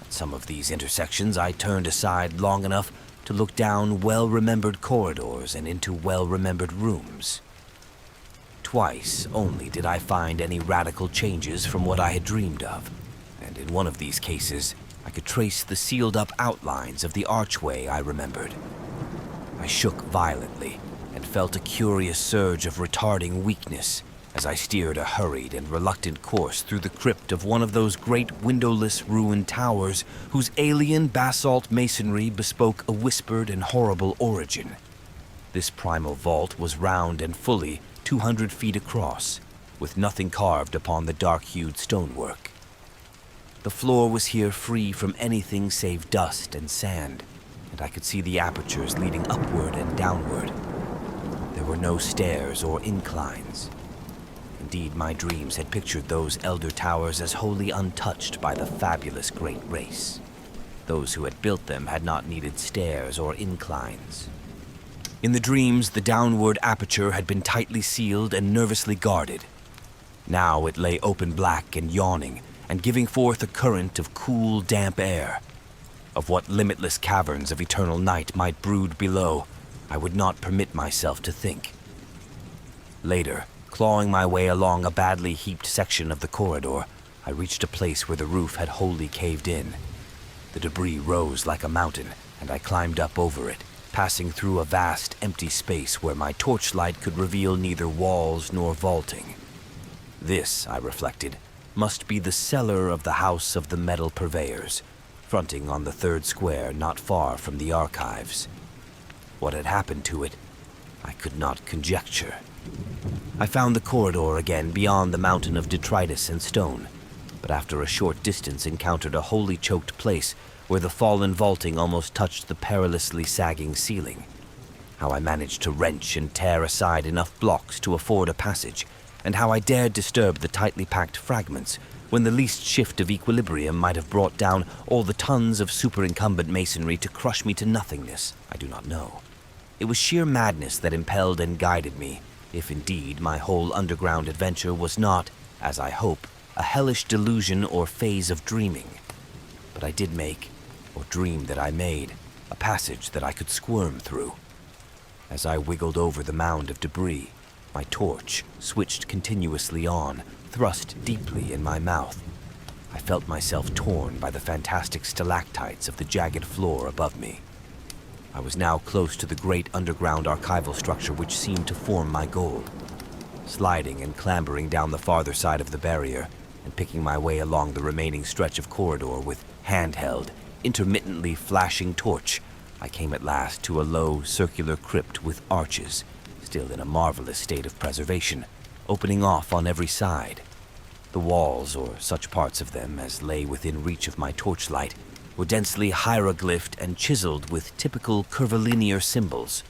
At some of these intersections, I turned aside long enough to look down well-remembered corridors and into well-remembered rooms. Twice only did I find any radical changes from what I had dreamed of, and in one of these cases, I could trace the sealed-up outlines of the archway I remembered. I shook violently and felt a curious surge of retarding weakness as I steered a hurried and reluctant course through the crypt of one of those great windowless ruined towers whose alien basalt masonry bespoke a whispered and horrible origin. This primal vault was round and fully 200 feet across, with nothing carved upon the dark-hued stonework. The floor was here free from anything save dust and sand, and I could see the apertures leading upward and downward. There were no stairs or inclines. Indeed, my dreams had pictured those elder towers as wholly untouched by the fabulous great race. Those who had built them had not needed stairs or inclines. In the dreams, the downward aperture had been tightly sealed and nervously guarded. Now it lay open black and yawning, and giving forth a current of cool, damp air. Of what limitless caverns of eternal night might brood below, I would not permit myself to think. Later, clawing my way along a badly heaped section of the corridor, I reached a place where the roof had wholly caved in. The debris rose like a mountain, and I climbed up over it, passing through a vast, empty space where my torchlight could reveal neither walls nor vaulting. This, I reflected, must be the cellar of the House of the Metal Purveyors, fronting on the third square not far from the archives. What had happened to it, I could not conjecture. I found the corridor again beyond the mountain of detritus and stone, but after a short distance encountered a wholly choked place where the fallen vaulting almost touched the perilously sagging ceiling. How I managed to wrench and tear aside enough blocks to afford a passage, and how I dared disturb the tightly packed fragments when the least shift of equilibrium might have brought down all the tons of superincumbent masonry to crush me to nothingness, I do not know. It was sheer madness that impelled and guided me, if indeed my whole underground adventure was not, as I hope, a hellish delusion or phase of dreaming. But I did make, or dream that I made, a passage that I could squirm through. As I wiggled over the mound of debris, my torch switched continuously on, thrust deeply in my mouth. I felt myself torn by the fantastic stalactites of the jagged floor above me. I was now close to the great underground archival structure which seemed to form my goal. Sliding and clambering down the farther side of the barrier, and picking my way along the remaining stretch of corridor with handheld, intermittently flashing torch, I came at last to a low, circular crypt with arches, still in a marvelous state of preservation, opening off on every side. The walls, or such parts of them as lay within reach of my torchlight, were densely hieroglyphed and chiseled with typical curvilinear symbols,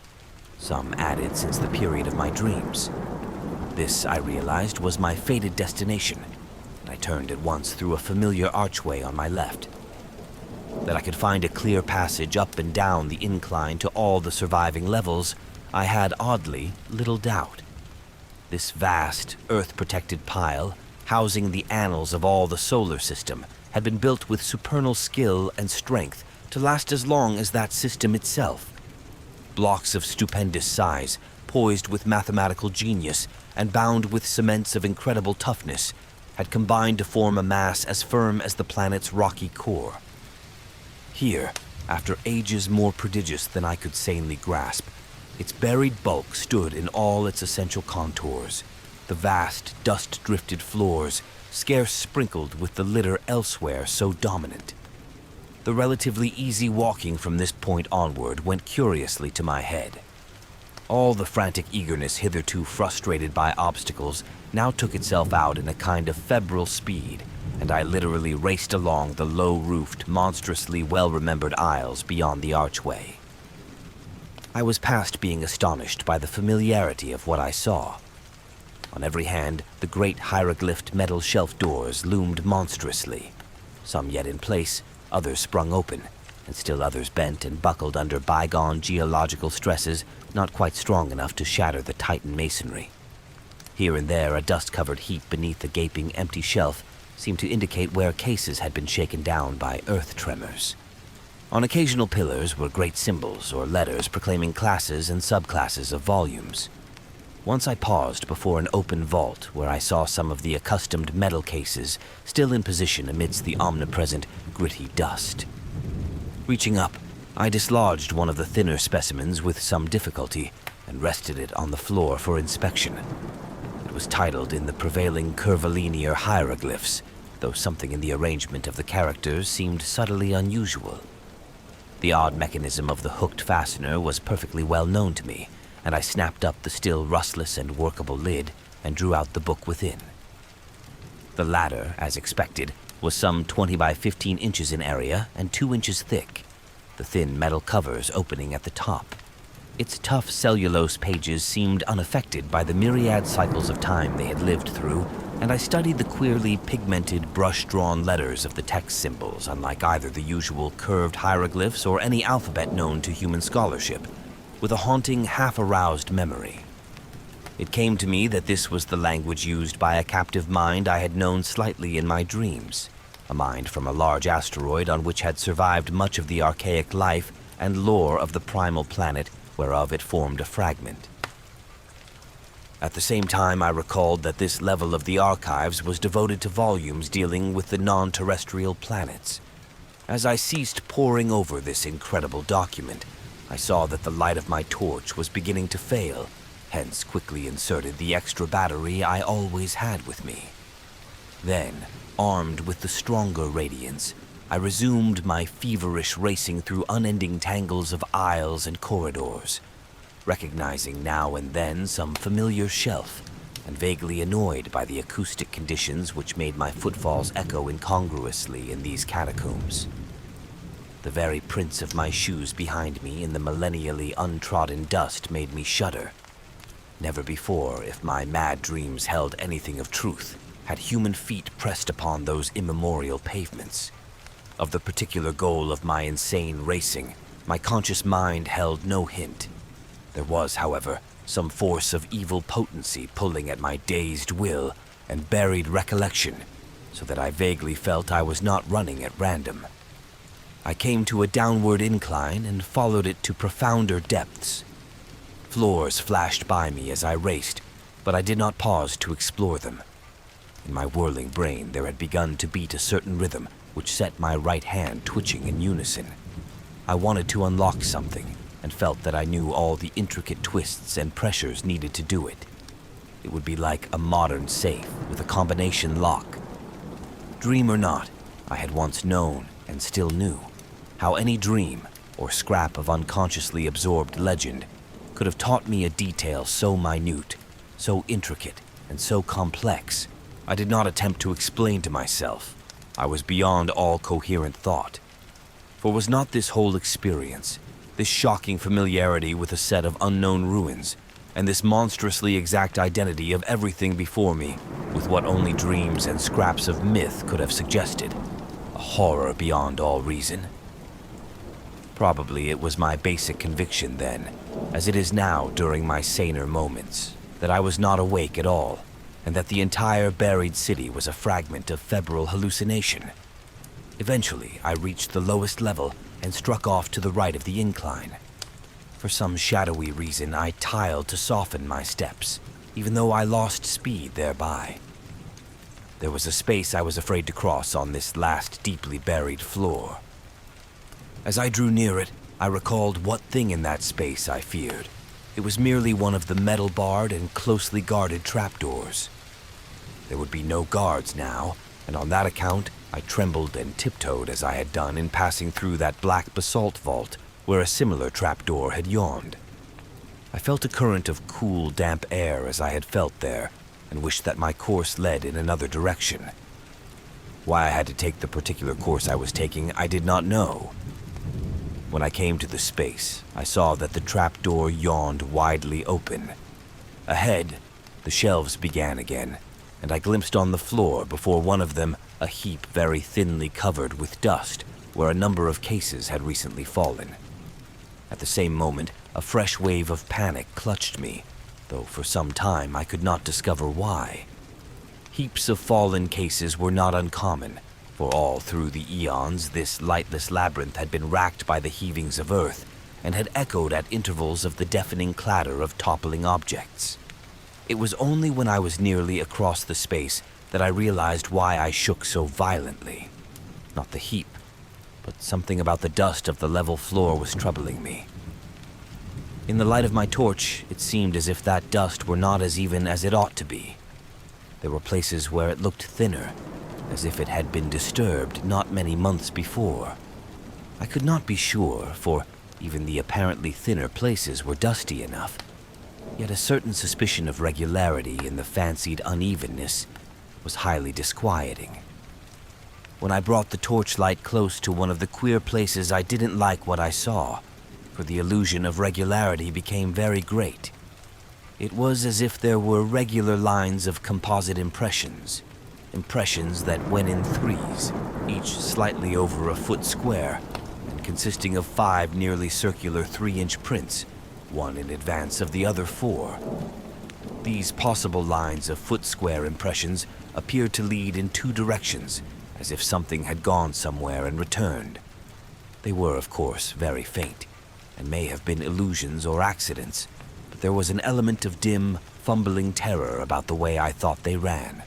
some added since the period of my dreams. This, I realized, was my fated destination, and I turned at once through a familiar archway on my left. That I could find a clear passage up and down the incline to all the surviving levels, I had oddly little doubt. This vast, earth-protected pile, housing the annals of all the solar system, had been built with supernal skill and strength to last as long as that system itself. Blocks of stupendous size, poised with mathematical genius and bound with cements of incredible toughness, had combined to form a mass as firm as the planet's rocky core. Here, after ages more prodigious than I could sanely grasp, its buried bulk stood in all its essential contours, the vast, dust-drifted floors scarce sprinkled with the litter elsewhere so dominant. The relatively easy walking from this point onward went curiously to my head. All the frantic eagerness hitherto frustrated by obstacles now took itself out in a kind of febrile speed, and I literally raced along the low-roofed, monstrously well-remembered aisles beyond the archway. I was past being astonished by the familiarity of what I saw. On every hand, the great hieroglyphed metal shelf doors loomed monstrously, some yet in place, others sprung open, and still others bent and buckled under bygone geological stresses not quite strong enough to shatter the Titan masonry. Here and there, a dust-covered heap beneath the gaping empty shelf seemed to indicate where cases had been shaken down by earth tremors. On occasional pillars were great symbols or letters proclaiming classes and subclasses of volumes. Once I paused before an open vault where I saw some of the accustomed metal cases still in position amidst the omnipresent gritty dust. Reaching up, I dislodged one of the thinner specimens with some difficulty and rested it on the floor for inspection. It was titled in the prevailing curvilinear hieroglyphs, though something in the arrangement of the characters seemed subtly unusual. The odd mechanism of the hooked fastener was perfectly well known to me, and I snapped up the still rustless and workable lid and drew out the book within. The latter, as expected, was some 20 by 15 inches in area and 2 inches thick, the thin metal covers opening at the top. Its tough cellulose pages seemed unaffected by the myriad cycles of time they had lived through, and I studied the queerly pigmented, brush-drawn letters of the text symbols, unlike either the usual curved hieroglyphs or any alphabet known to human scholarship, with a haunting, half-aroused memory. It came to me that this was the language used by a captive mind I had known slightly in my dreams, a mind from a large asteroid on which had survived much of the archaic life and lore of the primal planet whereof it formed a fragment. At the same time, I recalled that this level of the archives was devoted to volumes dealing with the non-terrestrial planets. As I ceased poring over this incredible document, I saw that the light of my torch was beginning to fail, hence quickly inserted the extra battery I always had with me. Then, armed with the stronger radiance, I resumed my feverish racing through unending tangles of aisles and corridors, recognizing now and then some familiar shelf, and vaguely annoyed by the acoustic conditions which made my footfalls echo incongruously in these catacombs. The very prints of my shoes behind me in the millennially untrodden dust made me shudder. Never before, if my mad dreams held anything of truth, had human feet pressed upon those immemorial pavements. Of the particular goal of my insane racing, my conscious mind held no hint. There was, however, some force of evil potency pulling at my dazed will and buried recollection, so that I vaguely felt I was not running at random. I came to a downward incline and followed it to profounder depths. Floors flashed by me as I raced, but I did not pause to explore them. In my whirling brain there had begun to beat a certain rhythm which set my right hand twitching in unison. I wanted to unlock something, and felt that I knew all the intricate twists and pressures needed to do it. It would be like a modern safe with a combination lock. Dream or not, I had once known, and still knew, how any dream, or scrap of unconsciously absorbed legend, could have taught me a detail so minute, so intricate, and so complex, I did not attempt to explain to myself. I was beyond all coherent thought. For was not this whole experience, this shocking familiarity with a set of unknown ruins, and this monstrously exact identity of everything before me, with what only dreams and scraps of myth could have suggested, a horror beyond all reason? Probably it was my basic conviction then, as it is now during my saner moments, that I was not awake at all, and that the entire buried city was a fragment of febrile hallucination. Eventually, I reached the lowest level and struck off to the right of the incline. For some shadowy reason, I tiled to soften my steps, even though I lost speed thereby. There was a space I was afraid to cross on this last deeply buried floor. As I drew near it, I recalled what thing in that space I feared. It was merely one of the metal-barred and closely guarded trapdoors. There would be no guards now, and on that account, I trembled and tiptoed as I had done in passing through that black basalt vault where a similar trapdoor had yawned. I felt a current of cool, damp air as I had felt there, and wished that my course led in another direction. Why I had to take the particular course I was taking, I did not know. When I came to the space, I saw that the trapdoor yawned widely open. Ahead, the shelves began again, and I glimpsed on the floor before one of them a heap very thinly covered with dust, where a number of cases had recently fallen. At the same moment, a fresh wave of panic clutched me, though for some time I could not discover why. Heaps of fallen cases were not uncommon, for all through the eons this lightless labyrinth had been racked by the heavings of earth, and had echoed at intervals of the deafening clatter of toppling objects. It was only when I was nearly across the space that I realized why I shook so violently. Not the heap, but something about the dust of the level floor was troubling me. In the light of my torch, it seemed as if that dust were not as even as it ought to be. There were places where it looked thinner, as if it had been disturbed not many months before. I could not be sure, for even the apparently thinner places were dusty enough, yet a certain suspicion of regularity in the fancied unevenness was highly disquieting. When I brought the torchlight close to one of the queer places, I didn't like what I saw, for the illusion of regularity became very great. It was as if there were regular lines of composite impressions that went in threes, each slightly over a foot square, and consisting of 5 nearly circular 3-inch prints, one in advance of the other 4. These possible lines of foot-square impressions appeared to lead in 2 directions, as if something had gone somewhere and returned. They were, of course, very faint, and may have been illusions or accidents, but there was an element of dim, fumbling terror about the way I thought they ran.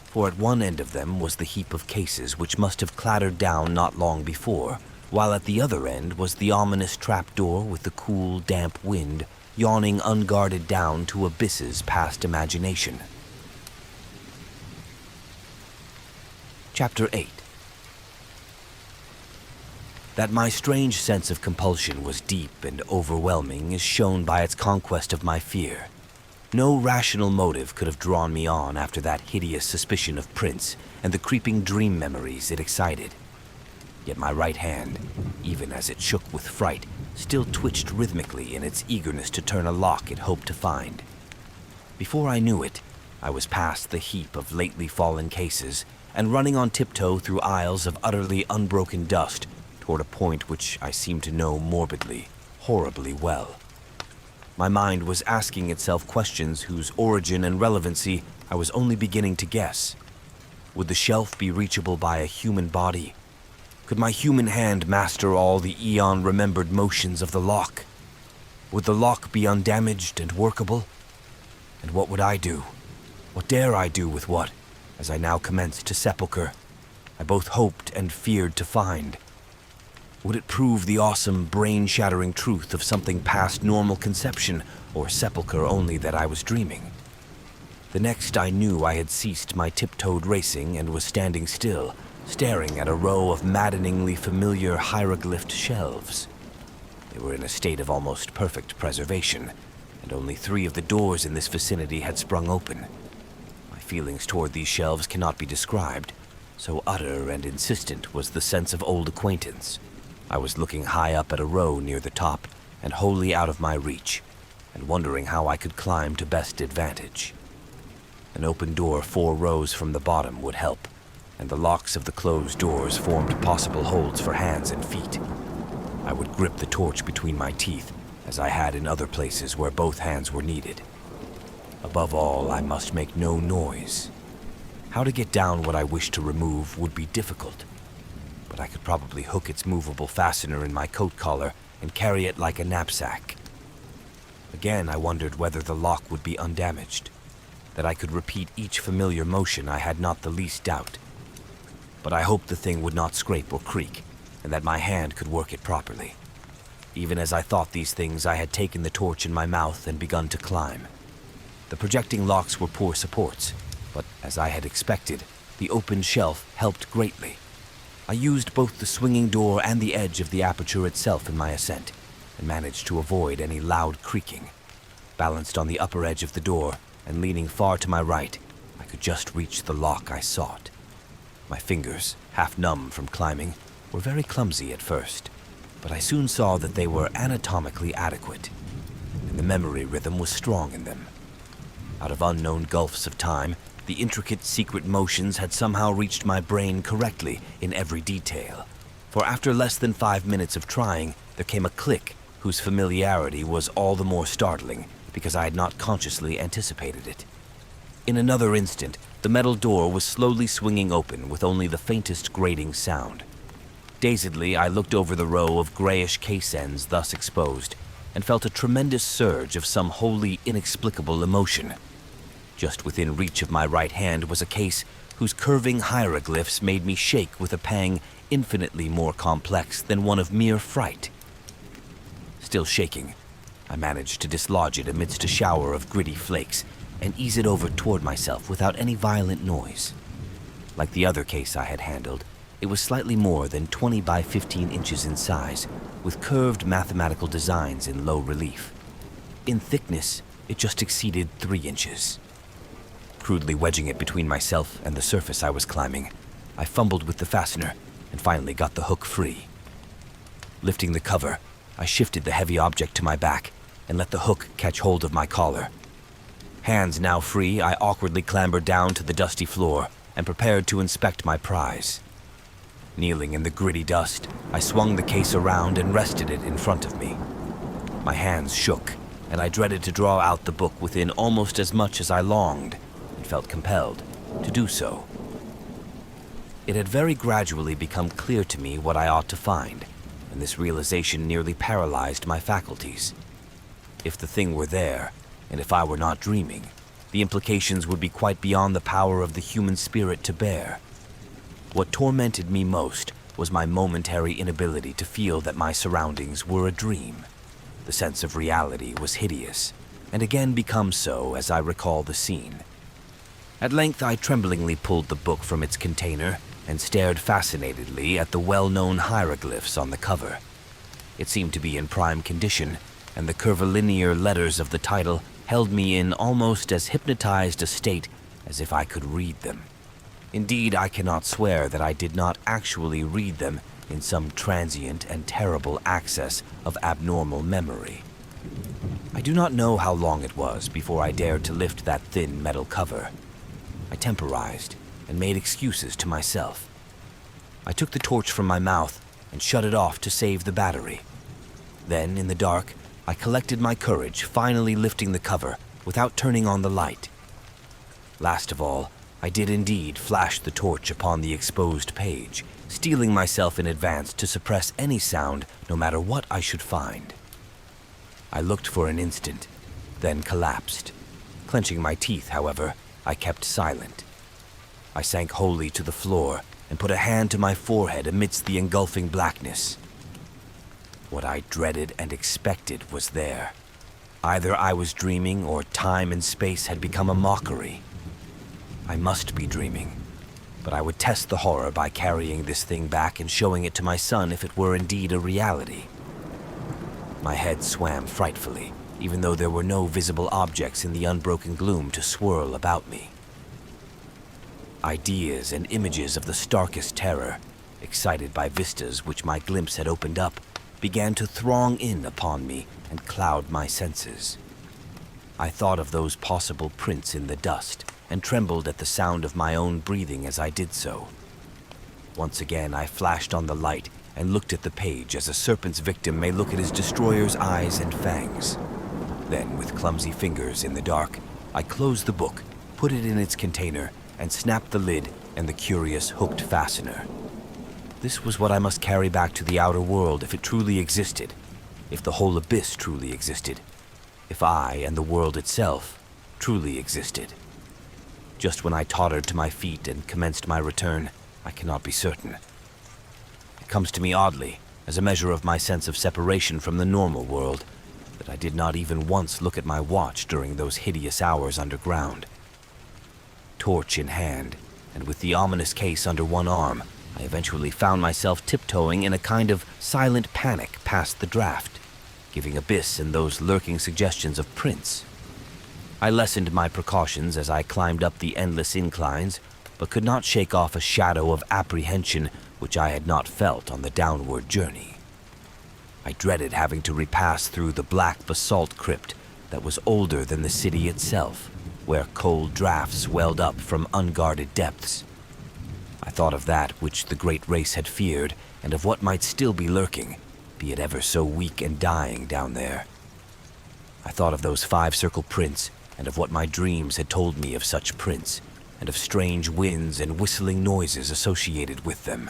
For at one end of them was the heap of cases which must have clattered down not long before, while at the other end was the ominous trapdoor with the cool, damp wind yawning unguarded down to abysses past imagination. Chapter 8. That my strange sense of compulsion was deep and overwhelming is shown by its conquest of my fear. No rational motive could have drawn me on after that hideous suspicion of Prince and the creeping dream memories it excited. Yet my right hand, even as it shook with fright, still twitched rhythmically in its eagerness to turn a lock it hoped to find. Before I knew it, I was past the heap of lately fallen cases and running on tiptoe through aisles of utterly unbroken dust toward a point which I seemed to know morbidly, horribly well. My mind was asking itself questions whose origin and relevancy I was only beginning to guess. Would the shelf be reachable by a human body? Could my human hand master all the eon-remembered motions of the lock? Would the lock be undamaged and workable? And what would I do? What dare I do with what, as I now commenced to sepulcher, I both hoped and feared to find? Would it prove the awesome, brain-shattering truth of something past normal conception, or sepulcher only that I was dreaming? The next I knew I had ceased my tiptoed racing and was standing still, staring at a row of maddeningly familiar hieroglyphed shelves. They were in a state of almost perfect preservation, and only 3 of the doors in this vicinity had sprung open. My feelings toward these shelves cannot be described, so utter and insistent was the sense of old acquaintance. I was looking high up at a row near the top and wholly out of my reach, and wondering how I could climb to best advantage. An open door 4 rows from the bottom would help, and the locks of the closed doors formed possible holds for hands and feet. I would grip the torch between my teeth, as I had in other places where both hands were needed. Above all, I must make no noise. How to get down what I wished to remove would be difficult, but I could probably hook its movable fastener in my coat collar and carry it like a knapsack. Again, I wondered whether the lock would be undamaged. That I could repeat each familiar motion I had not the least doubt. But I hoped the thing would not scrape or creak, and that my hand could work it properly. Even as I thought these things, I had taken the torch in my mouth and begun to climb. The projecting locks were poor supports, but as I had expected, the open shelf helped greatly. I used both the swinging door and the edge of the aperture itself in my ascent, and managed to avoid any loud creaking. Balanced on the upper edge of the door, and leaning far to my right, I could just reach the lock I sought. My fingers, half numb from climbing, were very clumsy at first, but I soon saw that they were anatomically adequate, and the memory rhythm was strong in them. Out of unknown gulfs of time, the intricate secret motions had somehow reached my brain correctly in every detail, for after less than 5 minutes of trying, there came a click whose familiarity was all the more startling because I had not consciously anticipated it. In another instant, the metal door was slowly swinging open with only the faintest grating sound. Dazedly, I looked over the row of grayish case ends thus exposed and felt a tremendous surge of some wholly inexplicable emotion. Just within reach of my right hand was a case whose curving hieroglyphs made me shake with a pang infinitely more complex than one of mere fright. Still shaking, I managed to dislodge it amidst a shower of gritty flakes and ease it over toward myself without any violent noise. Like the other case I had handled, it was slightly more than 20 by 15 inches in size, with curved mathematical designs in low relief. In thickness, it just exceeded 3 inches. Crudely wedging it between myself and the surface I was climbing, I fumbled with the fastener and finally got the hook free. Lifting the cover, I shifted the heavy object to my back and let the hook catch hold of my collar. Hands now free, I awkwardly clambered down to the dusty floor and prepared to inspect my prize. Kneeling in the gritty dust, I swung the case around and rested it in front of me. My hands shook, and I dreaded to draw out the book within almost as much as I longed, and felt compelled to do so. It had very gradually become clear to me what I ought to find, and this realization nearly paralyzed my faculties. If the thing were there, and if I were not dreaming, the implications would be quite beyond the power of the human spirit to bear. What tormented me most was my momentary inability to feel that my surroundings were a dream. The sense of reality was hideous, and again becomes so as I recall the scene. At length I tremblingly pulled the book from its container and stared fascinatedly at the well-known hieroglyphs on the cover. It seemed to be in prime condition, and the curvilinear letters of the title held me in almost as hypnotized a state as if I could read them. Indeed, I cannot swear that I did not actually read them in some transient and terrible access of abnormal memory. I do not know how long it was before I dared to lift that thin metal cover. I temporized and made excuses to myself. I took the torch from my mouth and shut it off to save the battery. Then, in the dark, I collected my courage, finally lifting the cover without turning on the light. Last of all, I did indeed flash the torch upon the exposed page, steeling myself in advance to suppress any sound no matter what I should find. I looked for an instant, then collapsed. Clenching my teeth, however, I kept silent. I sank wholly to the floor and put a hand to my forehead amidst the engulfing blackness. What I dreaded and expected was there. Either I was dreaming or time and space had become a mockery. I must be dreaming, but I would test the horror by carrying this thing back and showing it to my son if it were indeed a reality. My head swam frightfully, even though there were no visible objects in the unbroken gloom to swirl about me. Ideas and images of the starkest terror, excited by vistas which my glimpse had opened up, began to throng in upon me and cloud my senses. I thought of those possible prints in the dust and trembled at the sound of my own breathing as I did so. Once again I flashed on the light and looked at the page as a serpent's victim may look at his destroyer's eyes and fangs. Then, with clumsy fingers in the dark, I closed the book, put it in its container, and snapped the lid and the curious hooked fastener. This was what I must carry back to the outer world if it truly existed, if the whole abyss truly existed, if I and the world itself truly existed. Just when I tottered to my feet and commenced my return, I cannot be certain. It comes to me oddly, as a measure of my sense of separation from the normal world, that I did not even once look at my watch during those hideous hours underground. Torch in hand, and with the ominous case under one arm, I eventually found myself tiptoeing in a kind of silent panic past the draft, giving abyss and those lurking suggestions of prints. I lessened my precautions as I climbed up the endless inclines, but could not shake off a shadow of apprehension which I had not felt on the downward journey. I dreaded having to repass through the black basalt crypt that was older than the city itself, where cold drafts welled up from unguarded depths. I thought of that which the great race had feared, and of what might still be lurking, be it ever so weak and dying down there. I thought of those 5-circle prints, and of what my dreams had told me of such prints, and of strange winds and whistling noises associated with them.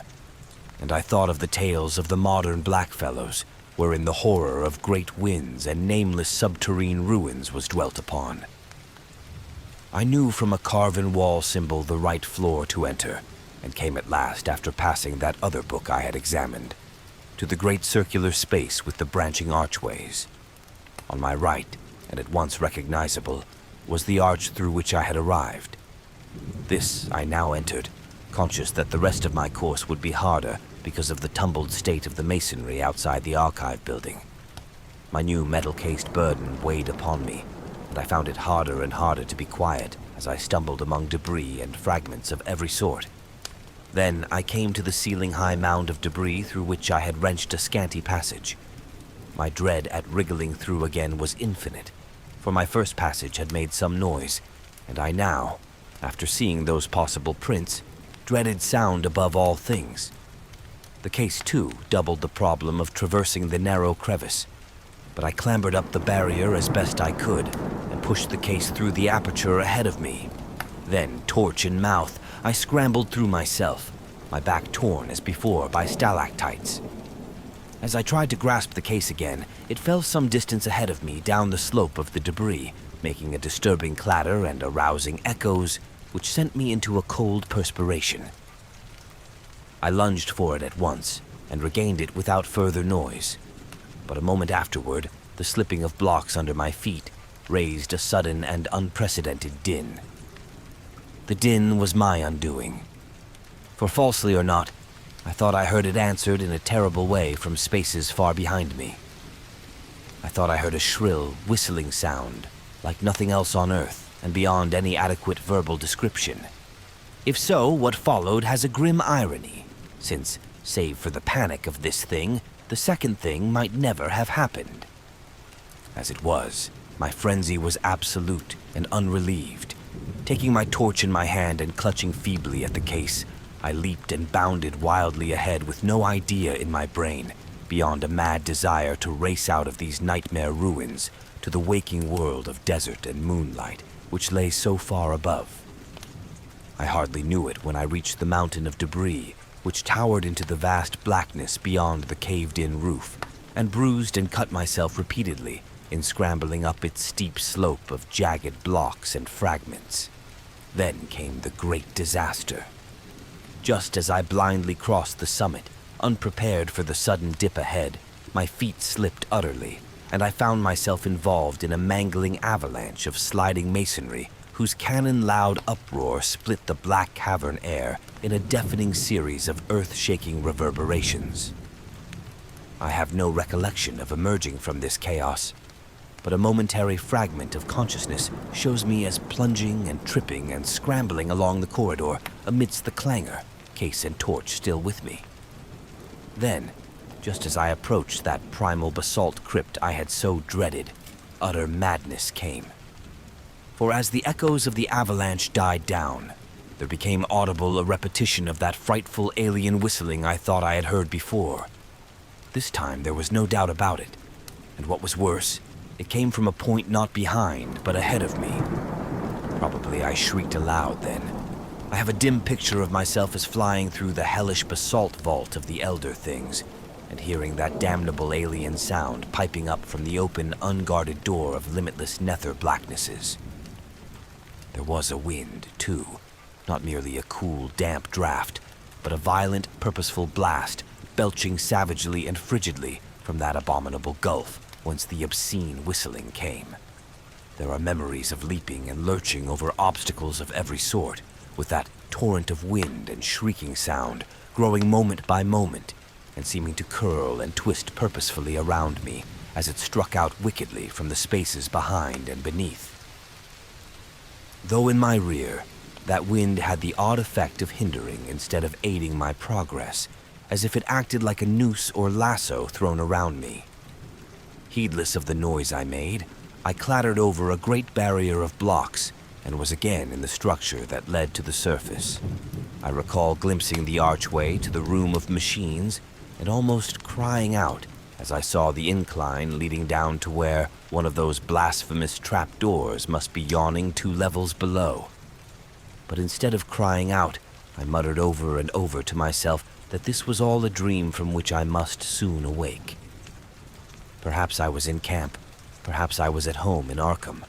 And I thought of the tales of the modern blackfellows, wherein the horror of great winds and nameless subterrene ruins was dwelt upon. I knew from a carven wall symbol the right floor to enter, and came at last, after passing that other book I had examined, to the great circular space with the branching archways. On my right, and at once recognizable, was the arch through which I had arrived. This I now entered, conscious that the rest of my course would be harder because of the tumbled state of the masonry outside the archive building. My new metal-cased burden weighed upon me, and I found it harder and harder to be quiet as I stumbled among debris and fragments of every sort. Then I came to the ceiling-high mound of debris through which I had wrenched a scanty passage. My dread at wriggling through again was infinite, for my first passage had made some noise, and I now, after seeing those possible prints, dreaded sound above all things. The case, too, doubled the problem of traversing the narrow crevice, but I clambered up the barrier as best I could and pushed the case through the aperture ahead of me. Then, torch in mouth, I scrambled through myself, my back torn as before by stalactites. As I tried to grasp the case again, it fell some distance ahead of me down the slope of the debris, making a disturbing clatter and arousing echoes, which sent me into a cold perspiration. I lunged for it at once, and regained it without further noise. But a moment afterward, the slipping of blocks under my feet raised a sudden and unprecedented din. The din was my undoing. For falsely or not, I thought I heard it answered in a terrible way from spaces far behind me. I thought I heard a shrill, whistling sound, like nothing else on Earth, and beyond any adequate verbal description. If so, what followed has a grim irony, since, save for the panic of this thing, the second thing might never have happened. As it was, my frenzy was absolute and unrelieved. Taking my torch in my hand and clutching feebly at the case, I leaped and bounded wildly ahead with no idea in my brain, beyond a mad desire to race out of these nightmare ruins to the waking world of desert and moonlight, which lay so far above. I hardly knew it when I reached the mountain of debris, which towered into the vast blackness beyond the caved-in roof, and bruised and cut myself repeatedly in scrambling up its steep slope of jagged blocks and fragments. Then came the great disaster. Just as I blindly crossed the summit, unprepared for the sudden dip ahead, my feet slipped utterly, and I found myself involved in a mangling avalanche of sliding masonry whose cannon-loud uproar split the black cavern air in a deafening series of earth-shaking reverberations. I have no recollection of emerging from this chaos, but a momentary fragment of consciousness shows me as plunging and tripping and scrambling along the corridor amidst the clangor, case and torch still with me. Then, just as I approached that primal basalt crypt I had so dreaded, utter madness came. For as the echoes of the avalanche died down, there became audible a repetition of that frightful alien whistling I thought I had heard before. This time there was no doubt about it, and what was worse, it came from a point not behind, but ahead of me. Probably I shrieked aloud then. I have a dim picture of myself as flying through the hellish basalt vault of the Elder Things, and hearing that damnable alien sound piping up from the open, unguarded door of limitless nether blacknesses. There was a wind, too, not merely a cool, damp draft, but a violent, purposeful blast, belching savagely and frigidly from that abominable gulf whence the obscene whistling came. There are memories of leaping and lurching over obstacles of every sort, with that torrent of wind and shrieking sound growing moment by moment and seeming to curl and twist purposefully around me as it struck out wickedly from the spaces behind and beneath. Though in my rear, that wind had the odd effect of hindering instead of aiding my progress, as if it acted like a noose or lasso thrown around me. Heedless of the noise I made, I clattered over a great barrier of blocks and was again in the structure that led to the surface. I recall glimpsing the archway to the room of machines and almost crying out as I saw the incline leading down to where one of those blasphemous trapdoors must be yawning 2 levels below. But instead of crying out, I muttered over and over to myself that this was all a dream from which I must soon awake. Perhaps I was in camp, perhaps I was at home in Arkham.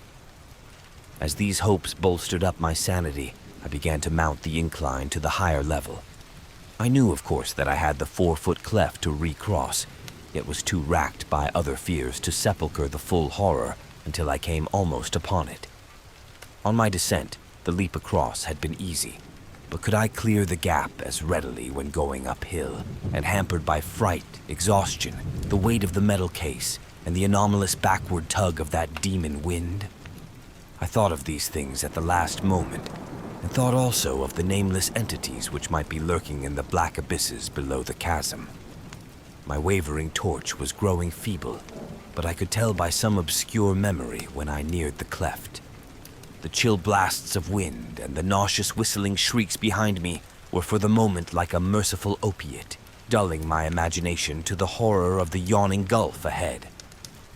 As these hopes bolstered up my sanity, I began to mount the incline to the higher level. I knew, of course, that I had the 4-foot cleft to recross, yet was too racked by other fears to sepulcher the full horror until I came almost upon it. On my descent, the leap across had been easy, but could I clear the gap as readily when going uphill, and hampered by fright, exhaustion, the weight of the metal case, and the anomalous backward tug of that demon wind? I thought of these things at the last moment, and thought also of the nameless entities which might be lurking in the black abysses below the chasm. My wavering torch was growing feeble, but I could tell by some obscure memory when I neared the cleft. The chill blasts of wind and the nauseous whistling shrieks behind me were for the moment like a merciful opiate, dulling my imagination to the horror of the yawning gulf ahead.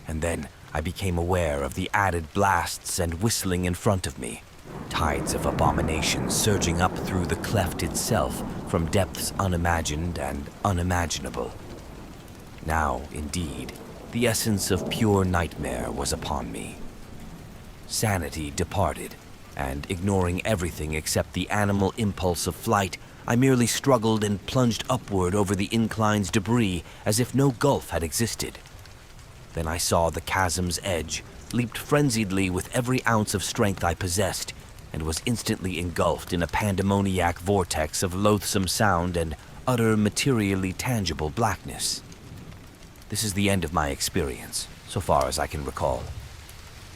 And then I became aware of the added blasts and whistling in front of me, tides of abomination surging up through the cleft itself from depths unimagined and unimaginable. Now, indeed, the essence of pure nightmare was upon me. Sanity departed, and ignoring everything except the animal impulse of flight, I merely struggled and plunged upward over the incline's debris as if no gulf had existed. Then I saw the chasm's edge, leaped frenziedly with every ounce of strength I possessed, and was instantly engulfed in a pandemoniac vortex of loathsome sound and utter materially tangible blackness. This is the end of my experience, so far as I can recall.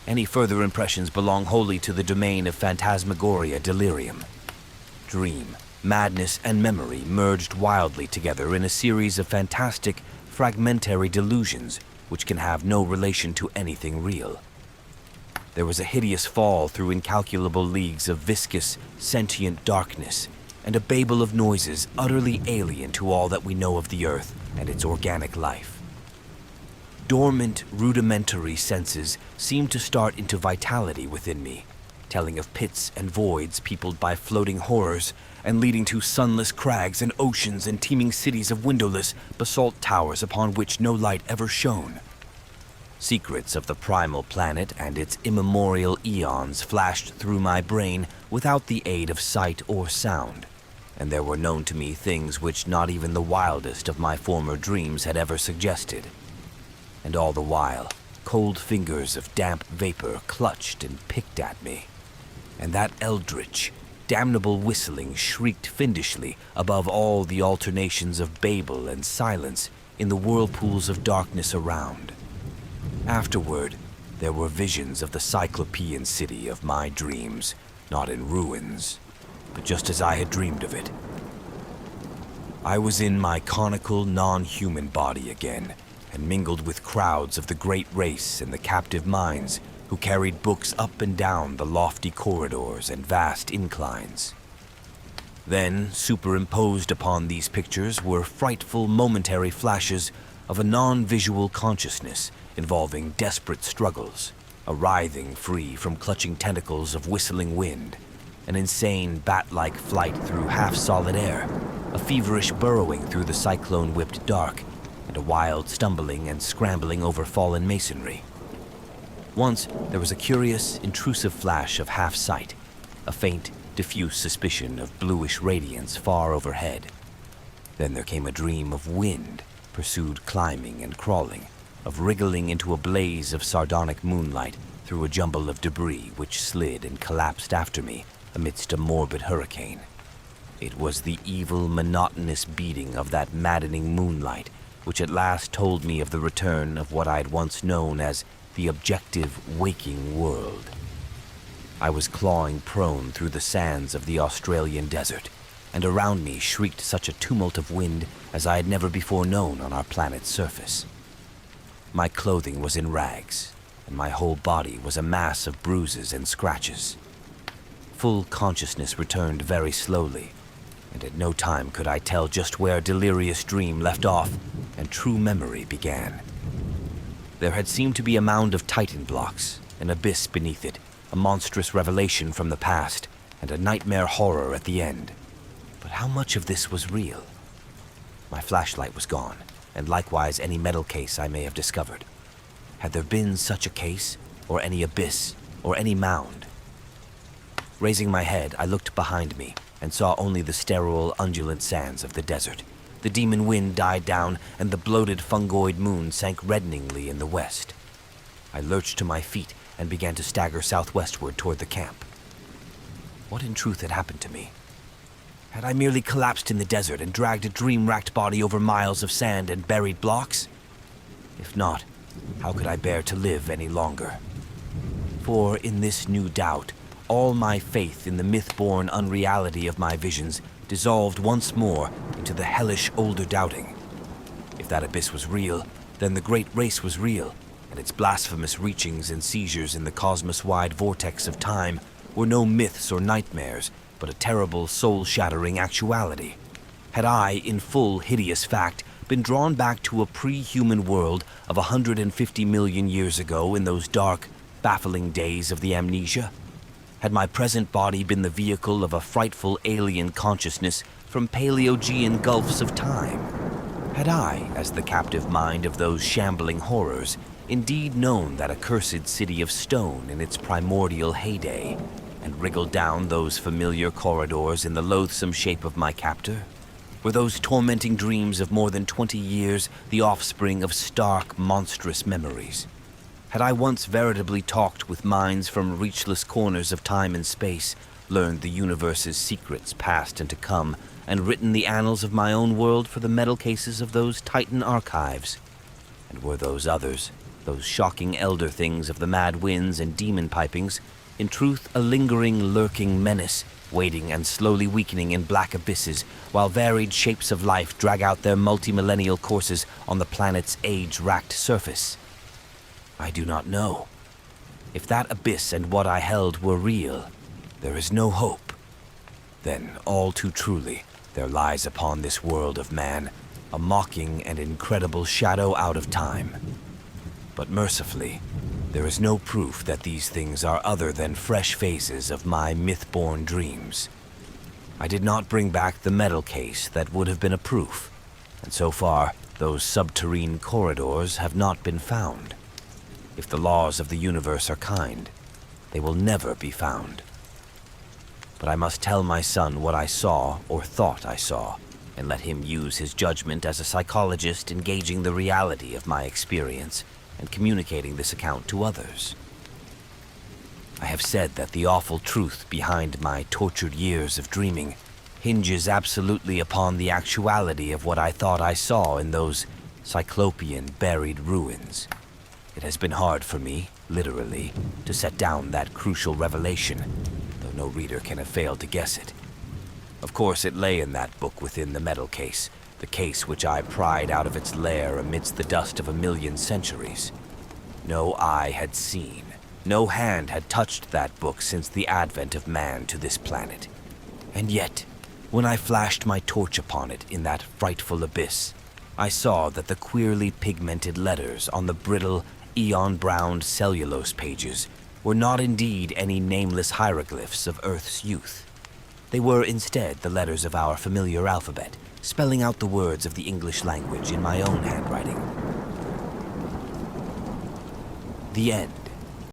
Any further impressions belong wholly to the domain of phantasmagoria delirium. Dream, madness, and memory merged wildly together in a series of fantastic, fragmentary delusions which can have no relation to anything real. There was a hideous fall through incalculable leagues of viscous, sentient darkness, and a babel of noises utterly alien to all that we know of the earth and its organic life. Dormant, rudimentary senses seemed to start into vitality within me, telling of pits and voids peopled by floating horrors and leading to sunless crags and oceans and teeming cities of windowless basalt towers upon which no light ever shone. Secrets of the primal planet and its immemorial eons flashed through my brain without the aid of sight or sound, and there were known to me things which not even the wildest of my former dreams had ever suggested. And all the while, cold fingers of damp vapor clutched and picked at me, and that eldritch, damnable whistling shrieked fiendishly above all the alternations of babel and silence in the whirlpools of darkness around. Afterward, there were visions of the cyclopean city of my dreams, not in ruins, but just as I had dreamed of it. I was in my conical, non-human body again, and mingled with crowds of the great race and the captive minds who carried books up and down the lofty corridors and vast inclines. Then, superimposed upon these pictures were frightful momentary flashes of a non-visual consciousness involving desperate struggles, a writhing free from clutching tentacles of whistling wind, an insane bat-like flight through half-solid air, a feverish burrowing through the cyclone-whipped dark, and a wild stumbling and scrambling over fallen masonry. Once, there was a curious, intrusive flash of half-sight, a faint, diffuse suspicion of bluish radiance far overhead. Then there came a dream of wind, pursued climbing and crawling, of wriggling into a blaze of sardonic moonlight through a jumble of debris which slid and collapsed after me amidst a morbid hurricane. It was the evil, monotonous beating of that maddening moonlight which at last told me of the return of what I had once known as the objective waking world. I was clawing prone through the sands of the Australian desert, and around me shrieked such a tumult of wind as I had never before known on our planet's surface. My clothing was in rags, and my whole body was a mass of bruises and scratches. Full consciousness returned very slowly, and at no time could I tell just where delirious dream left off and true memory began. There had seemed to be a mound of Titan blocks, an abyss beneath it, a monstrous revelation from the past, and a nightmare horror at the end. But how much of this was real? My flashlight was gone, and likewise any metal case I may have discovered. Had there been such a case, or any abyss, or any mound? Raising my head, I looked behind me and saw only the sterile, undulant sands of the desert. The demon wind died down, and the bloated fungoid moon sank reddeningly in the west. I lurched to my feet and began to stagger southwestward toward the camp. What in truth had happened to me? Had I merely collapsed in the desert and dragged a dream-racked body over miles of sand and buried blocks? If not, how could I bear to live any longer? For in this new doubt, all my faith in the myth-born unreality of my visions dissolved once more into the hellish older doubting. If that abyss was real, then the great race was real, and its blasphemous reachings and seizures in the cosmos-wide vortex of time were no myths or nightmares, but a terrible, soul-shattering actuality. Had I, in full hideous fact, been drawn back to a pre-human world of 150 million years ago in those dark, baffling days of the amnesia? Had my present body been the vehicle of a frightful alien consciousness from Paleogean gulfs of time? Had I, as the captive mind of those shambling horrors, indeed known that accursed city of stone in its primordial heyday, and wriggled down those familiar corridors in the loathsome shape of my captor? Were those tormenting dreams of more than 20 years the offspring of stark, monstrous memories? Had I once veritably talked with minds from reachless corners of time and space, learned the universe's secrets past and to come, and written the annals of my own world for the metal cases of those Titan archives? And were those others, those shocking elder things of the mad winds and demon pipings, in truth a lingering, lurking menace, waiting and slowly weakening in black abysses, while varied shapes of life drag out their multi-millennial courses on the planet's age-racked surface? I do not know. If that abyss and what I held were real, there is no hope. Then, all too truly, there lies upon this world of man a mocking and incredible shadow out of time. But mercifully, there is no proof that these things are other than fresh phases of my myth-born dreams. I did not bring back the metal case that would have been a proof, and so far, those subterrane corridors have not been found. If the laws of the universe are kind, they will never be found. But I must tell my son what I saw or thought I saw, and let him use his judgment as a psychologist in gauging the reality of my experience and communicating this account to others. I have said that the awful truth behind my tortured years of dreaming hinges absolutely upon the actuality of what I thought I saw in those cyclopean buried ruins. It has been hard for me, literally, to set down that crucial revelation, though no reader can have failed to guess it. Of course, it lay in that book within the metal case, the case which I pried out of its lair amidst the dust of 1,000,000 centuries. No eye had seen, no hand had touched that book since the advent of man to this planet. And yet, when I flashed my torch upon it in that frightful abyss, I saw that the queerly pigmented letters on the brittle, eon-browned cellulose pages were not indeed any nameless hieroglyphs of Earth's youth. They were instead the letters of our familiar alphabet, spelling out the words of the English language in my own handwriting. The end.